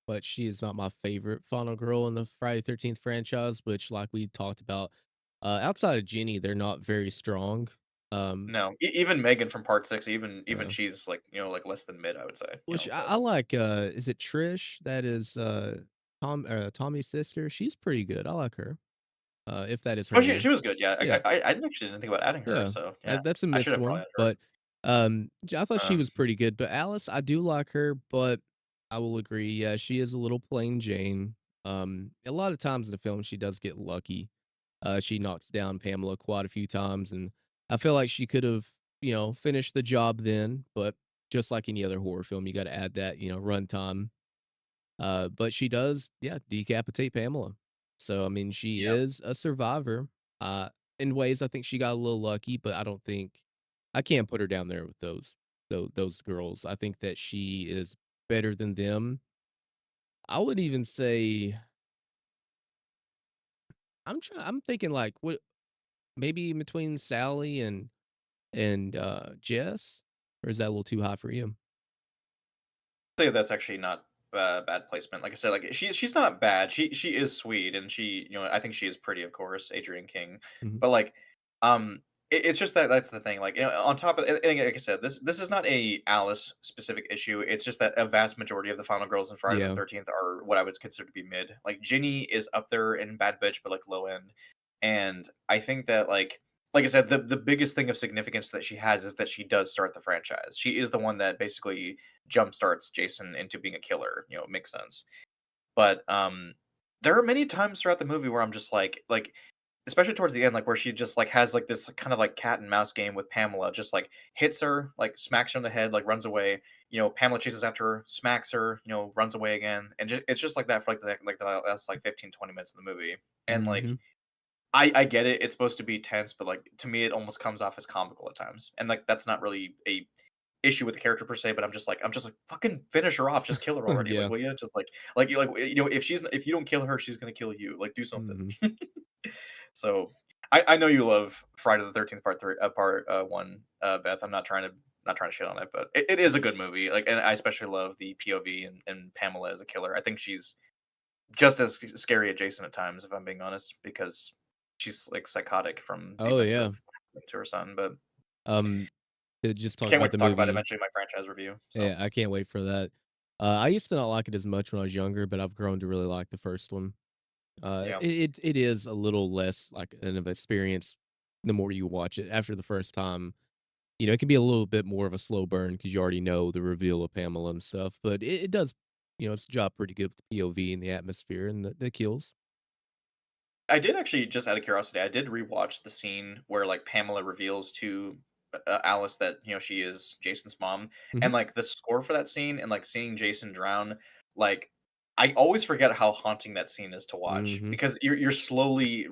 Speaker 1: but she is not my favorite final girl in the Friday 13th franchise, which, like we talked about, outside of Jenny, they're not very strong. Um,
Speaker 2: No, even Megan from Part 6, even
Speaker 1: uh,
Speaker 2: she's, like, like, less than mid, I would say,
Speaker 1: which
Speaker 2: but
Speaker 1: I like, is it Trish? That is, Tommy's sister. She's pretty good. I like her, if that is
Speaker 2: oh,
Speaker 1: her name.
Speaker 2: she was good, yeah,
Speaker 1: Yeah.
Speaker 2: I actually didn't think about adding her,
Speaker 1: Yeah,
Speaker 2: so, yeah,
Speaker 1: that's a
Speaker 2: I should
Speaker 1: missed
Speaker 2: have probably
Speaker 1: one,
Speaker 2: added her.
Speaker 1: but, I thought she was pretty good, but Alice, I do like her, but I will agree, yeah, she is a little plain Jane. A lot of times in the film, she does get lucky. She knocks down Pamela quite a few times, and I feel like she could have, finished the job then, but just like any other horror film, you gotta add that, runtime. But she does, yeah, decapitate Pamela. So, I mean, she
Speaker 2: Yeah,
Speaker 1: is a survivor. Uh, in ways, I think she got a little lucky, but I can't put her down there with those girls. I think that she is better than them. I would even say I'm thinking like what maybe between Sally and Jess, or is that a little too high for you?
Speaker 2: say that's actually not, bad placement, like I said, like, she's not bad, she is sweet, and I think she is pretty, of course, Adrian King,
Speaker 1: Mhm.
Speaker 2: but, like, it's just that that's the thing, like, on top of and like I said, this is not a Alice specific issue, it's just that a vast majority of the final girls in Friday the
Speaker 1: Yeah.
Speaker 2: 13th are what I would consider to be mid, like, Ginny is up there in bad bitch, but, like, low end, and I think that, like, like I said, the biggest thing of significance that she has is that she does start the franchise. She is the one that basically jumpstarts Jason into being a killer, it makes sense. But, there are many times throughout the movie where I'm just like, especially towards the end, like, where she just, like, has, like, this kind of, like, cat and mouse game with Pamela, just, like, hits her, like, smacks her on the head, like, runs away, Pamela chases after her, smacks her, runs away again, and it's just like that for, like, the last, like, 15, 20 minutes of the movie, and, like,
Speaker 1: Mhm.
Speaker 2: I get it, it's supposed to be tense, but, like, to me, it almost comes off as comical at times, and, like, that's not really a issue with the character per se, but I'm just like, "Fucking finish her off, just kill her already, like,
Speaker 1: Yeah.
Speaker 2: will you?" Just if you don't kill her, she's gonna kill you, like, do something.
Speaker 1: Mhm.
Speaker 2: So, I know you love Friday the 13th part 1, Beth, I'm not trying to shit on it, but it is a good movie, like, and I especially love the POV and Pamela as a killer. I think she's just as scary adjacent at times, if I'm being honest, because she's, like, psychotic from the
Speaker 1: Oh,
Speaker 2: events
Speaker 1: yeah.
Speaker 2: of to her son, but
Speaker 1: Um, to just
Speaker 2: I
Speaker 1: talk
Speaker 2: can't wait
Speaker 1: about
Speaker 2: to
Speaker 1: the
Speaker 2: talk about it
Speaker 1: movie,
Speaker 2: eventually in my franchise review, so
Speaker 1: yeah, I can't wait for that. I used to not like it as much when I was younger, but I've grown to really like the first one.
Speaker 2: yeah.
Speaker 1: It is a little less like an of experience the more you watch it. After the first time, it can be a little bit more of a slow burn because you already know the reveal of Pamela and stuff, but it does, its job pretty good with the POV and the atmosphere and the kills.
Speaker 2: I did actually, just out of curiosity, I did rewatch the scene where, like, Pamela reveals to, Alice that, she is Jason's mom,
Speaker 1: Mhm.
Speaker 2: and, like, the score for that scene and, like, seeing Jason drown, like, I always forget how haunting that scene is to watch
Speaker 1: Mhm.
Speaker 2: because you're slowly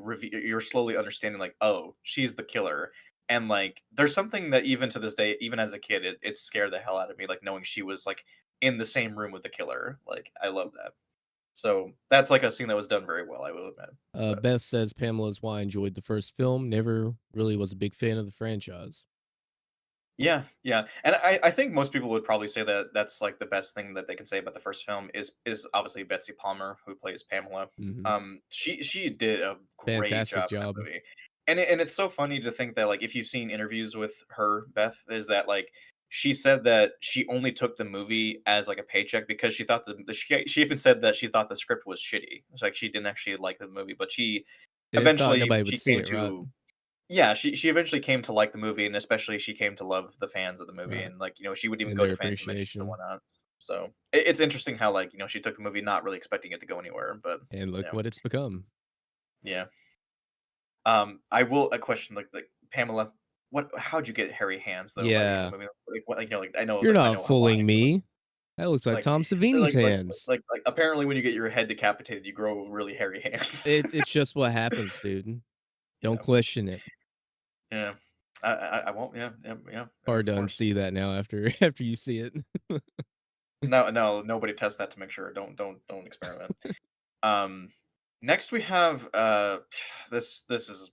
Speaker 2: understanding, like, "Oh, she's the killer," and, like, there's something that even to this day, even as a kid, it scared the hell out of me, like, knowing she was, like, in the same room with the killer, like, I love that. So, that's, like, a scene that was done very well, I will admit, but
Speaker 1: Beth says Pamela's why I enjoyed the first film. Never really was a big fan of the franchise.
Speaker 2: yeah, yeah, and I think most people would probably say that that's, like, the best thing that they can say about the first film is obviously Betsy Palmer, who plays Pamela.
Speaker 1: Mhm.
Speaker 2: She did a great
Speaker 1: Fantastic
Speaker 2: job in
Speaker 1: job.
Speaker 2: that movie, and it's so funny to think that, like, if you've seen interviews with her, Beth, is that, like, she said that she only took the movie as, like, a paycheck because she thought she even said that she thought the script was shitty. It's like she didn't actually like the movie, but she
Speaker 1: It thought
Speaker 2: eventually
Speaker 1: nobody would
Speaker 2: she
Speaker 1: see
Speaker 2: came
Speaker 1: it, right?
Speaker 2: to yeah, she eventually came to like the movie, and especially she came to love the fans of the movie,
Speaker 1: Right.
Speaker 2: and, like, she would even
Speaker 1: And
Speaker 2: go
Speaker 1: their
Speaker 2: to fan conventions and
Speaker 1: appreciation.
Speaker 2: whatnot. So, it's interesting how, like, she took the movie not really expecting it to go anywhere, but,
Speaker 1: And look
Speaker 2: yeah.
Speaker 1: what it's become.
Speaker 2: Yeah. I will a question, like, Pamela, how'd you get hairy hands, though, by the end of
Speaker 1: Yeah.
Speaker 2: the movie? Like, what like,
Speaker 1: You're
Speaker 2: I
Speaker 1: not
Speaker 2: know how why,
Speaker 1: fooling
Speaker 2: but,
Speaker 1: me. That looks like
Speaker 2: like
Speaker 1: Tom Savini's hands.
Speaker 2: apparently when you get your head decapitated, you grow really hairy hands.
Speaker 1: It's just what happens, dude. Don't
Speaker 2: Yeah.
Speaker 1: question it.
Speaker 2: Yeah. I won't, yeah, yeah, yeah,
Speaker 1: Hard
Speaker 2: of
Speaker 1: to
Speaker 2: course.
Speaker 1: unsee that now after after you see it.
Speaker 2: No, no, nobody test that to make sure. Don't experiment. Um, Next we have this this is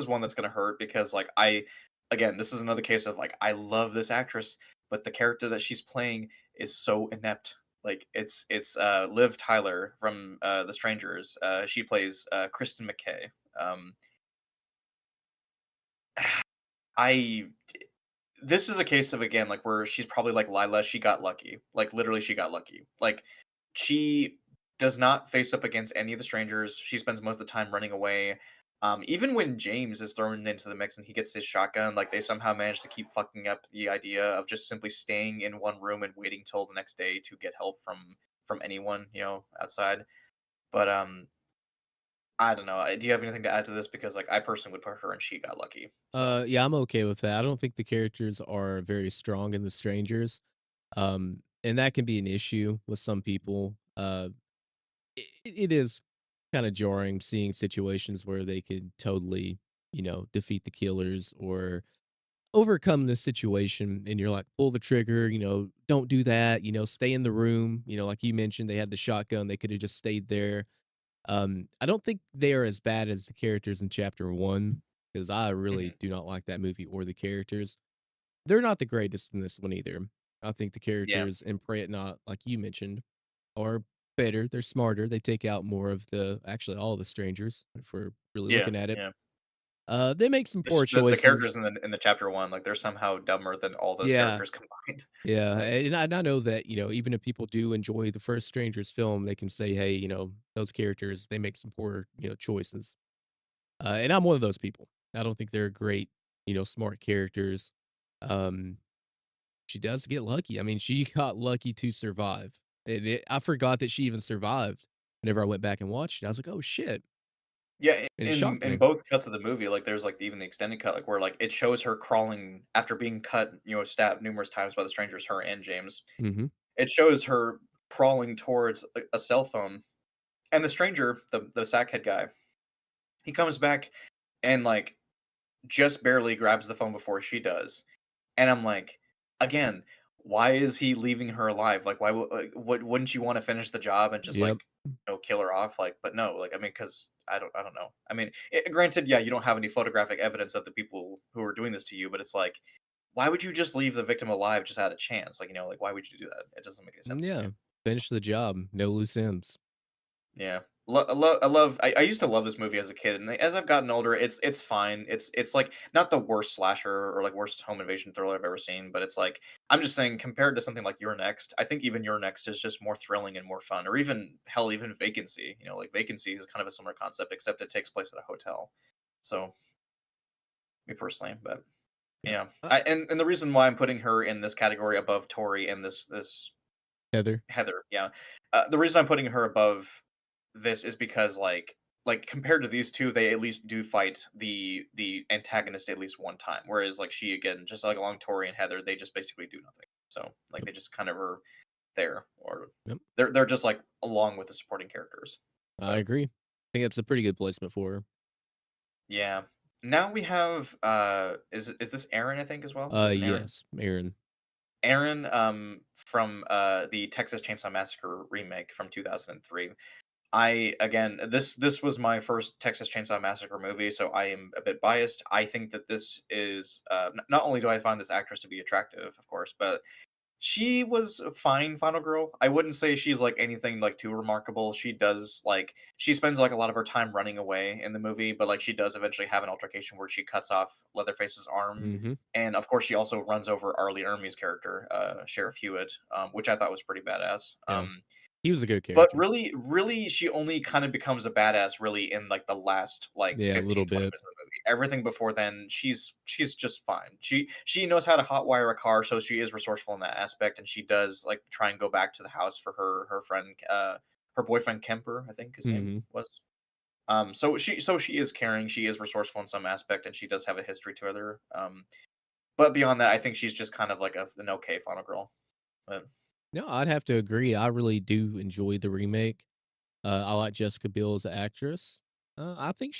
Speaker 2: one that's gonna hurt because like I again this is another case of like I love this actress, but the character that she's playing is so inept. Like it's Liv Tyler from The Strangers. She plays Kristen McKay. Um, I This is a case of again like where she's probably like Lila. She got lucky. Like literally, she got lucky. Like she does not face up against any of the strangers. She spends most of the time running away. Even when James is thrown into the mix and he gets his shotgun, like they somehow manage to keep fucking up the idea of just simply staying in one room and waiting till the next day to get help from anyone outside. But I don't know. Do you have anything to add to this? Because like I personally would put her and she got lucky. So
Speaker 1: Yeah, I'm okay with that. I don't think the characters are very strong in The Strangers. And that can be an issue with some people. It is kind of jarring seeing situations where they could totally, defeat the killers or overcome this situation and you're like, pull the trigger, don't do that, stay in the room. Like you mentioned, they had the shotgun, they could have just stayed there. I don't think they are as bad as the characters in chapter one, because I really
Speaker 2: mhm.
Speaker 1: do not like that movie or the characters. They're not the greatest in this one either. I think the
Speaker 2: Yeah,
Speaker 1: characters in Prey It Not, like you mentioned, are better. They're smarter. They take out more of actually all of the strangers if we're really
Speaker 2: yeah,
Speaker 1: looking at it.
Speaker 2: yeah.
Speaker 1: They make some poor
Speaker 2: The characters
Speaker 1: choices.
Speaker 2: in the chapter 1, like, they're somehow dumber than all those
Speaker 1: Yeah.
Speaker 2: characters combined.
Speaker 1: Yeah,
Speaker 2: Like
Speaker 1: and I know that, even if people do enjoy the first Strangers film, they can say, "Hey, those characters, they make some poor, choices." And I'm one of those people. I don't think they're great, smart characters. Um, she does get lucky. I mean, she got lucky to survive. I forgot that she even survived whenever I went back and watched it. I was like, "Oh, shit,"
Speaker 2: Yeah,
Speaker 1: and it
Speaker 2: in
Speaker 1: shocked
Speaker 2: in
Speaker 1: me.
Speaker 2: both cuts of the movie, like, there's, like, even the extended cut, like, where, like, it shows her crawling after being cut, stabbed numerous times by the strangers, her and James.
Speaker 1: Mhm.
Speaker 2: It shows her crawling towards a cell phone, and the stranger, the sackhead guy, he comes back and, like, just barely grabs the phone before she does. And I'm like, again, why is he leaving her alive? Like, why wouldn't you wanna finish the job and just,
Speaker 1: Yep.
Speaker 2: like, kill her off? Like, but no, like, I mean, because I don't know. I mean, granted, yeah, you don't have any photographic evidence of the people who are doing this to you, but it's like, why would you just leave the victim alive just out of chance? Like, like, why would you do that? It doesn't make any sense to me.
Speaker 1: Yeah. Finish the job. No loose ends.
Speaker 2: Yeah. I used to love this movie as a kid, and as I've gotten older, it's fine. It's like not the worst slasher or like worst home invasion thriller I've ever seen, but it's like I'm just saying compared to something like Your Next, I think even Your Next is just more thrilling and more fun, or even hell, even Vacancy. Like Vacancy is kind of a similar concept, except it takes place at a hotel. So me personally, but
Speaker 1: Yeah.
Speaker 2: yeah, and the reason why I'm putting her in this category above Tori and this
Speaker 1: Heather.
Speaker 2: Heather, yeah. The reason I'm putting her above this is because, like compared to these 2, they at least do fight the antagonist at least one time, whereas, like, she again, just like along Tori and Heather, they just basically do nothing. So, like,
Speaker 1: Yep.
Speaker 2: they just kind of are there, or
Speaker 1: Yep.
Speaker 2: they're just, like, along with the supporting characters.
Speaker 1: I
Speaker 2: But,
Speaker 1: agree. I think that's a pretty good placement for her.
Speaker 2: yeah. Now we have, is this Aaron, I think, as well? Is this an Aaron?
Speaker 1: Yes, Aaron.
Speaker 2: Aaron, from, the Texas Chainsaw Massacre remake from 2003. I again, this was my first Texas Chainsaw Massacre movie, so I am a bit biased. I think that this is not only do I find this actress to be attractive, of course, but she was a fine final girl. I wouldn't say she's like anything like too remarkable. She spends like a lot of her time running away in the movie, but like she does eventually have an altercation where she cuts off Leatherface's arm,
Speaker 1: Mhm.
Speaker 2: and of course she also runs over Arlie Ermey's character, Sheriff Hewitt, which I thought was pretty badass.
Speaker 1: Yeah. He was a good
Speaker 2: But
Speaker 1: character.
Speaker 2: really, she only kind of becomes a badass really in, like, the last, like,
Speaker 1: Yeah, a little
Speaker 2: 15, 20
Speaker 1: bit.
Speaker 2: minutes of the movie. Everything before then, she's just fine. She knows how to hotwire a car, so she is resourceful in that aspect, and she does, like, try and go back to the house for her friend, her boyfriend Kemper, I think his name
Speaker 1: Mhm.
Speaker 2: was. So she is caring, she is resourceful in some aspect, and she does have a history to her, but beyond that, I think she's just kind of like an okay final girl, but
Speaker 1: No, I'd have to agree. I really do enjoy the remake. I like Jessica Biel as an actress. I think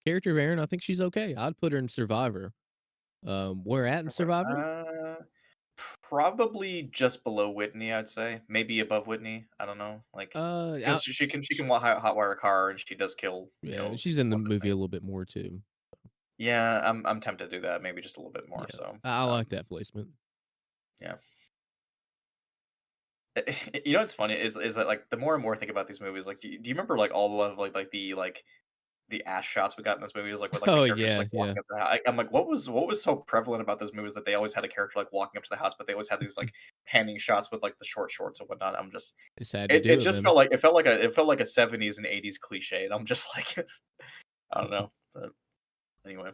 Speaker 1: character of Aaron, I think she's okay. I'd put her in Survivor. Where at in
Speaker 2: okay,
Speaker 1: Survivor?
Speaker 2: probably just below Whitney, I'd say. Maybe above Whitney, I don't know, like, because
Speaker 1: I
Speaker 2: she can hotwire a car, and she does kill,
Speaker 1: Yeah, she's in the
Speaker 2: one of the
Speaker 1: movie
Speaker 2: main.
Speaker 1: a little bit more too.
Speaker 2: Yeah, I'm tempted to do that, maybe just a little bit more,
Speaker 1: Yeah,
Speaker 2: so,
Speaker 1: I like that placement.
Speaker 2: yeah. What's funny is that, like, the more and more I think about these movies, like, do you remember, like, all of, the ass shots we got in those movies, like, where, like, the
Speaker 1: Oh,
Speaker 2: characters,
Speaker 1: yeah,
Speaker 2: like,
Speaker 1: yeah.
Speaker 2: walking up to the house? I'm like, what was so prevalent about those movies that they always had a character, like, walking up to the house, but they always had these, like, panning shots with, like, the short shorts and whatnot. I'm just
Speaker 1: Just had to
Speaker 2: it
Speaker 1: do it,
Speaker 2: just
Speaker 1: man.
Speaker 2: felt like a 70s and 80s cliche, and I'm just like, I don't know, but anyway.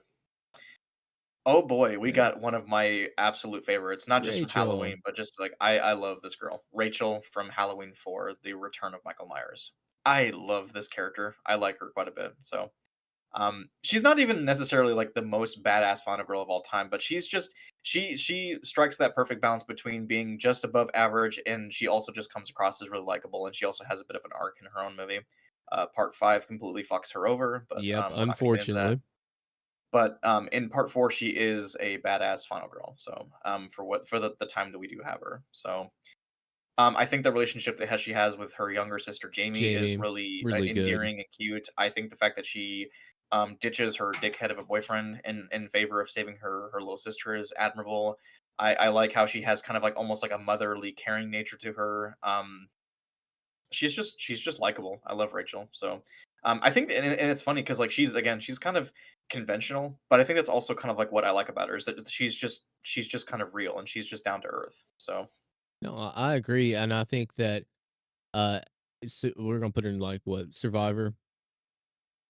Speaker 2: Oh boy, we
Speaker 1: Yeah.
Speaker 2: got one of my absolute favorites, not just with
Speaker 1: Rachel.
Speaker 2: Halloween, but just, like, I love this girl, Rachel from Halloween 4: The Return of Michael Myers. I love this character, I like her quite a bit, so, she's not even necessarily, like, the most badass final girl of all time, but she's just she strikes that perfect balance between being just above average, and she also just comes across as really likable, and she also has a bit of an arc in her own movie. Part 5 completely fucks her over, but,
Speaker 1: Yep,
Speaker 2: we're not gonna get into that.
Speaker 1: unfortunately.
Speaker 2: But, in part 4, she is a badass final girl, so, for the time that we do have her, so, I think the relationship that she has with her younger sister, Jamie, is
Speaker 1: Jamie,
Speaker 2: really,
Speaker 1: really good.
Speaker 2: endearing and cute. I think the fact that she, ditches her dickhead of a boyfriend in favor of saving her little sister is admirable. I like how she has kind of, like, almost like a motherly caring nature to her. She's just likable. I love Rachel. So, I think and it's funny because, like, she's kind of conventional, but I think that's also kind of, like, what I like about her is that she's just kind of real, and she's just down to earth. So,
Speaker 1: No, I agree, and I think that, uh, we're gonna put her in, like, what, Survivor?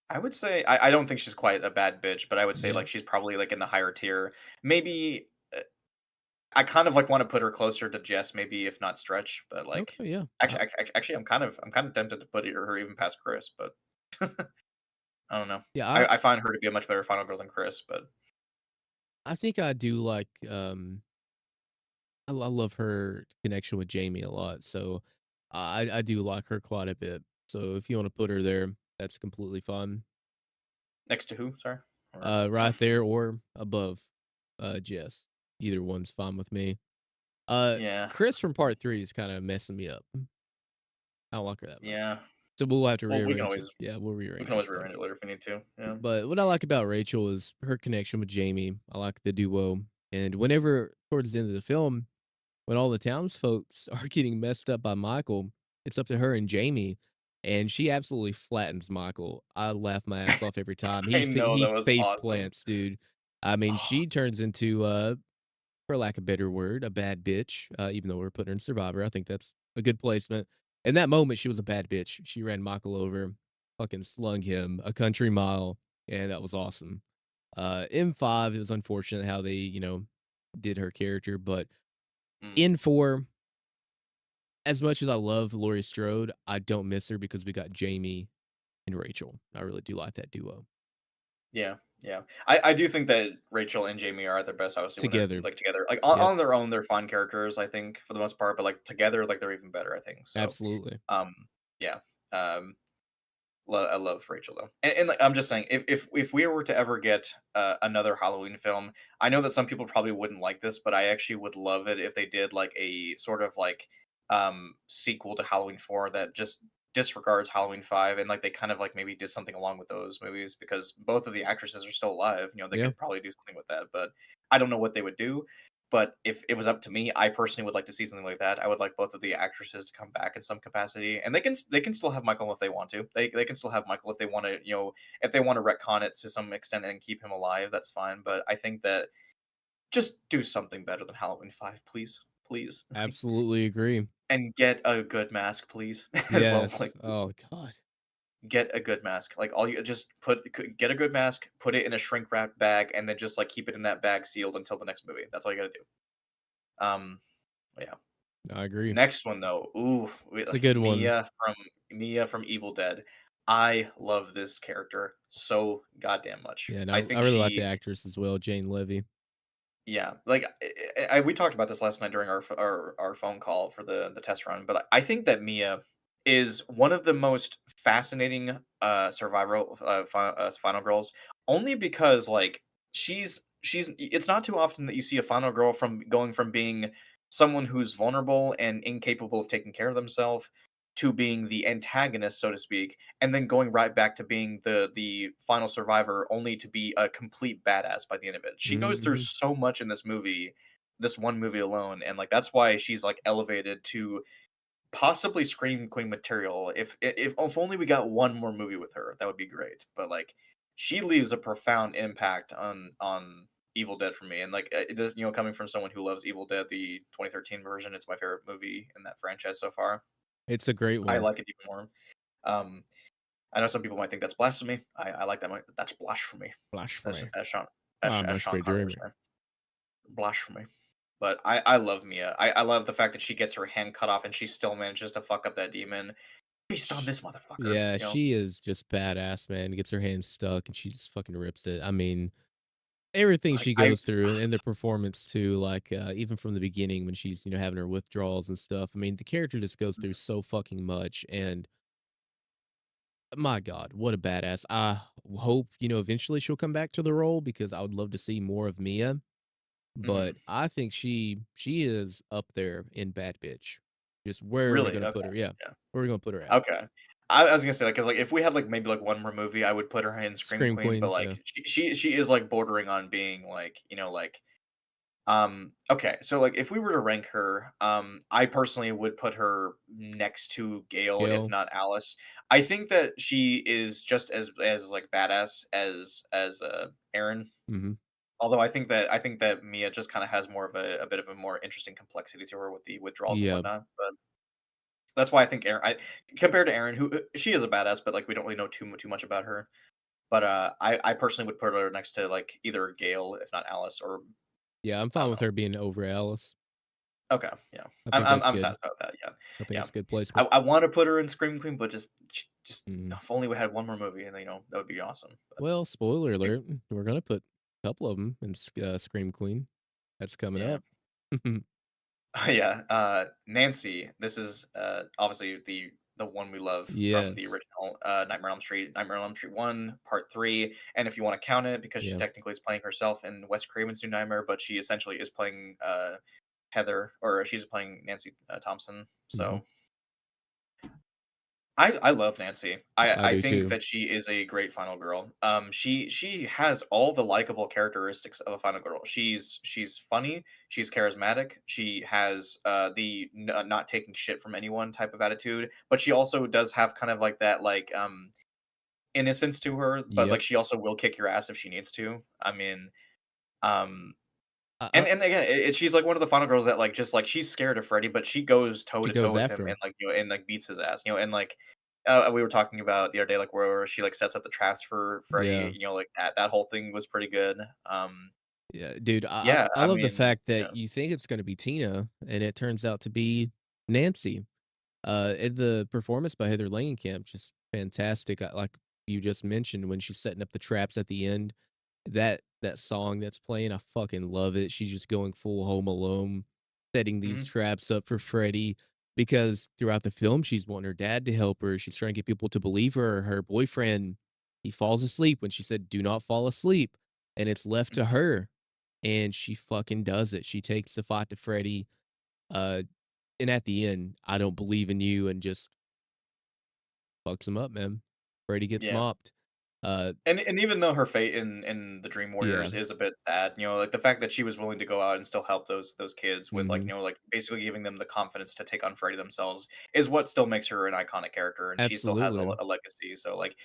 Speaker 2: I would say I don't think she's quite a bad bitch, but I would say,
Speaker 1: Yeah.
Speaker 2: like, she's probably, like, in the higher tier. Maybe, I kind of, like, wanna put her closer to Jess, maybe if not Stretch, but, like,
Speaker 1: Okay, yeah.
Speaker 2: actually, I'm kind of tempted to put her even past Chris, but I don't know.
Speaker 1: Yeah,
Speaker 2: I find her to be a much better final girl than Chris, but
Speaker 1: I think I do like, I love her connection with Jamie a lot, so I do like her quite a bit. So if you wanna put her there, that's completely fine.
Speaker 2: next to who? Sorry? Or
Speaker 1: Right there or above, Jess. Either one's fine with me. Uh,
Speaker 2: yeah,
Speaker 1: Chris from part 3 is kinda messing me up. I don't like her that much.
Speaker 2: yeah.
Speaker 1: So we'll have to
Speaker 2: Well,
Speaker 1: rearrange it. Yeah, we'll
Speaker 2: we can
Speaker 1: rearrange it
Speaker 2: always
Speaker 1: some.
Speaker 2: rearrange it later if we need to, yeah.
Speaker 1: But what I like about Rachel is her connection with Jamie. I like the duo, and whenever towards the end of the film, when all the townsfolks are getting messed up by Michael, it's up to her and Jamie, and she absolutely flattens Michael. I laugh my ass off every time.
Speaker 2: I know,
Speaker 1: He
Speaker 2: that was
Speaker 1: face
Speaker 2: awesome.
Speaker 1: plants, dude. I mean,
Speaker 2: Oh,
Speaker 1: she turns into, for lack of a better word, a bad bitch, even though we're putting her in Survivor. I think that's a good placement. In that moment, she was a bad bitch. She ran Michael over, fucking slung him a country mile, and that was awesome. M5, it was unfortunate how they, did her character, but
Speaker 2: mm,
Speaker 1: in 4, as much as I love Laurie Strode, I don't miss her because we got Jamie and Rachel. I really do like that duo.
Speaker 2: yeah, yeah. I do think that Rachel and Jamie are at their best, obviously, when they're,
Speaker 1: Together.
Speaker 2: like, together. Like,
Speaker 1: Yep,
Speaker 2: on their own, they're fun characters, I think, for the most part, but, like, together, like, they're even better, I think, so,
Speaker 1: absolutely.
Speaker 2: um, yeah, um I love Rachel though, and like, I'm just saying, if we were to ever get another Halloween film, I know that some people probably wouldn't like this, but I actually would love it if they did like a sort of like sequel to Halloween 4 that just disregards Halloween 5, and like they kind of like maybe did something along with those movies because both of the actresses are still alive. They
Speaker 1: Yeah,
Speaker 2: could probably do something with that, but I don't know what they would do. But if it was up to me, I personally would like to see something like that. I would like both of the actresses to come back in some capacity, and they can still have Michael if they want to. They can still have Michael if they want to, if they want to retcon it to some extent and keep him alive. That's fine. But I think that just do something better than Halloween 5, please, please,
Speaker 1: absolutely agree.
Speaker 2: and get a good mask, please, as well.
Speaker 1: Yes.
Speaker 2: Like
Speaker 1: Oh god.
Speaker 2: get a good mask. Like all you just get a good mask, put it in a shrink wrap bag, and then just like keep it in that bag sealed until the next movie. That's all you gotta do. Yeah.
Speaker 1: I agree.
Speaker 2: Next one though, ooh,
Speaker 1: It's a good one.
Speaker 2: Mia from Evil Dead. I love this character so goddamn much.
Speaker 1: Yeah, and
Speaker 2: I
Speaker 1: I
Speaker 2: think
Speaker 1: really like the
Speaker 2: she
Speaker 1: actress as well, Jane Levy.
Speaker 2: yeah, like, we talked about this last night during our phone call for the test run, but I think that Mia is one of the most fascinating, survival, final girls, only because, like, it's not too often that you see a final girl from going from being someone who's vulnerable and incapable of taking care of themselves to being the antagonist, so to speak, and then going right back to being the final survivor only to be a complete badass by the end of it. She goes through
Speaker 1: Mhm.
Speaker 2: so much in this movie, this one movie alone, and like that's why she's like elevated to possibly Scream Queen material. If only we got one more movie with her, that would be great. But like she leaves a profound impact on Evil Dead for me. And like it is, coming from someone who loves Evil Dead, the 2013 version, it's my favorite movie in that franchise so far.
Speaker 1: It's a great
Speaker 2: I
Speaker 1: one.
Speaker 2: like it even more. Um, I know some people might think that's blasphemy. I like that. That's blasphemy, as
Speaker 1: Blasphemy.
Speaker 2: as Sean
Speaker 1: I
Speaker 2: as
Speaker 1: must
Speaker 2: Sean
Speaker 1: be
Speaker 2: Connery would
Speaker 1: dreaming.
Speaker 2: say. Blasphemy. But I love Mia. I love the fact that she gets her hand cut off and she still manages to fuck up that demon. Feast on
Speaker 1: Sh
Speaker 2: this motherfucker.
Speaker 1: Yeah, she is just badass, man. Gets her hand stuck and she just fucking rips it. I mean, everything
Speaker 2: Like
Speaker 1: she goes through and the performance too, like, even from the beginning when she's, having her withdrawals and stuff. I mean, the character just goes through so fucking much, and my god, what a badass. I hope, eventually she'll come back to the role because I would love to see more of Mia, but
Speaker 2: mhm.
Speaker 1: I think she is up there in bad bitch. Just where are we
Speaker 2: Really?
Speaker 1: gonna
Speaker 2: Okay.
Speaker 1: put her? Yeah.
Speaker 2: Yeah.
Speaker 1: Where are we gonna put her at?
Speaker 2: Okay. I was gonna say, like, cause like, if we had, like, maybe, like, one more movie, I would put her in Scream
Speaker 1: Scream
Speaker 2: Queen, but,
Speaker 1: Queens,
Speaker 2: like,
Speaker 1: yeah.
Speaker 2: she is, like, bordering on being, like, okay, so, like, if we were to rank her, I personally would put her next to Gale, if
Speaker 1: Gail.
Speaker 2: not Alice. I think that she is just as, like, badass as Erin,
Speaker 1: Mhm.
Speaker 2: although I think that Mia just kinda has more of a bit of a more interesting complexity to her with the withdrawals and
Speaker 1: Yeah.
Speaker 2: whatnot, but that's why I think Erin compared to Erin, who she is a badass, but, like, we don't really know too much about her. But, I personally would put her next to, like, either Gale, if not Alice, or
Speaker 1: Yeah, I'm
Speaker 2: I
Speaker 1: fine
Speaker 2: don't
Speaker 1: with
Speaker 2: know.
Speaker 1: her being over Alice.
Speaker 2: Okay, yeah.
Speaker 1: I
Speaker 2: I'm
Speaker 1: think
Speaker 2: I'm
Speaker 1: that's
Speaker 2: I'm
Speaker 1: good.
Speaker 2: satisfied with that, yeah.
Speaker 1: I think
Speaker 2: Yeah.
Speaker 1: it's good placement.
Speaker 2: I wanna put her in Scream Queen, but just
Speaker 1: Mhm.
Speaker 2: if only we had one more movie and, that would be awesome, but
Speaker 1: Well, spoiler alert, we're gonna put a couple of them in Scream Queen. That's coming
Speaker 2: yeah.
Speaker 1: up.
Speaker 2: Yeah, Nancy, this is, obviously the one we love from the
Speaker 1: Yes.
Speaker 2: original, Nightmare on Elm Street 1, Part 3, and if you wanna count it, because she
Speaker 1: Yeah.
Speaker 2: technically is playing herself in Wes Craven's New Nightmare, but she essentially is playing, Heather, or she's playing Nancy, Thompson,
Speaker 1: Mhm.
Speaker 2: so I love Nancy.
Speaker 1: I
Speaker 2: I
Speaker 1: do
Speaker 2: think
Speaker 1: too.
Speaker 2: that she is a great final girl. She has all the likable characteristics of a final girl. She's funny, she's charismatic, she has, not taking shit from anyone type of attitude, but she also does have kind of like that, like, innocence to her, but,
Speaker 1: Yep.
Speaker 2: like, she also will kick your ass if she needs to. I mean, um
Speaker 1: I
Speaker 2: and
Speaker 1: I
Speaker 2: again, she's like one of the final girls that, like, just, like, she's scared of Freddy, but she goes toe
Speaker 1: she
Speaker 2: to toe
Speaker 1: goes
Speaker 2: with him
Speaker 1: after
Speaker 2: and,
Speaker 1: him.
Speaker 2: like, and, like, beats his ass, and, like, we were talking about the other day, like, where she, like, sets up the traps for Freddy,
Speaker 1: Yeah.
Speaker 2: like, that whole thing was pretty good.
Speaker 1: Yeah, dude,
Speaker 2: Yeah,
Speaker 1: I
Speaker 2: I
Speaker 1: love the
Speaker 2: mean,
Speaker 1: fact that
Speaker 2: yeah.
Speaker 1: you think it's gonna be Tina, and it turns out to be Nancy. And the performance by Heather Langenkamp, just fantastic. Like you just mentioned, when she's setting up the traps at the end, that song that's playing, I fucking love it. She's just going full Home Alone, setting these
Speaker 2: Mhm,
Speaker 1: traps up for Freddy, because throughout the film, she's wanting her dad to help her. She's trying to get people to believe her. Her boyfriend, he falls asleep when she said, "Do not fall asleep," and it's left
Speaker 2: mhm,
Speaker 1: to her, and she fucking does it. She takes the fight to Freddy. Uh, and at the end, "I don't believe in you," and just fucks him up, man. Freddy gets
Speaker 2: yeah.
Speaker 1: mopped. Uh,
Speaker 2: And even though her fate in the Dream
Speaker 1: yeah.
Speaker 2: Warriors is a bit sad, like, the fact that she was willing to go out and still help those kids with, like,
Speaker 1: Mhm.
Speaker 2: like, basically giving them the confidence to take on Freddy themselves is what still makes her an iconic character, and she still has a
Speaker 1: Absolutely.
Speaker 2: legacy, so, like,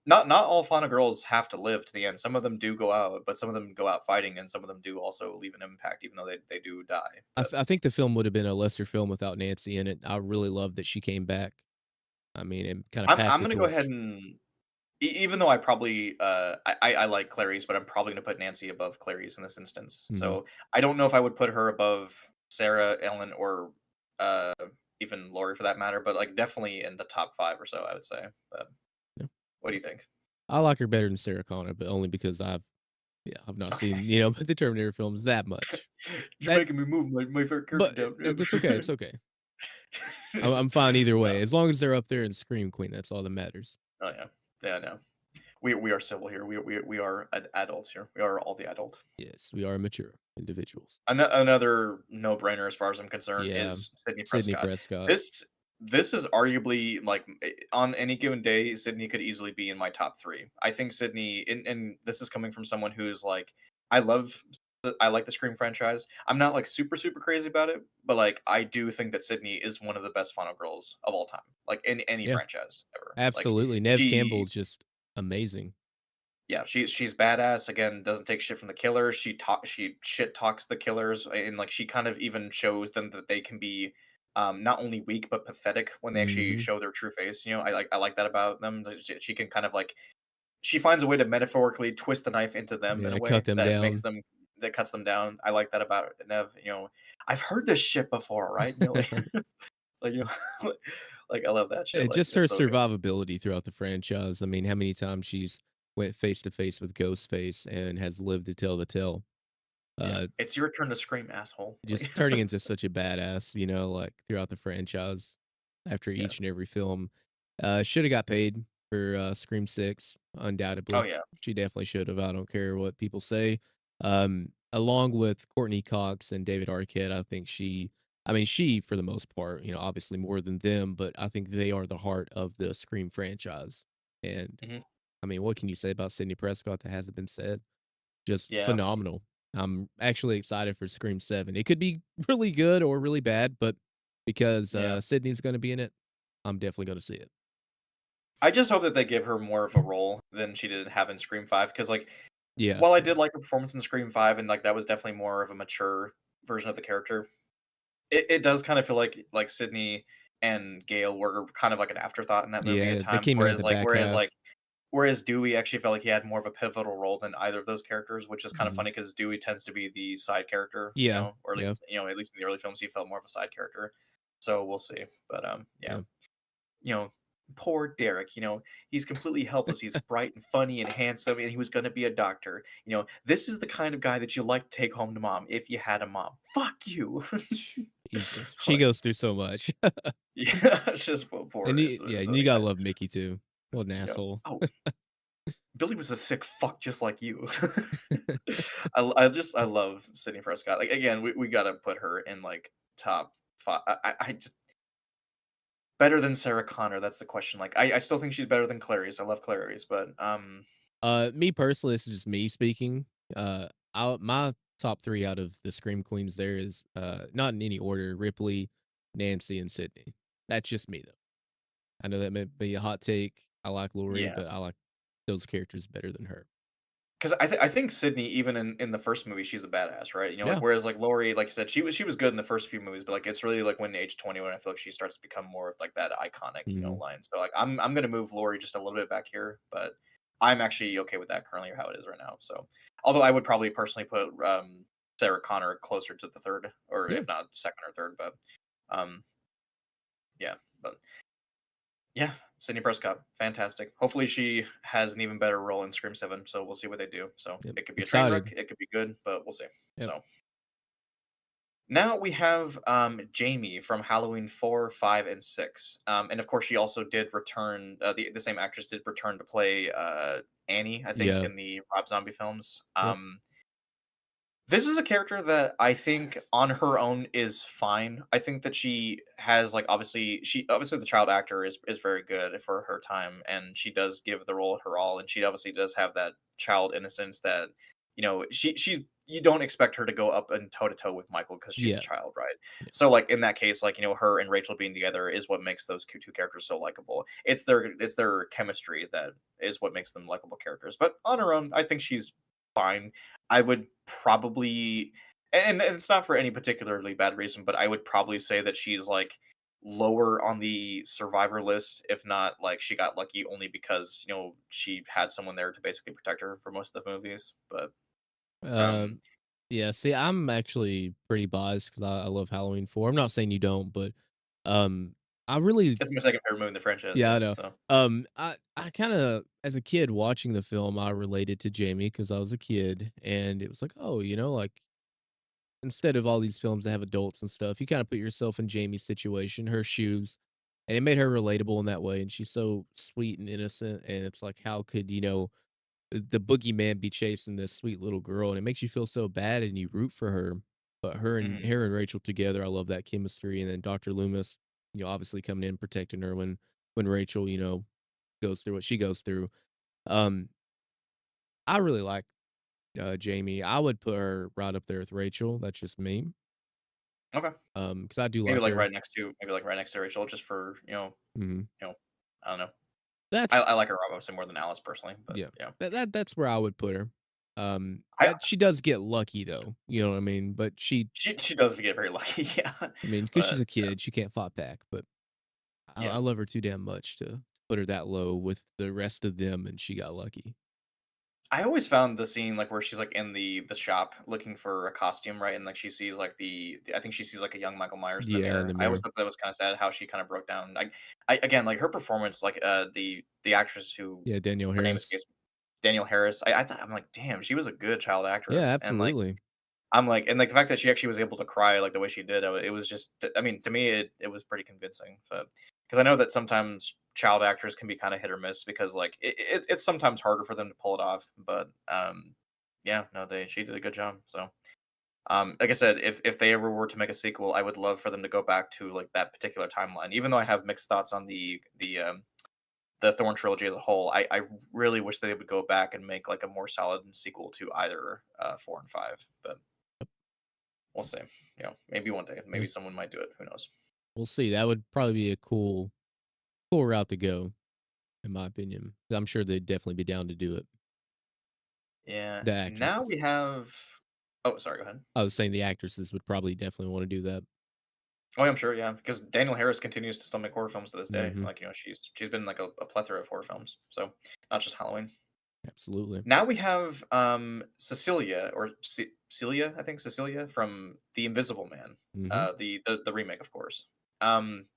Speaker 2: not all Fauna girls have to live to the end. Some of them do go out, but some of them go out fighting, and some of them do also leave an impact even though they do die, but
Speaker 1: I think the film would have been a lesser film without Nancy in it. I really love that she came back. I mean, and kinda
Speaker 2: I'm
Speaker 1: passed the
Speaker 2: gonna go ahead
Speaker 1: torch.
Speaker 2: and even though I probably, I like Clarice, but I'm probably gonna put Nancy above Clarice in this instance.
Speaker 1: Mhm.
Speaker 2: So, I don't know if I would put her above Sarah, Ellen, or, uh, even Laurie for that matter, but, like, definitely in the top 5 or so, I would say, but
Speaker 1: Yeah.
Speaker 2: what do you think?
Speaker 1: I like her better than Sarah Connor, but only because I've not
Speaker 2: Okay.
Speaker 1: seen, the Terminator films that much.
Speaker 2: You're
Speaker 1: That
Speaker 2: making me move my favorite character
Speaker 1: but
Speaker 2: down.
Speaker 1: that's okay, it's okay. I'm fine either
Speaker 2: No.
Speaker 1: way. As long as they're up there in Scream Queen, that's all that matters.
Speaker 2: Oh, yeah. Yeah, no. We are civil here. We are adults here. We are all the adult.
Speaker 1: Yes, we are mature individuals.
Speaker 2: Another no-brainer as far as I'm concerned
Speaker 1: Yeah.
Speaker 2: is Sidney
Speaker 1: Sidney
Speaker 2: Prescott.
Speaker 1: Prescott.
Speaker 2: This is arguably, like, on any given day, Sydney could easily be in my top 3. I think Sydney, and this is coming from someone who's like, I love I like the Scream franchise. I'm not, like, super, super crazy about it, but, like, I do think that Sydney is one of the best final girls of all time, like, in any
Speaker 1: Yeah.
Speaker 2: franchise ever. Like,
Speaker 1: Absolutely. Neve
Speaker 2: she
Speaker 1: Campbell's just amazing.
Speaker 2: yeah, she's badass, again, doesn't take shit from the killers, she shit talks the killers, and, like, she kind of even shows them that they can be, not only weak, but pathetic when they actually
Speaker 1: Mhm.
Speaker 2: show their true face, I like that about them, that she can kind of, like, she finds a way to metaphorically twist the knife into them in a
Speaker 1: Yeah, cut
Speaker 2: way
Speaker 1: them
Speaker 2: that makes
Speaker 1: down.
Speaker 2: them that cuts them down. I like that about Nev, "I've heard this shit before, right?" Like like, like, I love that shit, like,
Speaker 1: Just her
Speaker 2: it's so good.
Speaker 1: survivability throughout the franchise. I mean, how many times she's went face to face with Ghostface and has lived to tell the tale.
Speaker 2: Yeah.
Speaker 1: Uh,
Speaker 2: "It's your turn to scream, asshole." Like
Speaker 1: just turning into such a badass, like throughout the franchise after
Speaker 2: yeah.
Speaker 1: each and every film. Should have got paid for Scream 6,
Speaker 2: Oh,
Speaker 1: undoubtedly.
Speaker 2: yeah.
Speaker 1: She definitely should have. I don't care what people say. Along with Courtney Cox and David Arquette, I mean, she, for the most part, obviously more than them, but I think they are the heart of the Scream franchise. And
Speaker 2: Mhm.
Speaker 1: I mean, what can you say about Sidney Prescott that hasn't been said? Just
Speaker 2: Yeah.
Speaker 1: phenomenal. I'm actually excited for Scream 7. It could be really good or really bad, but because,
Speaker 2: Yeah.
Speaker 1: Sydney's gonna be in it, I'm definitely gonna see it.
Speaker 2: I just hope that they give her more of a role than she did have in Scream 5, because, like,
Speaker 1: Yeah,
Speaker 2: while I
Speaker 1: yeah.
Speaker 2: did like her performance in Scream 5 and, like, that was definitely more of a mature version of the character, it does kinda feel like Sydney and Gale were kind of like an afterthought in that movie at
Speaker 1: Yeah, they
Speaker 2: times,
Speaker 1: came in at
Speaker 2: whereas,
Speaker 1: the
Speaker 2: like
Speaker 1: back
Speaker 2: whereas, like
Speaker 1: half.
Speaker 2: Whereas Dewey actually felt like he had more of a pivotal role than either of those characters, which is kind of
Speaker 1: Mhm.
Speaker 2: funny because Dewey tends to be the side character,
Speaker 1: Yeah,
Speaker 2: or
Speaker 1: yeah,
Speaker 2: at least in the early films, he felt more of a side character. So we'll see. But yeah,
Speaker 1: yeah.
Speaker 2: you know, poor Derek. He's completely helpless. He's bright and funny and handsome, and he was going to be a doctor. This is the kind of guy that you like to take home to mom if you had a mom. Fuck you.
Speaker 1: Jesus, she
Speaker 2: Like,
Speaker 1: goes through so much.
Speaker 2: yeah, it's just poor.
Speaker 1: And
Speaker 2: It's,
Speaker 1: yeah,
Speaker 2: it's,
Speaker 1: and you gotta love Mickey too. What an
Speaker 2: you know,
Speaker 1: asshole.
Speaker 2: oh, Billy was a sick fuck just like you. I love Sidney Prescott. Like again, we gotta put her in like top five. I just better than Sarah Connor. That's the question. Like I still think she's better than Clarice. I love Clarice, but
Speaker 1: Me personally, this is just me speaking. My top 3 out of the Scream Queens there is, not in any order, Ripley, Nancy, and Sydney. That's just me, though. I know that may be a hot take. I like Laurie,
Speaker 2: yeah.
Speaker 1: but I like those characters better than her.
Speaker 2: 'Cause I think Sydney, even in the first movie, she's a badass, right?
Speaker 1: Yeah.
Speaker 2: Whereas, like, Laurie, like you said, she was good in the first few movies, but, like, it's really, like, when age 20 when I feel like she starts to become more of, like, that iconic,
Speaker 1: Mhm.
Speaker 2: line. So, like, I'm gonna move Laurie just a little bit back here, but I'm actually okay with that currently how it is right now, so although I would probably personally put, Sarah Connor closer to the 3rd, or
Speaker 1: Yeah.
Speaker 2: if not 2nd or 3rd, but, um, yeah, but yeah, Sidney Prescott, fantastic. Hopefully, she has an even better role in Scream 7, so we'll see what they do. So
Speaker 1: Yep.
Speaker 2: it could be a train wreck,
Speaker 1: Excited.
Speaker 2: it could be good, but we'll see.
Speaker 1: Yep.
Speaker 2: So now we have Jamie from Halloween 4, 5, and 6. And of course, she also did return, the same actress did return to play Annie, I think,
Speaker 1: Yeah.
Speaker 2: in the Rob Zombie films.
Speaker 1: Yep.
Speaker 2: This is a character that I think on her own is fine. I think that she has like obviously the child actor is very good for her time, and she does give the role her all, and she obviously does have that child innocence that she's you don't expect her to go up and toe to toe with Michael because she's a
Speaker 1: Yeah.
Speaker 2: child, right?
Speaker 1: Yeah.
Speaker 2: So like in that case, like her and Rachel being together is what makes those two characters so likable. It's their chemistry that is what makes them likable characters. But on her own, I think she's fine. I would probably and it's not for any particularly bad reason, but I would probably say that she's, like, lower on the survivor list, if not, like, she got lucky only because, she had someone there to basically protect her for most of the movies, but,
Speaker 1: Uh,
Speaker 2: um,
Speaker 1: yeah, see, I'm actually pretty biased 'cause I love Halloween 4. I'm not saying you don't, but, um, I really
Speaker 2: it's my second favorite movie in the franchise,
Speaker 1: yeah,
Speaker 2: yeah,
Speaker 1: I know.
Speaker 2: so
Speaker 1: I kinda as a kid watching the film, I related to Jamie because I was a kid, and it was like, "Oh," like, instead of all these films that have adults and stuff, you kinda put yourself in Jamie's situation, her shoes, and it made her relatable in that way, and she's so sweet and innocent, and it's like, how could, the boogeyman be chasing this sweet little girl, and it makes you feel so bad and you root for her. But
Speaker 2: mhm,
Speaker 1: her and Rachel together, I love that chemistry. And then Dr. Loomis, obviously coming in protecting her when Rachel, goes through what she goes through. Um, I really like Jamie. I would put her right up there with Rachel. That's just me.
Speaker 2: okay.
Speaker 1: Because I do like her.
Speaker 2: Maybe, like, right next to Rachel just for,
Speaker 1: Mhm.
Speaker 2: you know, I don't know. I
Speaker 1: That's
Speaker 2: I like her obviously more than Alice personally, but
Speaker 1: yeah.
Speaker 2: yeah.
Speaker 1: That's where I would put her.
Speaker 2: I
Speaker 1: She does get lucky though. You know what I mean? But
Speaker 2: she does get very lucky, yeah,
Speaker 1: I mean, because she's
Speaker 2: but
Speaker 1: a kid, she can't fight back. But I
Speaker 2: yeah.
Speaker 1: love her too damn much to put her that low with the rest of them, and she got lucky.
Speaker 2: I always found the scene, like, where she's, like, in the shop looking for a costume, right, and, like, she sees, like, I think she sees, like, a young Michael Myers in the
Speaker 1: Yeah, in
Speaker 2: mirror.
Speaker 1: the
Speaker 2: I always
Speaker 1: mirror.
Speaker 2: thought that was kinda sad how she kinda broke down. Like, again, like, her performance, like, the actress who
Speaker 1: Yeah, Danielle
Speaker 2: her name
Speaker 1: Harris.
Speaker 2: escapes me, Danielle Harris, I thought I'm like, "Damn, she was a good child
Speaker 1: Yeah,
Speaker 2: actress," and, like,
Speaker 1: absolutely.
Speaker 2: I'm like and, like, the fact that she actually was able to cry, like, the way she did, it was just I mean, to me, it was pretty convincing, but because I know that sometimes child actors can be kinda hit or miss because, like, it's sometimes harder for them to pull it off, but, yeah, no, she did a good job, so, like I said, if they ever were to make a sequel, I would love for them to go back to, like, that particular timeline, even though I have mixed thoughts on the Thorn trilogy as a whole, I really wish they would go back and make, like, a more solid sequel to either, 4 and 5, but we'll see. Maybe one day.
Speaker 1: Yeah,
Speaker 2: Maybe someone might do it. Who knows?
Speaker 1: we'll see. That would probably be a cool route to go, in my opinion. I'm sure they'd definitely be down to do it.
Speaker 2: Yeah.
Speaker 1: The
Speaker 2: Now we
Speaker 1: actresses.
Speaker 2: have Oh, sorry, go ahead.
Speaker 1: I was saying the actresses would probably definitely wanna do that.
Speaker 2: Oh, yeah, I'm sure, yeah, because Daniel Harris continues to still make horror films to this day.
Speaker 1: Mhm.
Speaker 2: Like, she's been, like, a plethora of horror films, so not just Halloween.
Speaker 1: Absolutely.
Speaker 2: Now we have Cecilia or Celia, I think Cecilia from The Invisible Man,
Speaker 1: Mhm.
Speaker 2: the remake, of course. Um,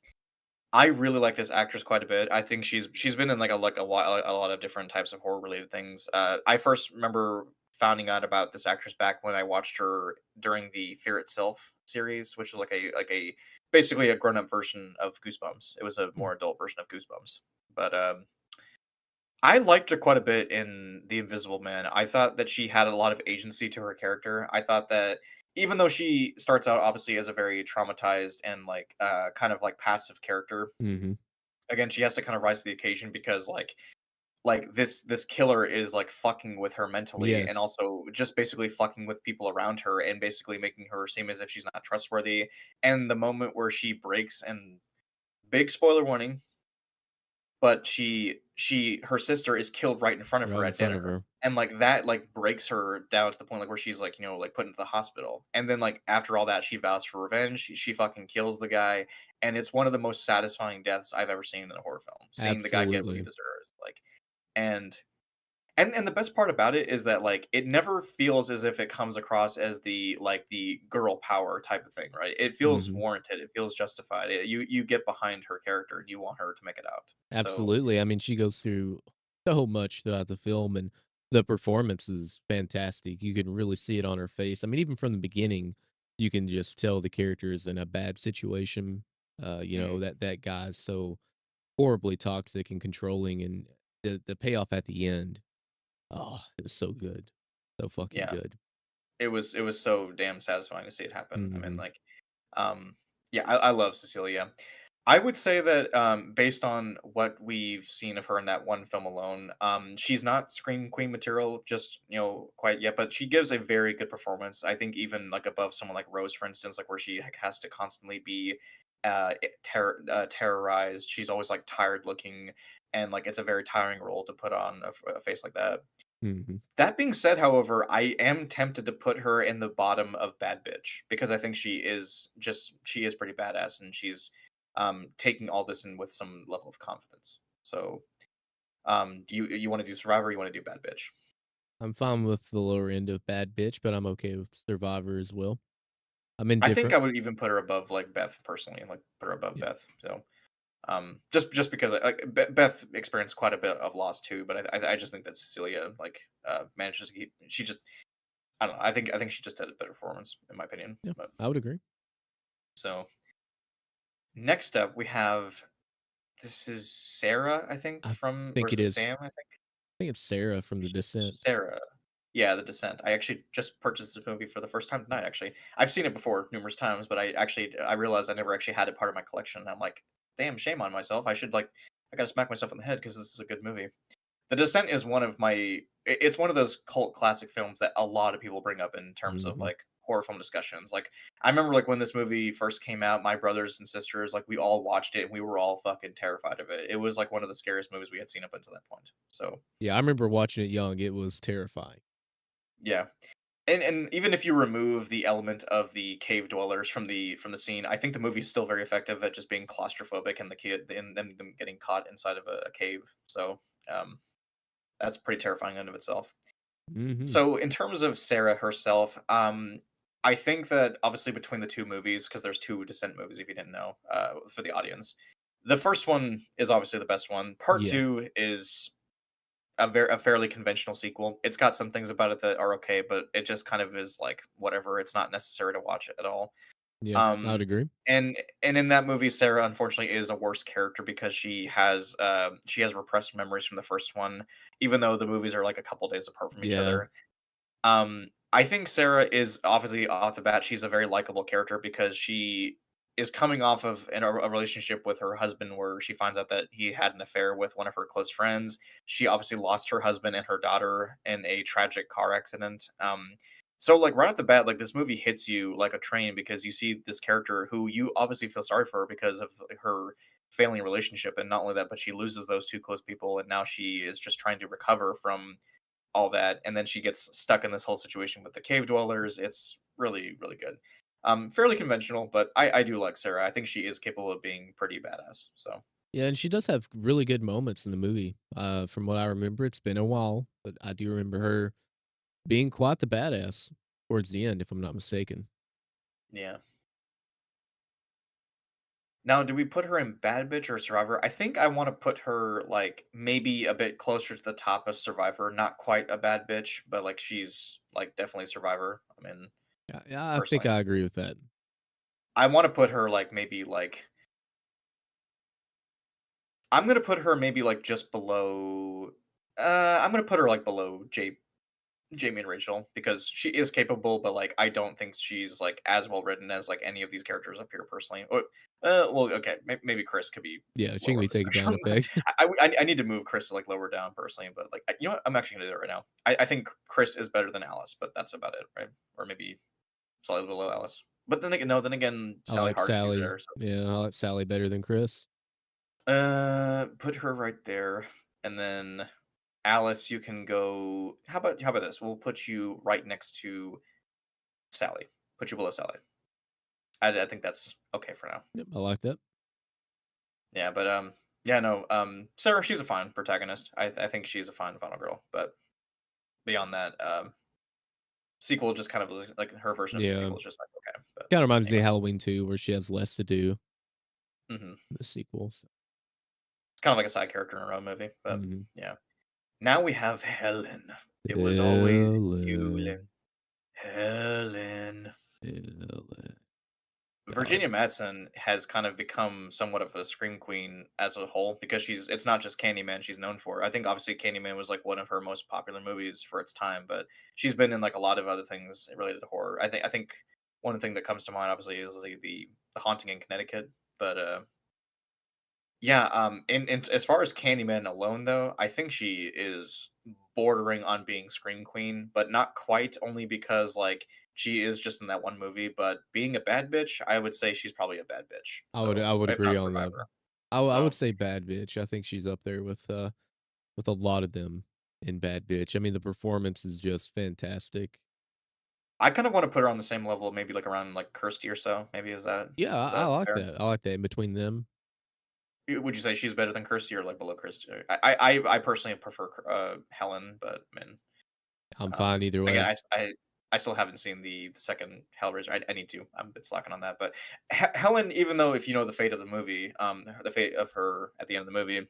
Speaker 2: I really like this actress quite a bit. I think she's been in a lot of different types of horror related things. I first remember finding out about this actress back when I watched her during the Fear Itself series, which was like a basically a grown up version of Goosebumps. It was a
Speaker 1: Mm.
Speaker 2: more adult version of Goosebumps, but I liked her quite a bit in The Invisible Man. I thought that she had a lot of agency to her character. I thought that even though she starts out obviously as a very traumatized and kind of like passive character,
Speaker 1: Mhm.
Speaker 2: again she has to kind of rise to the occasion because this killer is like fucking with her mentally and
Speaker 1: Yes.
Speaker 2: also just basically fucking with people around her and basically making her seem as if she's not trustworthy. And the moment where she breaks, and big spoiler warning, but her sister is killed right in front of
Speaker 1: Right
Speaker 2: her
Speaker 1: in
Speaker 2: at
Speaker 1: front of
Speaker 2: dinner,
Speaker 1: her.
Speaker 2: and, like, that, like, breaks her down to the point, like, where she's, like, like, put into the hospital, and then, like, after all that, she vows for revenge, she fucking kills the guy, and it's one of the most satisfying deaths I've ever seen in a horror film, seeing the guy get what he
Speaker 1: Absolutely.
Speaker 2: deserves, and and the best part about it is that, like, it never feels as if it comes across as the girl power type of thing, right? It feels
Speaker 1: Mhm.
Speaker 2: warranted, it feels justified, you get behind her character, and you want her to make it out, so.
Speaker 1: Absolutely. I mean, she goes through so much throughout the film, and the performance is fantastic. You can really see it on her face. I mean, even from the beginning, you can just tell the character is in a bad situation.
Speaker 2: Mhm.
Speaker 1: That guy's so horribly toxic and controlling, and the payoff at the end, oh, it was so good. So fucking
Speaker 2: Yeah.
Speaker 1: good.
Speaker 2: It was so damn satisfying to see it happen. I mean,
Speaker 1: Mhm.
Speaker 2: um, yeah, I love Cecilia. I would say that, based on what we've seen of her in that one film alone, she's not Scream Queen material just, quite yet, but she gives a very good performance. I think even, like, above someone like Rose, for instance, like, where she, like, has to constantly be, terrorized. She's always, like, tired looking, and, like, it's a very tiring role to put on a face like that.
Speaker 1: Mhm.
Speaker 2: That being said, however, I am tempted to put her in the bottom of bad bitch because I think she is pretty badass, and she's taking all this in with some level of confidence. So, do you want to do Survivor? Or you want to do bad bitch?
Speaker 1: I'm fine with the lower end of bad bitch, but I'm okay with Survivor as well. I'm
Speaker 2: I think
Speaker 1: indifferent.
Speaker 2: I would even put her above like Beth personally, like put her above
Speaker 1: Yeah.
Speaker 2: Beth. So, just because Beth experienced quite a bit of loss too, but I just think that Cecilia manages to keep. She just I don't know. I think she just had a better performance in my opinion.
Speaker 1: Yeah,
Speaker 2: But
Speaker 1: I would agree.
Speaker 2: so. Next up, we have this is Sarah, I think,
Speaker 1: I
Speaker 2: from or
Speaker 1: think
Speaker 2: is
Speaker 1: it
Speaker 2: it
Speaker 1: is.
Speaker 2: Sam, I think?
Speaker 1: I think it's Sarah from The Descent.
Speaker 2: Sarah. Yeah, The Descent. I actually just purchased this movie for the first time tonight, actually. I've seen it before numerous times, but I realized I never actually had it part of my collection. I'm like, "Damn, shame on myself. I gotta smack myself in the head because this is a good movie." The Descent is one of it's one of those cult classic films that a lot of people bring up in terms of,
Speaker 1: Mhm.
Speaker 2: like, horror film discussions. Like, I remember, like, when this movie first came out, my brothers and sisters, like, we all watched it, and we were all fucking terrified of it. It was, like, one of the scariest movies we had seen up until that point. So,
Speaker 1: Yeah, I remember watching it young, it was terrifying.
Speaker 2: yeah. And even if you remove the element of the cave dwellers from the scene, I think the movie is still very effective at just being claustrophobic and the kid and them getting caught inside of a cave. So, um, that's pretty terrifying in and of itself.
Speaker 1: Mhm.
Speaker 2: So in terms of Sarah herself, I think that obviously between the two movies, because there's two Descent movies, if you didn't know, for the audience, the first one is obviously the best one. Part
Speaker 1: Yeah.
Speaker 2: two is a fairly conventional sequel. It's got some things about it that are okay, but it just kind of is like whatever. It's not necessary to watch it at all.
Speaker 1: Yeah, I would
Speaker 2: Um,
Speaker 1: agree.
Speaker 2: and in that movie, Sarah unfortunately is a worse character because she has repressed memories from the first one, even though the movies are like a couple days apart from each
Speaker 1: Yeah.
Speaker 2: other. I think Sarah is obviously off the bat, she's a very likable character because she is coming off of a relationship with her husband where she finds out that he had an affair with one of her close friends. She obviously lost her husband and her daughter in a tragic car accident. So like right off the bat, like this movie hits you like a train because you see this character who you obviously feel sorry for because of her failing relationship, and not only that, but she loses those two close people, and now she is just trying to recover from all that, and then she gets stuck in this whole situation with the cave dwellers. It's really, really good. Fairly conventional, but I do like Sarah. I think she is capable of being pretty badass. So
Speaker 1: Yeah, and she does have really good moments in the movie. From what I remember, it's been a while, but I do remember her being quite the badass towards the end, if I'm not mistaken.
Speaker 2: Yeah. Now, do we put her in Bad Bitch or Survivor? I think I wanna put her, like, maybe a bit closer to the top of Survivor, not quite a bad bitch, but, like, she's, like, definitely Survivor, I mean,
Speaker 1: Yeah, yeah, I think
Speaker 2: personally.
Speaker 1: I agree with that.
Speaker 2: I wanna put her, like, maybe, like I'm gonna put her maybe, like, just below I'm gonna put her, like, below Jamie and Rachel because she is capable, but, like, I don't think she's, like, as well written as, like, any of these characters up here personally. Or well, okay, maybe Chris could be
Speaker 1: Yeah, she can
Speaker 2: lower on
Speaker 1: be
Speaker 2: the
Speaker 1: taken down a
Speaker 2: spectrum.
Speaker 1: peg.
Speaker 2: I need to move Chris, like, lower down personally, but, like, you know what? I'm actually gonna do that right now. I think Chris is better than Alice, but that's about it, right? Or maybe slightly below Alice. But then again no, then again,
Speaker 1: I
Speaker 2: Sally
Speaker 1: like
Speaker 2: Hardesty's
Speaker 1: Sally's
Speaker 2: there, so
Speaker 1: yeah, I like Sally better than Chris.
Speaker 2: put her right there, and then Alice, you can go how about this? We'll put you right next to Sally. Put you below Sally. I think that's okay for now.
Speaker 1: Yep, I like that.
Speaker 2: Yeah, but, yeah, no, Sarah, she's a fine protagonist. I think she's a fine final girl, but beyond that, sequel just kind of was like her version of the
Speaker 1: Yeah.
Speaker 2: sequel is just like, okay, but
Speaker 1: Kinda reminds me
Speaker 2: anyway.
Speaker 1: of Halloween 2, where she has less to do
Speaker 2: Mhm.
Speaker 1: in the sequel, so
Speaker 2: It's kind of like a side character in her own movie, but
Speaker 1: mhm.
Speaker 2: yeah. Now we have Helen. It was always you,
Speaker 1: Ellen,
Speaker 2: Helen.
Speaker 1: Ellen. Yeah,
Speaker 2: Virginia Madsen has kind of become somewhat of a scream queen as a whole because it's not just Candyman she's known for. I think obviously Candyman was like one of her most popular movies for its time, but she's been in like a lot of other things related to horror. I think one thing that comes to mind obviously is like the Haunting in Connecticut, but yeah, in as far as Candyman alone though, I think she is bordering on being scream queen, but not quite only because like she is just in that one movie, but being a bad bitch, I would say she's probably a bad bitch. So,
Speaker 1: I would
Speaker 2: if
Speaker 1: agree
Speaker 2: not
Speaker 1: on that.
Speaker 2: Survivor.
Speaker 1: I would
Speaker 2: So,
Speaker 1: say Bad Bitch. I think she's up there with a lot of them in Bad Bitch. I mean, the performance is just fantastic.
Speaker 2: I kind of want to put her on the same level, maybe like around like Kirsty or so. Maybe
Speaker 1: Yeah,
Speaker 2: is
Speaker 1: I
Speaker 2: that
Speaker 1: like
Speaker 2: fair?
Speaker 1: that. I like that in between them.
Speaker 2: Would you say she's better than Kirsty or like below Kirsty? I personally prefer Helen, but I mean,
Speaker 1: I'm fine either
Speaker 2: again,
Speaker 1: way.
Speaker 2: I still haven't seen the second Hellraiser. I need to. I'm a bit slacking on that, but Helen, even though if you know the fate of the movie, the fate of her at the end of the movie,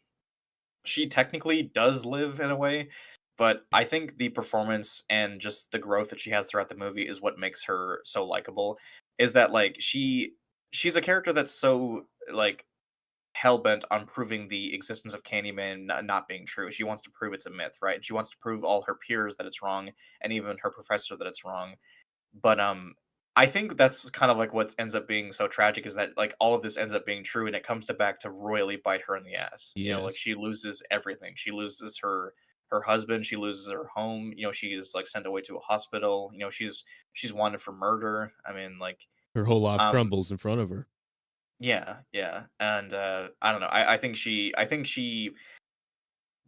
Speaker 2: she technically does live in a way, but I think the performance and just the growth that she has throughout the movie is what makes her so likable. Is that like she's a character that's so like hell bent on proving the existence of Candyman not being true. She wants to prove it's a myth, right? And she wants to prove all her peers that it's wrong, and even her professor that it's wrong. But I think that's kind of like what ends up being so tragic is that like all of this ends up being true, and it comes to back to royally bite her in the ass. You know, like
Speaker 1: Yes.
Speaker 2: she loses everything. She loses her husband. She loses her home. You know, she is like sent away to a hospital. You know, she's wanted for murder. I mean, like
Speaker 1: Her whole life
Speaker 2: um
Speaker 1: crumbles in front of her.
Speaker 2: yeah, yeah, and, I don't know, I think she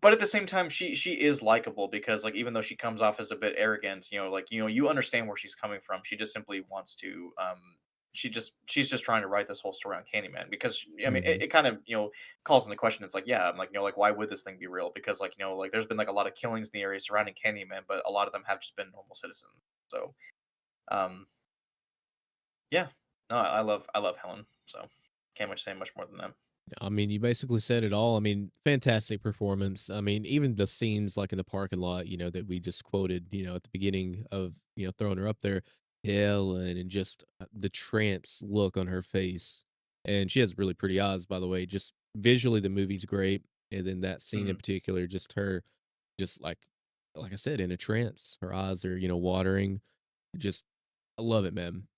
Speaker 2: but at the same time, she is likable because, like, even though she comes off as a bit arrogant, you know, like, you know, you understand where she's coming from, she just simply wants to, she's just trying to write this whole story on Candyman because, I mean,
Speaker 1: Mhm.
Speaker 2: it kind of, you know, calls into question, it's like, yeah, I'm like, you know, like, why would this thing be real? Because, like, you know, like, there's been, like, a lot of killings in the area surrounding Candyman, but a lot of them have just been normal citizens, so, um, yeah. No, I love Helen, so can't much say much more than that.
Speaker 1: I mean, you basically said it all. I mean, fantastic performance. I mean, even the scenes like in the parking lot, that we just quoted, at the beginning of, throwing her up there, Ellen, and just the trance look on her face. And she has really pretty eyes, by the way. Just visually, the movie's great. And then that scene in
Speaker 2: Mhm.
Speaker 1: particular, just her, just like I said, in a trance. Her eyes are, watering. Just, I love it, man.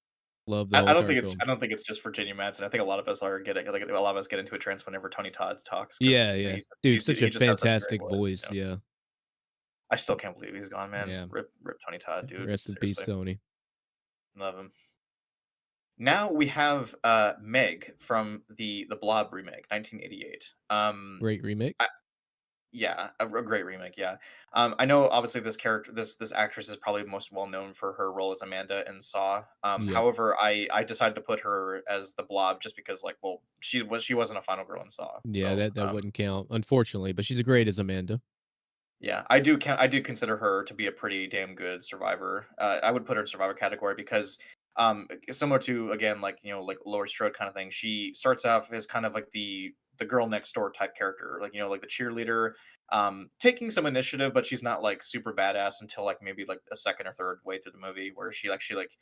Speaker 1: Love the whole entire film.
Speaker 2: I don't think it's just Virginia Madsen. I think a lot of us are getting like a lot of us get into a trance whenever Tony Todd talks because
Speaker 1: Yeah,
Speaker 2: you know
Speaker 1: yeah. Dude, such a
Speaker 2: he just has such a great
Speaker 1: fantastic
Speaker 2: voice.
Speaker 1: voice.
Speaker 2: You know,
Speaker 1: Yeah.
Speaker 2: I still can't believe he's gone, man.
Speaker 1: Yeah.
Speaker 2: Rip Tony Todd, dude.
Speaker 1: Rest in peace,
Speaker 2: Seriously,
Speaker 1: Tony.
Speaker 2: love him. Now we have Meg from the Blob remake, 1988.
Speaker 1: Great remake.
Speaker 2: Yeah, a great remake, yeah. I know obviously this actress is probably most well known for her role as Amanda in Saw.
Speaker 1: Yep.
Speaker 2: However, I decided to put her as the Blob just because, like, well, she wasn't a final girl in Saw,
Speaker 1: Yeah,
Speaker 2: so,
Speaker 1: that wouldn't count, unfortunately, but she's a great as Amanda.
Speaker 2: yeah, I do consider her to be a pretty damn good survivor. I would put her in survivor category because, similar to, again, like, like Laurie Strode kind of thing, she starts off as kind of like the girl next door type character, like, like the cheerleader, taking some initiative, but she's not like super badass until like maybe like a second or third way through the movie where she actually like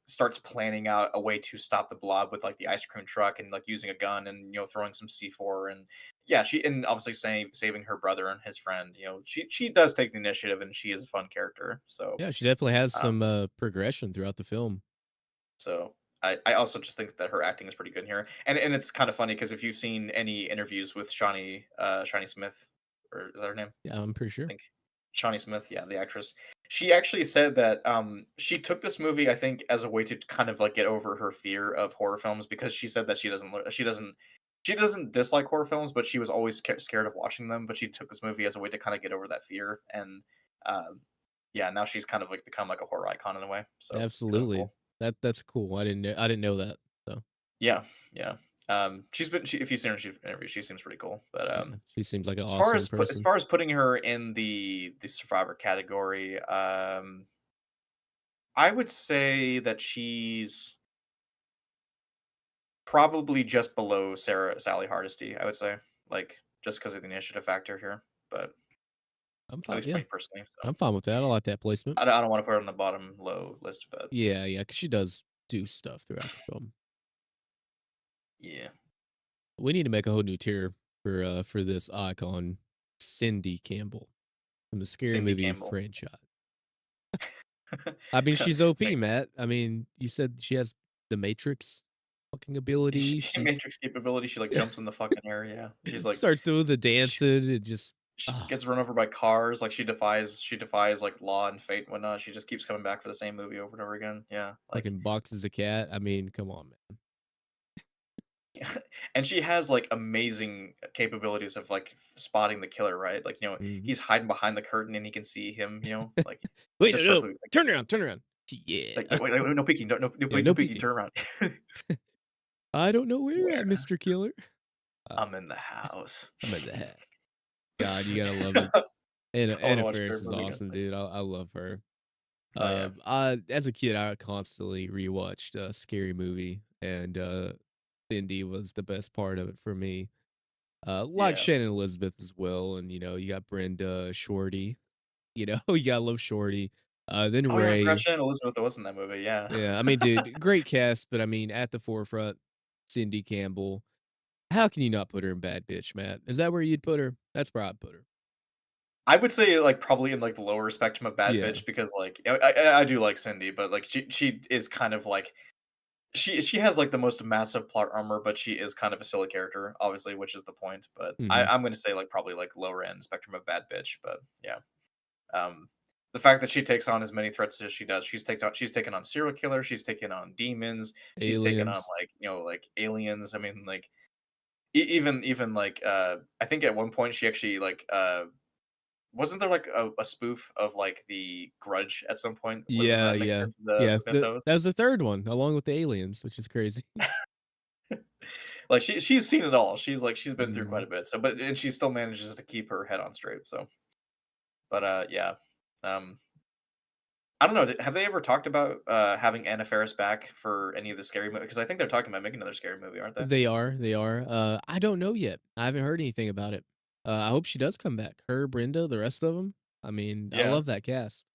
Speaker 2: starts planning out a way to stop the blob with like the ice cream truck and like using a gun and throwing some C4 and yeah, she and obviously saving her brother and his friend. She does take the initiative, and she is a fun character. So,
Speaker 1: Yeah, she definitely has
Speaker 2: um,
Speaker 1: some, progression throughout the film.
Speaker 2: so I also just think that her acting is pretty good here, and it's kind of funny because if you've seen any interviews with Shawnee Smith, or is that her name?
Speaker 1: Yeah, I'm pretty
Speaker 2: I
Speaker 1: sure.
Speaker 2: think Shawnee Smith, yeah, the actress. She actually said that she took this movie, I think, as a way to kind of like get over her fear of horror films because she said that she doesn't dislike horror films, but she was always scared of watching them. But she took this movie as a way to kind of get over that fear, and yeah, now she's kind of like become like a horror icon in a way. So it's kind of
Speaker 1: Absolutely.
Speaker 2: cool.
Speaker 1: That's cool. I didn't know that, so,
Speaker 2: Yeah, yeah. If you've seen her interview, she seems pretty cool. But
Speaker 1: yeah, she seems like an
Speaker 2: as far
Speaker 1: awesome
Speaker 2: as as
Speaker 1: person.
Speaker 2: far as putting her in the survivor category, I would say that she's probably just below Sally Hardesty. I would say, like, just because of the initiative factor here, but
Speaker 1: I'm
Speaker 2: at
Speaker 1: fine,
Speaker 2: least
Speaker 1: yeah,
Speaker 2: me personally. So
Speaker 1: I'm fine with that, I like that placement.
Speaker 2: I don't want to put her on the bottom low list, but
Speaker 1: Yeah, yeah, 'cause she does do stuff throughout the film.
Speaker 2: yeah,
Speaker 1: We need to make a whole new tier for this icon, Cindy Campbell from the Scary
Speaker 2: Cindy
Speaker 1: Movie
Speaker 2: Campbell.
Speaker 1: franchise. I mean, she's OP,
Speaker 2: Make
Speaker 1: Matt. I mean, you said she has the Matrix fucking ability. She
Speaker 2: Matrix capability. She like jumps in the fucking air. Yeah, she's like
Speaker 1: starts doing the dancing and just
Speaker 2: she
Speaker 1: ah,
Speaker 2: gets run over by cars, like, she defies, like, law and fate and whatnot, she just keeps coming back for the same movie over and over again, yeah, like
Speaker 1: fucking boxes a cat. I mean, come on, man.
Speaker 2: and she has, like, amazing capabilities of, like, spotting the killer, right? Like,
Speaker 1: Mhm.
Speaker 2: he's hiding behind the curtain and he can see him, like,
Speaker 1: Wait, no,
Speaker 2: just
Speaker 1: no,
Speaker 2: perfectly, like
Speaker 1: turn around, turn around. Yeah,
Speaker 2: like, "Wait, wait, no peeking,
Speaker 1: yeah,
Speaker 2: no
Speaker 1: no
Speaker 2: peeking,
Speaker 1: peeking.
Speaker 2: turn around."
Speaker 1: I don't know where you're at,
Speaker 2: "Where?
Speaker 1: Mr. Killer. Uh,
Speaker 2: I'm in the house."
Speaker 1: I'm at the hat. God, you gotta love it.
Speaker 2: I wanna
Speaker 1: Anna
Speaker 2: watch
Speaker 1: Faris
Speaker 2: Scary
Speaker 1: is
Speaker 2: Movie again.
Speaker 1: awesome, dude. I love her.
Speaker 2: Oh, yeah.
Speaker 1: I as a kid, I constantly rewatched Scary Movie, and Cindy was the best part of it for me. Like
Speaker 2: Yeah.
Speaker 1: Shannon Elizabeth as well, and you got Brenda, Shorty. You gotta love Shorty. Then
Speaker 2: Oh, yeah, I forgot
Speaker 1: Ray.
Speaker 2: Shannon Elizabeth was in that movie, yeah.
Speaker 1: Yeah, I mean, dude, great cast, but I mean, at the forefront, Cindy Campbell. How can you not put her in Bad Bitch, Matt? Is that where you'd put her? That's where I'd put her.
Speaker 2: I would say, like, probably in, like, the lower spectrum of bad
Speaker 1: Yeah.
Speaker 2: bitch because, like, I do like Cindy, but, like, she is kind of, like she has, like, the most massive plot armor, but she is kind of a silly character, obviously, which is the point, but
Speaker 1: Mhm.
Speaker 2: I'm gonna say, like, probably, like, lower end spectrum of bad bitch, but yeah. Um, the fact that she takes on as many threats as she does, she's taken on serial killers, she's taken on demons, she's taken on,
Speaker 1: Aliens.
Speaker 2: like, like, aliens, I mean, like, even, like, I think at one point she actually, like, wasn't there, like, a spoof of, like, The Grudge at some point? Wasn't
Speaker 1: Yeah,
Speaker 2: that mixed
Speaker 1: yeah.
Speaker 2: into the
Speaker 1: Yeah,
Speaker 2: mythos?
Speaker 1: that was the 3rd one, along with the aliens, which is crazy.
Speaker 2: Like, she's seen it all. She's been through quite
Speaker 1: Mhm.
Speaker 2: a bit, and she still manages to keep her head on straight, so but, yeah. Um, I don't know, d have they ever talked about, having Anna Faris back for any of the scary movies? Because I think they're talking about making another scary movie, aren't they?
Speaker 1: They are. I don't know yet. I haven't heard anything about it. I hope she does come back. Her, Brenda, the rest of them. I mean, I
Speaker 2: Yeah.
Speaker 1: love that cast.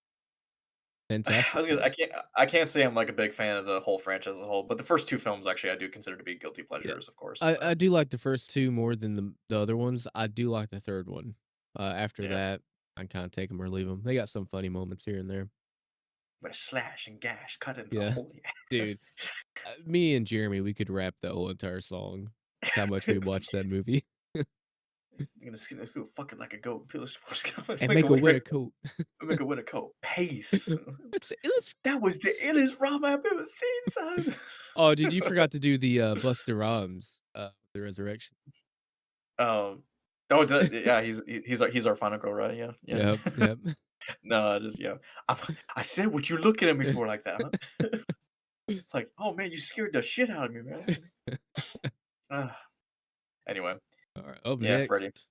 Speaker 2: I
Speaker 1: Fantastic
Speaker 2: was gonna
Speaker 1: cast.
Speaker 2: I can't say I'm, like, a big fan of the whole franchise as a whole, but the first 2 films, actually, I do consider to be guilty
Speaker 1: Yeah.
Speaker 2: pleasures, of course,
Speaker 1: I
Speaker 2: but
Speaker 1: do like the first 2 more than the other ones. I do like the 3rd one. After
Speaker 2: yeah.
Speaker 1: that, I kinda take them or leave them. They got some funny moments here and there.
Speaker 2: But a slash and gash, cut in the
Speaker 1: Yeah.
Speaker 2: holy
Speaker 1: Dude, me and Jeremy, we could rap that whole entire song. How much we watched that movie.
Speaker 2: You're gonna see feel fucking like a goat, peel his
Speaker 1: And
Speaker 2: make
Speaker 1: make
Speaker 2: a
Speaker 1: a
Speaker 2: way
Speaker 1: winter coat.
Speaker 2: make a winter coat. Pace.
Speaker 1: It's
Speaker 2: That was the illest rum I've ever seen, son.
Speaker 1: Oh, dude, you forgot to do the, Busta Rhymes, The Resurrection.
Speaker 2: Um, Oh, yeah, he's our final girl, right? Yeah, yeah.
Speaker 1: Yep, yep.
Speaker 2: No, just yeah. I'm, I said, "What you looking at me for like that, huh?" It's like, "Oh man, you scared the shit out of me, man." Ugh. Anyway,
Speaker 1: Alright, up
Speaker 2: yeah, Freddie.
Speaker 1: next,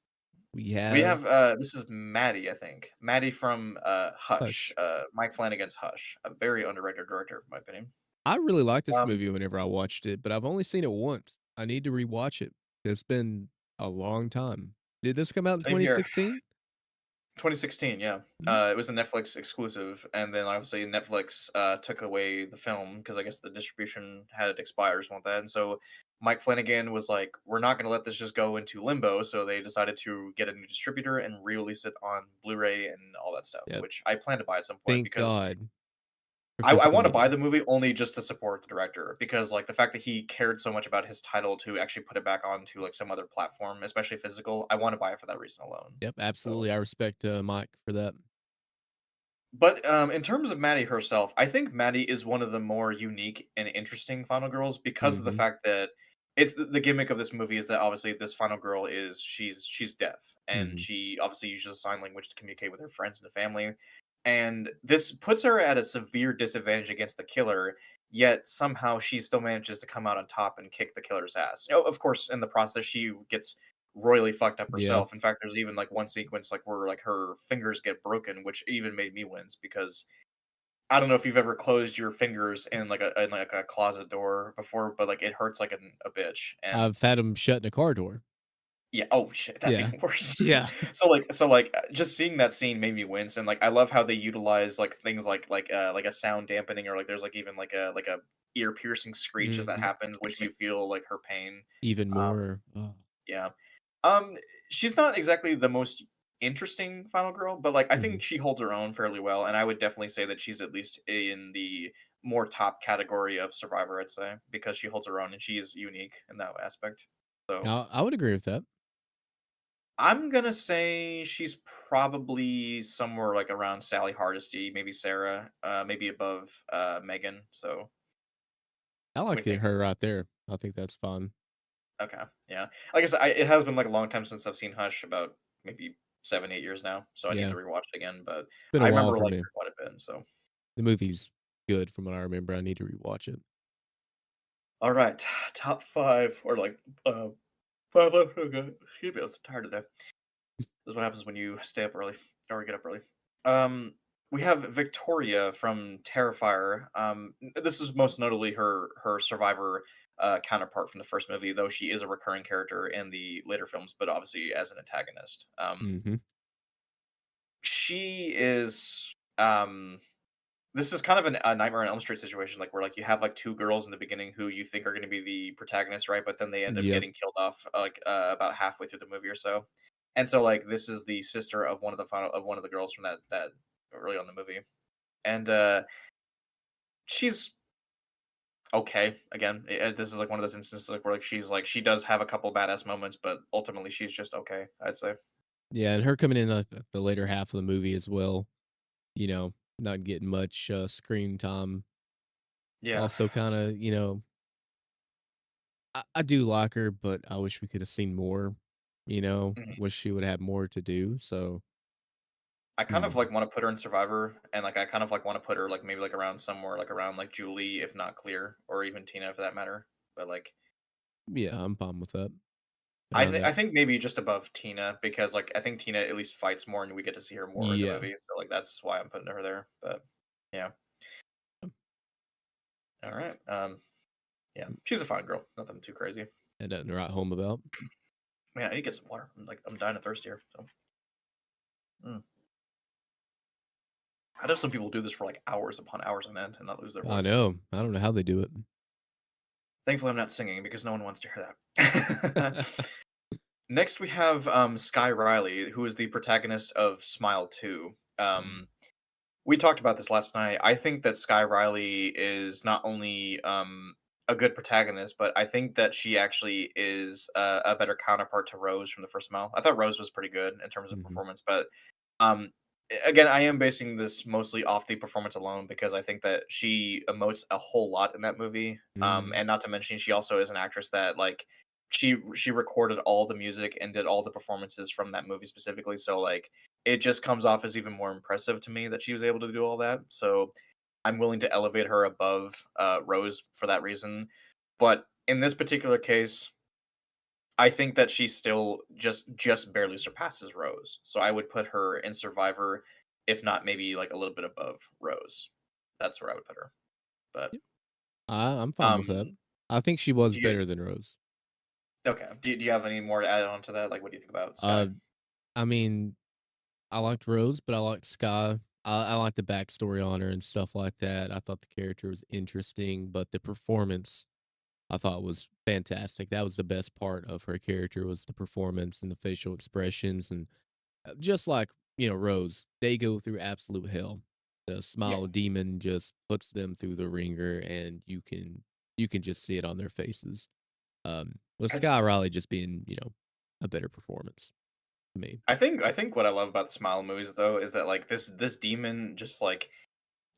Speaker 1: we
Speaker 2: We
Speaker 1: have
Speaker 2: have this is Maddie, I think. Maddie from Hush.
Speaker 1: Hush.
Speaker 2: Mike Flanagan's Hush. A very underrated director, in my opinion.
Speaker 1: I really liked this
Speaker 2: Um,
Speaker 1: movie whenever I watched it, but I've only seen it once. I need to rewatch it. It's been a long time. Did this come out in
Speaker 2: Same here.
Speaker 1: 2016?
Speaker 2: 2016, yeah.
Speaker 1: Mm,
Speaker 2: It was a Netflix exclusive, and then obviously Netflix took away the film because I guess the distribution had expired or something like that. And so Mike Flanagan was like, "We're not going to let this just go into limbo." So they decided to get a new distributor and re-release it on Blu-ray and all that stuff,
Speaker 1: yep.
Speaker 2: which I plan to buy at some point
Speaker 1: Thank
Speaker 2: because
Speaker 1: God for
Speaker 2: I
Speaker 1: physical
Speaker 2: wanna buy
Speaker 1: media.
Speaker 2: the movie only just to support the director, because, like, the fact that he cared so much about his title to actually put it back onto, like, some other platform, especially physical, I wanna buy it for that reason alone.
Speaker 1: Yep,
Speaker 2: So
Speaker 1: absolutely. I respect, Mike for that.
Speaker 2: but, in terms of Maddie herself, I think Maddie is one of the more unique and interesting final girls because of the
Speaker 1: Mhm,
Speaker 2: fact that it's the gimmick of this movie is that obviously this final girl is she's deaf, and
Speaker 1: mhm.
Speaker 2: she obviously uses sign language to communicate with her friends and the family, and this puts her at a severe disadvantage against the killer, yet somehow she still manages to come out on top and kick the killer's ass. You know, of course, in the process, she gets royally fucked up
Speaker 1: Yeah.
Speaker 2: herself. In fact, there's even like one sequence like where like her fingers get broken, which even made me wince because I don't know if you've ever closed your fingers in like a closet door before, but like it hurts like a bitch. And
Speaker 1: I've had him shut in a car door.
Speaker 2: yeah, oh shit, that's
Speaker 1: Yeah.
Speaker 2: even worse.
Speaker 1: Yeah.
Speaker 2: Just seeing that scene made me wince, and like I love how they utilize like things like a sound dampening, or like there's like even like a ear piercing screech as that
Speaker 1: Mhm.
Speaker 2: happens, which you feel like her pain.
Speaker 1: Even
Speaker 2: Um,
Speaker 1: more. Oh,
Speaker 2: yeah. She's not exactly the most interesting final girl, but, like, I
Speaker 1: mhm.
Speaker 2: think she holds her own fairly well, and I would definitely say that she's at least in the more top category of survivor, I'd say, because she holds her own and she is unique in that aspect. So,
Speaker 1: I would agree with that.
Speaker 2: I'm gonna say she's probably somewhere, like, around Sally Hardesty, maybe Sarah, maybe above, Megan, so
Speaker 1: I
Speaker 2: what do
Speaker 1: like
Speaker 2: you think?
Speaker 1: her right there. I think that's fun.
Speaker 2: Okay, yeah. Like I said, it has been, like, a long time since I've seen Hush, about maybe 7, 8 years now, so I need
Speaker 1: Yeah.
Speaker 2: to rewatch it again, but
Speaker 1: Been a
Speaker 2: I
Speaker 1: while
Speaker 2: remember
Speaker 1: for
Speaker 2: liking
Speaker 1: me.
Speaker 2: her quite a bit, so
Speaker 1: The movie's good from what I remember. I need to rewatch it.
Speaker 2: alright, top 5 or, like, 5 left, okay. Excuse me, I'm so tired today. This is what happens when you stay up early or get up early. Um, we have Victoria from Terrifier. This is most notably her survivor, counterpart from the first movie, though she is a recurring character in the later films, but obviously as an antagonist.
Speaker 1: Mhm.
Speaker 2: She is, this is kind of a Nightmare on Elm Street situation, like, where, like, you have, like, 2 girls in the beginning who you think are gonna be the protagonists, right? But then they end up
Speaker 1: Yep.
Speaker 2: getting killed off, about halfway through the movie or so. And so, like, this is the sister of one of the girls from that early on in the movie. And, she's okay. Again, this is, like, one of those instances, like, where, like, she does have a couple badass moments, but ultimately she's just okay, I'd say.
Speaker 1: Yeah, and her coming in at the later half of the movie as well, you know, not getting much, screen time.
Speaker 2: Yeah.
Speaker 1: Also kinda, I do like her, but I wish we coulda seen more,
Speaker 2: Mhm.
Speaker 1: wish she would have more to do, so
Speaker 2: I kind of,
Speaker 1: mm,
Speaker 2: like, wanna put her in Survivor, and, like, I kind of, like, wanna put her, like, maybe, like, around somewhere, like, around, like, Julie, if not Clear, or even Tina for that matter. But, like,
Speaker 1: yeah, I'm fine with that.
Speaker 2: I
Speaker 1: Around
Speaker 2: think I
Speaker 1: that
Speaker 2: think maybe just above Tina because, like, I think Tina at least fights more, and we get to see her more in the
Speaker 1: yeah.
Speaker 2: movie, so, like, that's why I'm putting her there, but yeah. Alright, yeah, she's a fine girl, nothing too crazy.
Speaker 1: Had nothing to write home about.
Speaker 2: Man, I need to get some water. I'm dying of thirst here, so mm. I know some people do this for, like, hours upon hours on end and not lose their
Speaker 1: I
Speaker 2: voice.
Speaker 1: know. I don't know how they do it.
Speaker 2: Thankfully, I'm not singing because no one wants to hear that. Next, we have Sky Riley, who is the protagonist of Smile 2.
Speaker 1: Mm,
Speaker 2: We talked about this last night. I think that Sky Riley is not only a good protagonist, but I think that she actually is a better counterpart to Rose from the first Smile. I thought Rose was pretty good in terms of
Speaker 1: mhm,
Speaker 2: performance, but um, again, I am basing this mostly off the performance alone because I think that she emotes a whole lot in that movie.
Speaker 1: mm,
Speaker 2: And not to mention, she also is an actress that like she recorded all the music and did all the performances from that movie specifically, so, like, it just comes off as even more impressive to me that she was able to do all that, so I'm willing to elevate her above, Rose for that reason, but in this particular case, I think that she still just barely surpasses Rose, so I would put her in Survivor, if not maybe, like, a little bit above Rose. That's where I would put her, but,
Speaker 1: Yep. I'm fine with that.
Speaker 2: um,
Speaker 1: I think she was
Speaker 2: do you
Speaker 1: better than Rose.
Speaker 2: okay, do you have any more to add on to that? Like, what do you think about
Speaker 1: Uh,
Speaker 2: Sky?
Speaker 1: I mean, I liked Rose, but I liked Sky. I like the backstory on her and stuff like that. I thought the character was interesting, but the performance I thought was fantastic. That was the best part of her character was the performance and the facial expressions and just like, Rose, they go through absolute hell. The
Speaker 2: Yeah,
Speaker 1: smile demon just puts them through the ringer and you can just see it on their faces. With
Speaker 2: I
Speaker 1: Sky Riley just being, a better performance to me.
Speaker 2: I think what I love about the Smile movies though is that like this demon just like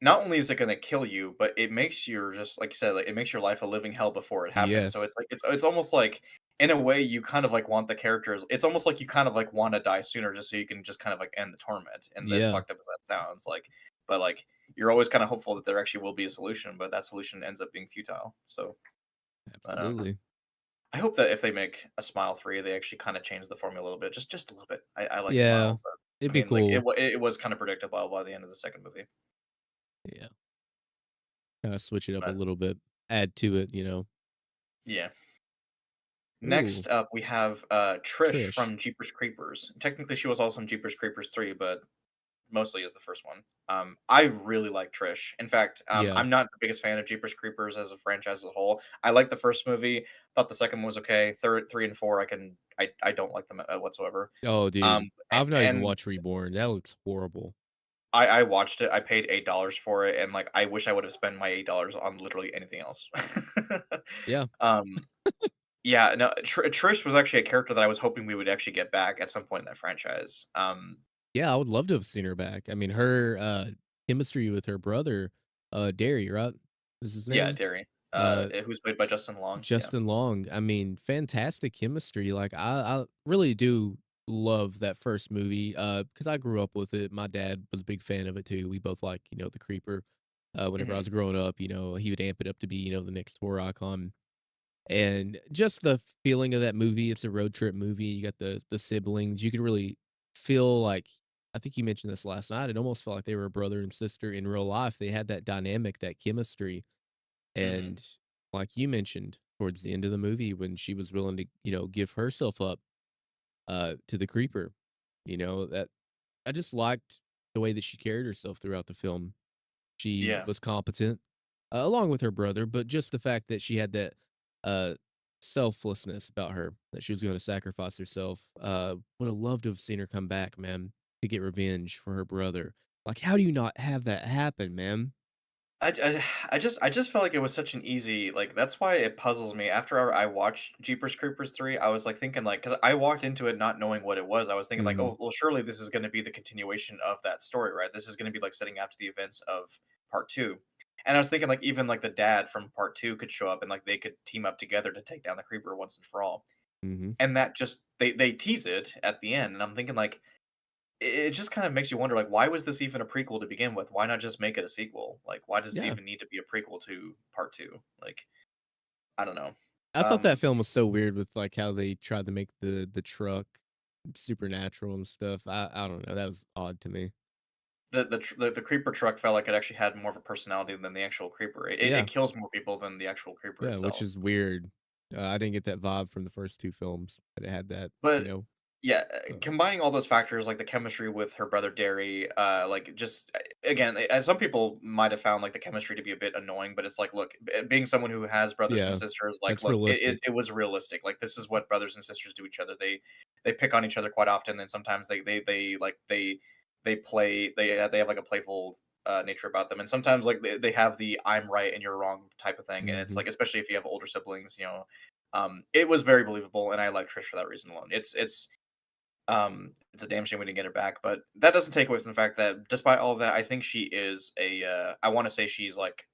Speaker 2: not only is it gonna kill you, but it makes your just like you said, like it makes your life a living hell before it happens. So
Speaker 1: Yes.
Speaker 2: it's like it's almost like in a way you kind of like want the characters. It's almost like you kind of like want to die sooner just so you can just kind of like end the torment. And as
Speaker 1: Yeah,
Speaker 2: fucked up as that sounds, like, but like you're always kind of hopeful that there actually will be a solution, but that solution ends up being futile. So I don't know.
Speaker 1: absolutely.
Speaker 2: I hope that if they make a Smile 3, they actually kinda change the formula a little bit, just a little bit. I like
Speaker 1: Yeah,
Speaker 2: Smile, but,
Speaker 1: it'd
Speaker 2: I
Speaker 1: be
Speaker 2: mean, like,
Speaker 1: cool.
Speaker 2: it was kinda predictable by the end of the 2nd movie,
Speaker 1: Yeah, kinda switch it up a
Speaker 2: but
Speaker 1: little bit, add to it.
Speaker 2: yeah.
Speaker 1: Ooh,
Speaker 2: Next up, we have, Trish
Speaker 1: Trish.
Speaker 2: from Jeepers Creepers. Technically, she was also in Jeepers Creepers 3, but mostly is the first one. I really like Trish. In fact,
Speaker 1: Yeah.
Speaker 2: I'm not the biggest fan of Jeepers Creepers as a franchise as a whole. I like the first movie, thought the second one was okay. 3 and 4, I don't like them, whatsoever.
Speaker 1: Oh,
Speaker 2: Um,
Speaker 1: dude,
Speaker 2: a
Speaker 1: I've not even
Speaker 2: and
Speaker 1: watched Reborn. That looks horrible.
Speaker 2: I watched it, I paid $8 for it, and, like, I wish I would've spent my $8 on literally anything else.
Speaker 1: Yeah.
Speaker 2: Um, yeah, no, Trish was actually a character that I was hoping we would actually get back at some point in that franchise.
Speaker 1: Yeah, I would love to have seen her back. I mean, her, chemistry with her brother, Derry, right? Is his
Speaker 2: Yeah,
Speaker 1: name?
Speaker 2: Derry,
Speaker 1: Uh,
Speaker 2: who's played by Justin Long, yeah.
Speaker 1: Justin Long. I mean, fantastic chemistry. Like, I really do love that first movie, because I grew up with it. My dad was a big fan of it too. We both like, The Creeper. Whenever I
Speaker 2: Mhm,
Speaker 1: was growing up, he would amp it up to be, the next horror icon. And just the feeling of that movie, it's a road trip movie, you got the siblings, you could really feel like I think you mentioned this last night, it almost felt like they were a brother and sister in real life, they had that dynamic, that chemistry,
Speaker 2: mhm,
Speaker 1: and like you mentioned, towards the end of the movie when she was willing to, give herself up, to the creeper, that I just liked the way that she carried herself throughout the film. She
Speaker 2: yeah.
Speaker 1: was competent, along with her brother, but just the fact that she had that, uh, selflessness about her, that she was gonna sacrifice herself, would have loved to have seen her come back, man, to get revenge for her brother. Like, how do you not have that happen, man?
Speaker 2: I just felt like it was such an easy like, that's why it puzzles me. After I watched Jeepers Creepers 3, I was, like, thinking, like, because I walked into it not knowing what it was. I was thinking, like,
Speaker 1: Mhm,
Speaker 2: "Oh, well, surely this is gonna be the continuation of that story, right? This is gonna be, like, setting after the events of part 2." And I was thinking, like, even, like, the dad from part 2 could show up and, like, they could team up together to take down the creeper once and for all.
Speaker 1: mhm.
Speaker 2: And that just they tease it at the end, and I'm thinking, like, it just kind of makes you wonder, like, why was this even a prequel to begin with? Why not just make it a sequel? Like, why does it
Speaker 1: Yeah.
Speaker 2: even need to be a prequel to part 2? Like, I don't know.
Speaker 1: I thought that
Speaker 2: Um,
Speaker 1: film was so weird with, like, how they tried to make the truck supernatural and stuff. I don't know, that was odd to me.
Speaker 2: the creeper truck felt like it actually had more of a personality than the actual creeper. It
Speaker 1: Yeah.
Speaker 2: kills more people than the actual creeper
Speaker 1: Yeah, which
Speaker 2: itself.
Speaker 1: is weird. I didn't get that vibe from the first 2 films, but it had that,
Speaker 2: But yeah,
Speaker 1: uh
Speaker 2: combining all those factors, like the chemistry with her brother Derry, like just again, as some people might have found like the chemistry to be a bit annoying, but it's like, look, being someone who has brothers and
Speaker 1: yeah,
Speaker 2: sisters, like,
Speaker 1: that's
Speaker 2: look, it
Speaker 1: realistic.
Speaker 2: was realistic. Like, this is what brothers and sisters do each other. They pick on each other quite often, and sometimes they play they have like a playful nature about them, and sometimes like they have the I'm right and you're wrong type of thing, and it's
Speaker 1: Mhm.
Speaker 2: like especially if you have older siblings, it was very believable, and I like Trish for that reason alone. It's a damn shame we didn't get her back, but that doesn't take away from the fact that despite all of that, I think she is I want to say she's like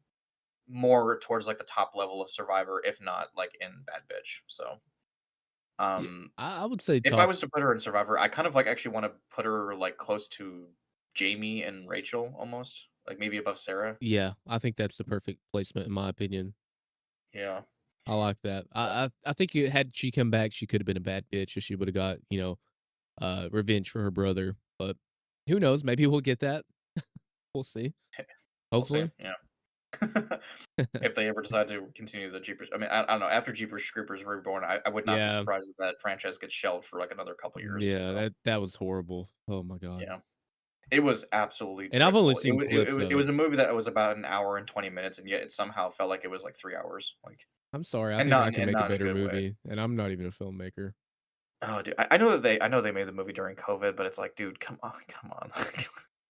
Speaker 2: more towards like the top level of Survivor, if not like in Bad Bitch. So
Speaker 1: Yeah,
Speaker 2: Um,
Speaker 1: I would say
Speaker 2: if I
Speaker 1: top.
Speaker 2: was to put her in Survivor, I kind of like actually want to put her like close to Jamie and Rachel almost, like maybe above Sarah.
Speaker 1: Yeah, I think that's the perfect placement in my opinion.
Speaker 2: Yeah.
Speaker 1: I like that. I think had she come back, she could have been a bad bitch if she would have got, revenge for her brother. But who knows? Maybe we'll get that. We'll see.
Speaker 2: We'll see.
Speaker 1: Hopefully.
Speaker 2: Yeah. If they ever decide to continue the Jeepers, I mean, I don't know. After Jeepers Creepers Reborn, I would not be
Speaker 1: Yeah.
Speaker 2: surprised if that franchise gets shelved for like another couple years.
Speaker 1: Yeah,
Speaker 2: So
Speaker 1: that was horrible. Oh my god.
Speaker 2: yeah, it was absolutely
Speaker 1: And I've only
Speaker 2: dreadful.
Speaker 1: seen clips
Speaker 2: It
Speaker 1: of
Speaker 2: was
Speaker 1: it.
Speaker 2: a movie that was about an hour and 20 minutes, and yet it somehow felt like it was like 3 hours. Like,
Speaker 1: I'm sorry, I think I can
Speaker 2: and
Speaker 1: make a
Speaker 2: not in a
Speaker 1: better
Speaker 2: good way.
Speaker 1: movie, and I'm not even a filmmaker.
Speaker 2: Oh, dude, I know they made the movie during COVID, but it's like, dude, come on, come on.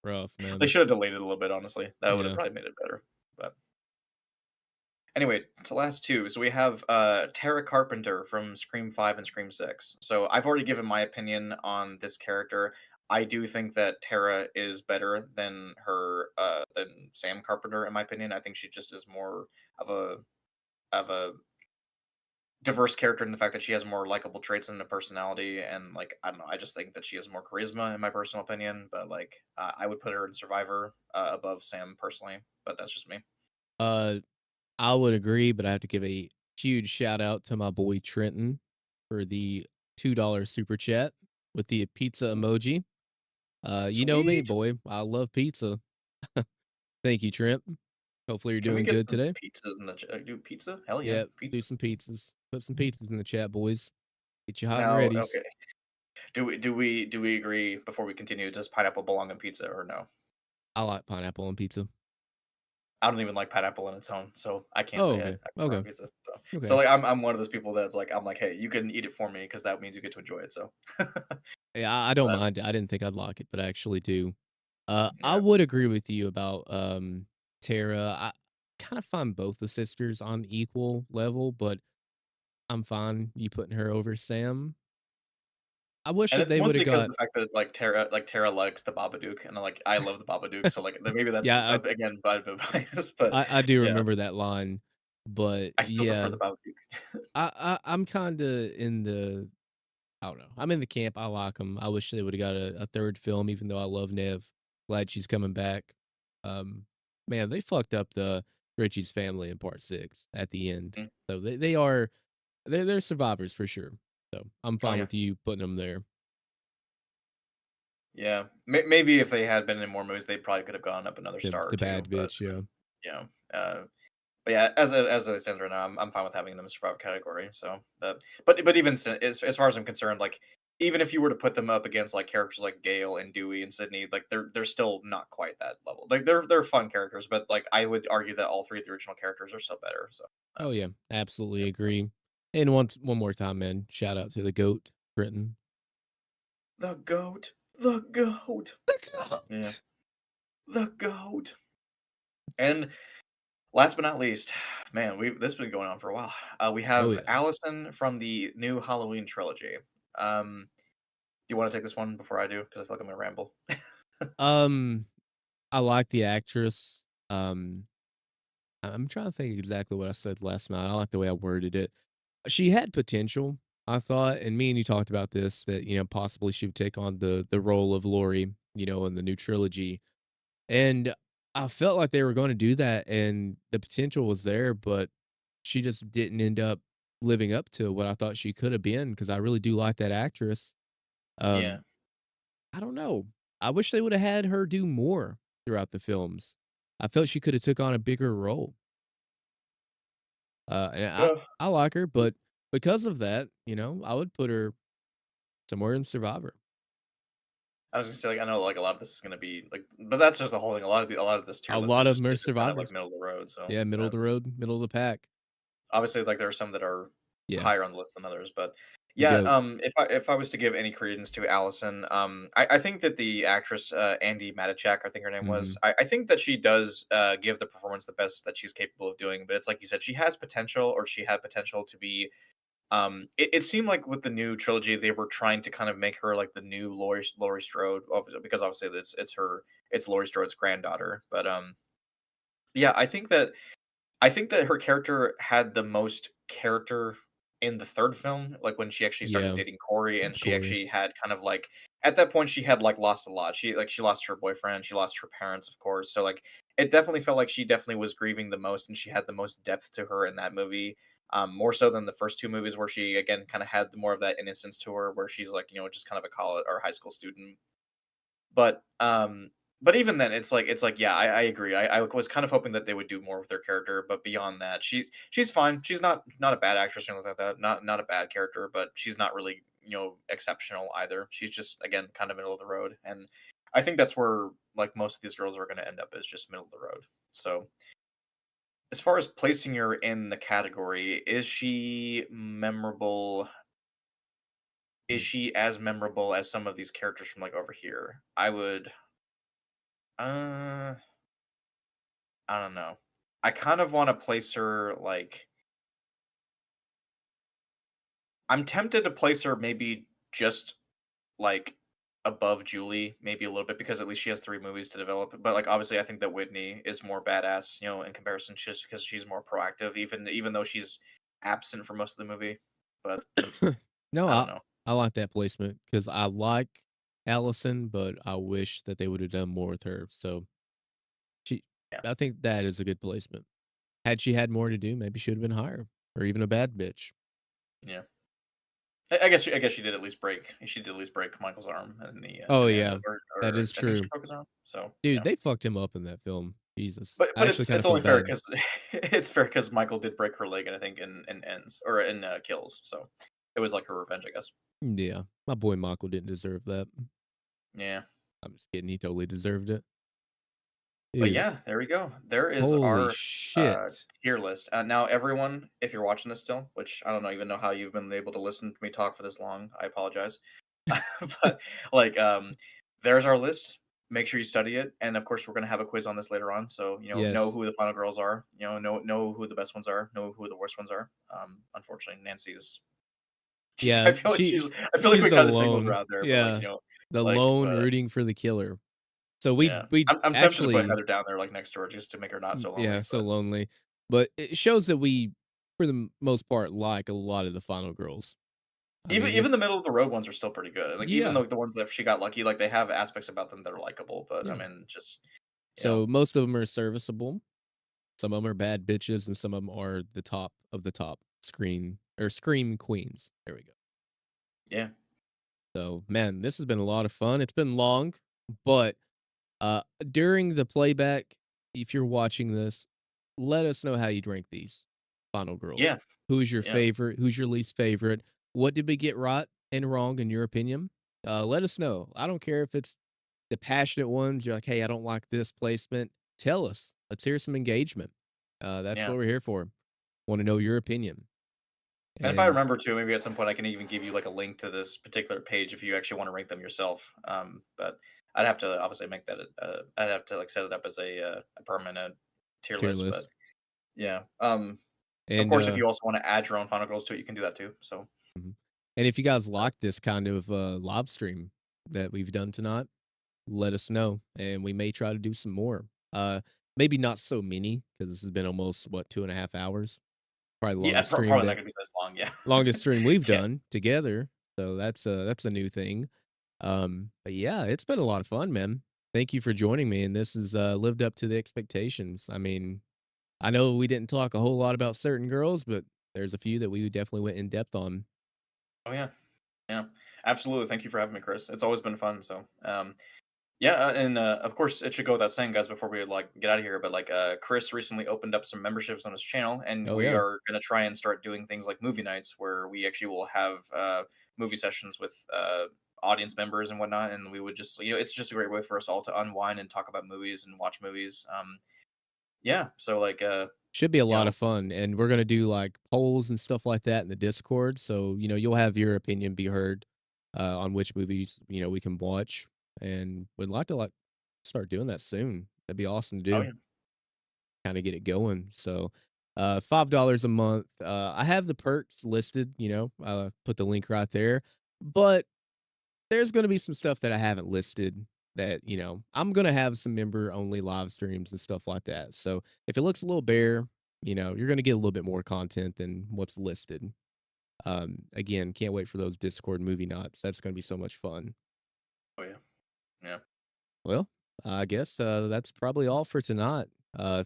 Speaker 1: Rough,
Speaker 2: They
Speaker 1: man.
Speaker 2: should have delayed it a little bit. Honestly, that would have
Speaker 1: Yeah.
Speaker 2: probably made it better. But anyway, to last two. So we have Tara Carpenter from Scream 5 and Scream 6. So I've already given my opinion on this character. I do think that Tara is better than her than Sam Carpenter in my opinion. I think she just is more of a diverse character in the fact that she has more likable traits and a personality, and like I don't know, I just think that she has more charisma in my personal opinion, but like I would put her in Survivor above Sam personally, but that's just me.
Speaker 1: Uh, I would agree, but I have to give a huge shout out to my boy Trenton for the $2 super chat with the pizza emoji. You know me,
Speaker 2: Sweet.
Speaker 1: boy. I love pizza. Thank you, Trent. Hopefully you're
Speaker 2: Can we
Speaker 1: doing
Speaker 2: get
Speaker 1: good
Speaker 2: some
Speaker 1: today.
Speaker 2: pizzas in the do pizza? Hell yeah,
Speaker 1: Yeah,
Speaker 2: pizza.
Speaker 1: do some pizzas. Put some pizzas in the chat, boys. Get you hot and
Speaker 2: Now,
Speaker 1: ready's.
Speaker 2: okay. Do we agree before we continue? Does pineapple belong in pizza or no?
Speaker 1: I like pineapple on pizza.
Speaker 2: I don't even like pineapple on its own, so I can't
Speaker 1: Oh,
Speaker 2: say
Speaker 1: okay.
Speaker 2: I prefer it on
Speaker 1: Okay.
Speaker 2: pizza. So
Speaker 1: Okay.
Speaker 2: like I'm one of those people that's like I'm like, hey, you can eat it for me because that means you get to enjoy it. So,
Speaker 1: Yeah, I don't
Speaker 2: but
Speaker 1: mind it. I didn't think I'd like it, but I actually do. I
Speaker 2: yeah.
Speaker 1: would agree with you about Tara. I kind of find both the sisters on equal level, but I'm fine you putting her over Sam. I wish
Speaker 2: And
Speaker 1: that
Speaker 2: it's
Speaker 1: they would have
Speaker 2: mostly because of
Speaker 1: got.
Speaker 2: the fact that like Tara likes the Babadook, and like I love the Babadook, so like maybe that's
Speaker 1: Yeah,
Speaker 2: again bias, but
Speaker 1: I do
Speaker 2: yeah,
Speaker 1: remember that line, but
Speaker 2: I still prefer
Speaker 1: yeah,
Speaker 2: the Babadook.
Speaker 1: I'm kinda in the I don't know. I'm in the camp. I like them. I wish they would have got a third film, even though I love Nev. Glad she's coming back. Um, man, they fucked up the Richie's family in part 6 at the end.
Speaker 2: Mm.
Speaker 1: So they are they're survivors for sure. So I'm
Speaker 2: Oh
Speaker 1: fine
Speaker 2: yeah,
Speaker 1: with you putting them there.
Speaker 2: yeah. Maybe if they had been in more movies, they probably could have gone up another star or
Speaker 1: The
Speaker 2: two.
Speaker 1: bad
Speaker 2: But
Speaker 1: bitch, yeah.
Speaker 2: you know, but yeah, as it stands right now, I'm fine with having them in the survivor category. So, but even as far as I'm concerned, like even if you were to put them up against like characters like Gale and Dewey and Sydney, like they're still not quite that level. Like they're fun characters, but like I would argue that all three of the original characters are still better. So,
Speaker 1: Oh
Speaker 2: um,
Speaker 1: yeah, absolutely
Speaker 2: yeah.
Speaker 1: agree. And one more time, man. Shout out to the goat, Britain.
Speaker 2: The goat, the goat,
Speaker 1: The
Speaker 2: yeah,
Speaker 1: goat.
Speaker 2: the goat. And last but not least, man, we this has been going on for a while. We
Speaker 1: Oh
Speaker 2: have
Speaker 1: yeah.
Speaker 2: Allison from the new Halloween trilogy. Do you want to take this one before I do? Because I feel like I'm gonna ramble.
Speaker 1: Um, I like the actress. I'm trying to think exactly what I said last night. I like the way I worded it. She had potential, I thought, and me and you talked about this that possibly she would take on the role of Laurie, in the new trilogy, and I felt like they were going to do that, and the potential was there, but she just didn't end up living up to what I thought she could have been because I really do like that actress.
Speaker 2: Yeah.
Speaker 1: Um, I don't know. I wish they would have had her do more throughout the films. I felt she could have took on a bigger role. And
Speaker 2: Yeah.
Speaker 1: I like her, but because of that, I would put her somewhere in Survivor.
Speaker 2: I was gonna say like I know like a lot of this is gonna be like, but that's just the whole thing. A lot of this tier
Speaker 1: A
Speaker 2: list
Speaker 1: lot of them are
Speaker 2: is just kind of like
Speaker 1: survivors.
Speaker 2: middle of the road. So
Speaker 1: Yeah, middle of the road, middle of the pack.
Speaker 2: obviously like there are some that are
Speaker 1: Yeah,
Speaker 2: higher on the list than others, but
Speaker 1: the
Speaker 2: yeah.
Speaker 1: goats.
Speaker 2: If I was to give any credence to Allison, I think that the actress Andy Matichak, I think her name was,
Speaker 1: Mhm.
Speaker 2: I think that she does give the performance the best that she's capable of doing. But it's like you said, she has potential, or she had potential to be. It seemed like with the new trilogy, they were trying to kind of make her like the new Laurie Strode, because obviously it's Laurie Strode's granddaughter. But yeah, I think that her character had the most character in the 3rd film, like, when she actually started
Speaker 1: Yeah,
Speaker 2: dating Corey, and she
Speaker 1: Corey.
Speaker 2: actually had kind of, like at that point, she had, like, lost a lot. She lost her boyfriend, she lost her parents, of course, so, like, it definitely felt like she definitely was grieving the most, and she had the most depth to her in that movie, more so than the first 2 movies where she, again, kinda had more of that innocence to her, where she's, like, just kind of a college or high school student. But, but even then, it's like, yeah, I agree. I was kind of hoping that they would do more with her character, but beyond that, she's fine. She's not a bad actress or anything like that. Not a bad character, but she's not really, exceptional either. She's just, again, kind of middle of the road, and I think that's where, like, most of these girls are gonna end up, is just middle of the road. So, as far as placing her in the category, is she memorable? Is
Speaker 1: Mm.
Speaker 2: she as memorable as some of these characters from, like, over here? Uh I don't know. I kind of wanna place her, like I'm tempted to place her maybe just, like, above Julie, maybe a little bit, because at least she has 3 movies to develop, but, like, obviously, I think that Whitney is more badass, in comparison, just because she's more proactive, even though she's absent for most of the movie, but,
Speaker 1: No,
Speaker 2: I don't know.
Speaker 1: I like that placement because I like Allison, but I wish that they would have done more with her. So she,
Speaker 2: Yeah,
Speaker 1: I think that is a good placement. Had she had more to do, maybe she would have been higher or even a bad bitch.
Speaker 2: yeah. I guess she did at least break Michael's arm
Speaker 1: Oh
Speaker 2: in the end
Speaker 1: yeah,
Speaker 2: of
Speaker 1: that
Speaker 2: or
Speaker 1: is
Speaker 2: I think she
Speaker 1: true,
Speaker 2: broke his arm, so,
Speaker 1: dude.
Speaker 2: yeah.
Speaker 1: They fucked him up in that film. Jesus,
Speaker 2: But
Speaker 1: I
Speaker 2: but
Speaker 1: actually
Speaker 2: it's
Speaker 1: kind
Speaker 2: it's
Speaker 1: of feel
Speaker 2: only fair
Speaker 1: bad.
Speaker 2: because it's fair because Michael did break her leg, and I think in Ends or in, Kills, so it was like her revenge, I guess.
Speaker 1: Yeah, my boy Michael didn't deserve that.
Speaker 2: Yeah.
Speaker 1: I'm just kidding. He totally deserved it,
Speaker 2: But
Speaker 1: dude.
Speaker 2: yeah, there we go. There is
Speaker 1: Holy
Speaker 2: our,
Speaker 1: shit.
Speaker 2: tier list. Now everyone, if you're watching this still, which I don't know even know how you've been able to listen to me talk for this long, I apologize. But, like, there's our list. Make sure you study it, and, of course, we're gonna have a quiz on this later on, so, know
Speaker 1: Yes.
Speaker 2: who the final girls are, know who the best ones are, know who the worst ones are. Unfortunately, Nancy is
Speaker 1: Yeah,
Speaker 2: I feel like we
Speaker 1: she's
Speaker 2: kinda singled her
Speaker 1: alone.
Speaker 2: out there, but, like,
Speaker 1: Yeah, the
Speaker 2: like,
Speaker 1: lone
Speaker 2: but
Speaker 1: rooting for the killer. So we
Speaker 2: yeah.
Speaker 1: we
Speaker 2: I'm tempted to put
Speaker 1: actually
Speaker 2: Heather down there, like, next to her just to make her not so
Speaker 1: yeah,
Speaker 2: lonely,
Speaker 1: so
Speaker 2: but
Speaker 1: lonely. But it shows that we, for the most part, like a lot of the final girls. I
Speaker 2: even
Speaker 1: mean,
Speaker 2: even the middle of the road ones are still pretty good. Like, even
Speaker 1: yeah,
Speaker 2: though the ones that she got lucky, like, they have aspects about them that are likable, but, I
Speaker 1: yeah.
Speaker 2: mean, just, you know
Speaker 1: So most of them are serviceable. Some of them are bad bitches, and some of them are the top of the top scream queens. There we go.
Speaker 2: yeah.
Speaker 1: So man, this has been a lot of fun. It's been long, but during the playback, if you're watching this, let us know how you'd rank these final girls.
Speaker 2: Yeah,
Speaker 1: Who's your
Speaker 2: yeah,
Speaker 1: favorite? Who's your least favorite? What did we get right and wrong in your opinion? Let us know. I don't care if it's the passionate ones. You're like, hey, I don't like this placement. Tell us. Let's hear some engagement. That's
Speaker 2: yeah.
Speaker 1: what we're here for. Want to know your opinion.
Speaker 2: And if I
Speaker 1: And
Speaker 2: remember to, maybe at some point I can even give you, like, a link to this particular page if you actually wanna rank them yourself, but I'd have to obviously make that I'd have to, like, set it up as a permanent tier
Speaker 1: tier
Speaker 2: list, but
Speaker 1: list.
Speaker 2: yeah, of
Speaker 1: And
Speaker 2: course, if you also wanna add your own final girls to it, you can do that too, so,
Speaker 1: mhm. And if you guys
Speaker 2: uh
Speaker 1: like this kind of live stream that we've done tonight, let us know, and we may try to do some more. Maybe not so many because this has been almost what 2.5 hours. Probably the
Speaker 2: yeah, probably not gonna be this long, yeah.
Speaker 1: longest stream we've
Speaker 2: Yeah.
Speaker 1: done together. So that's a new thing. But yeah, it's been a lot of fun, man. Thank you for joining me, and this has lived up to the expectations. I mean, I know we didn't talk a whole lot about certain girls, but there's a few that we definitely went in depth on.
Speaker 2: Oh, yeah. Yeah. Absolutely, thank you for having me, Chris. It's always been fun, so, yeah, and, of course, it should go without saying, guys, before we, like, get out of here, but, like, Chris recently opened up some memberships on his channel, and
Speaker 1: Oh
Speaker 2: we
Speaker 1: yeah,
Speaker 2: are gonna try and start doing things like movie nights where we actually will have, movie sessions with, audience members and whatnot, and we would just it's just a great way for us all to unwind and talk about movies and watch movies, yeah, so, like,
Speaker 1: should be a
Speaker 2: you
Speaker 1: lot
Speaker 2: know
Speaker 1: of fun, and we're gonna do like polls and stuff like that in the Discord. So you'll have your opinion be heard on which movies we can watch, and would like to start doing that soon. That'd be awesome to
Speaker 2: oh,
Speaker 1: do.
Speaker 2: yeah.
Speaker 1: Kinda get it going, so, $5 a month, I have the perks listed, put the link right there, but there's gonna be some stuff that I haven't listed that, I'm gonna have some member-only live streams and stuff like that, so if it looks a little bare, you're gonna get a little bit more content than what's listed. Again, can't wait for those Discord movie knots. That's gonna be so much fun.
Speaker 2: Oh yeah, yeah.
Speaker 1: Well, I guess, that's probably all for tonight.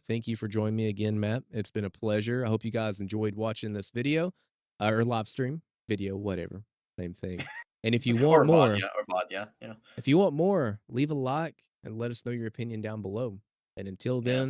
Speaker 1: Thank you for joining me again, Matt. It's been a pleasure. I hope you guys enjoyed watching this video, or live stream, video, whatever, same thing. And
Speaker 2: Or VOD, yeah, or VOD, yeah, yeah,
Speaker 1: if you want more, leave a like and let us know your opinion down below. And until
Speaker 2: yeah.
Speaker 1: then,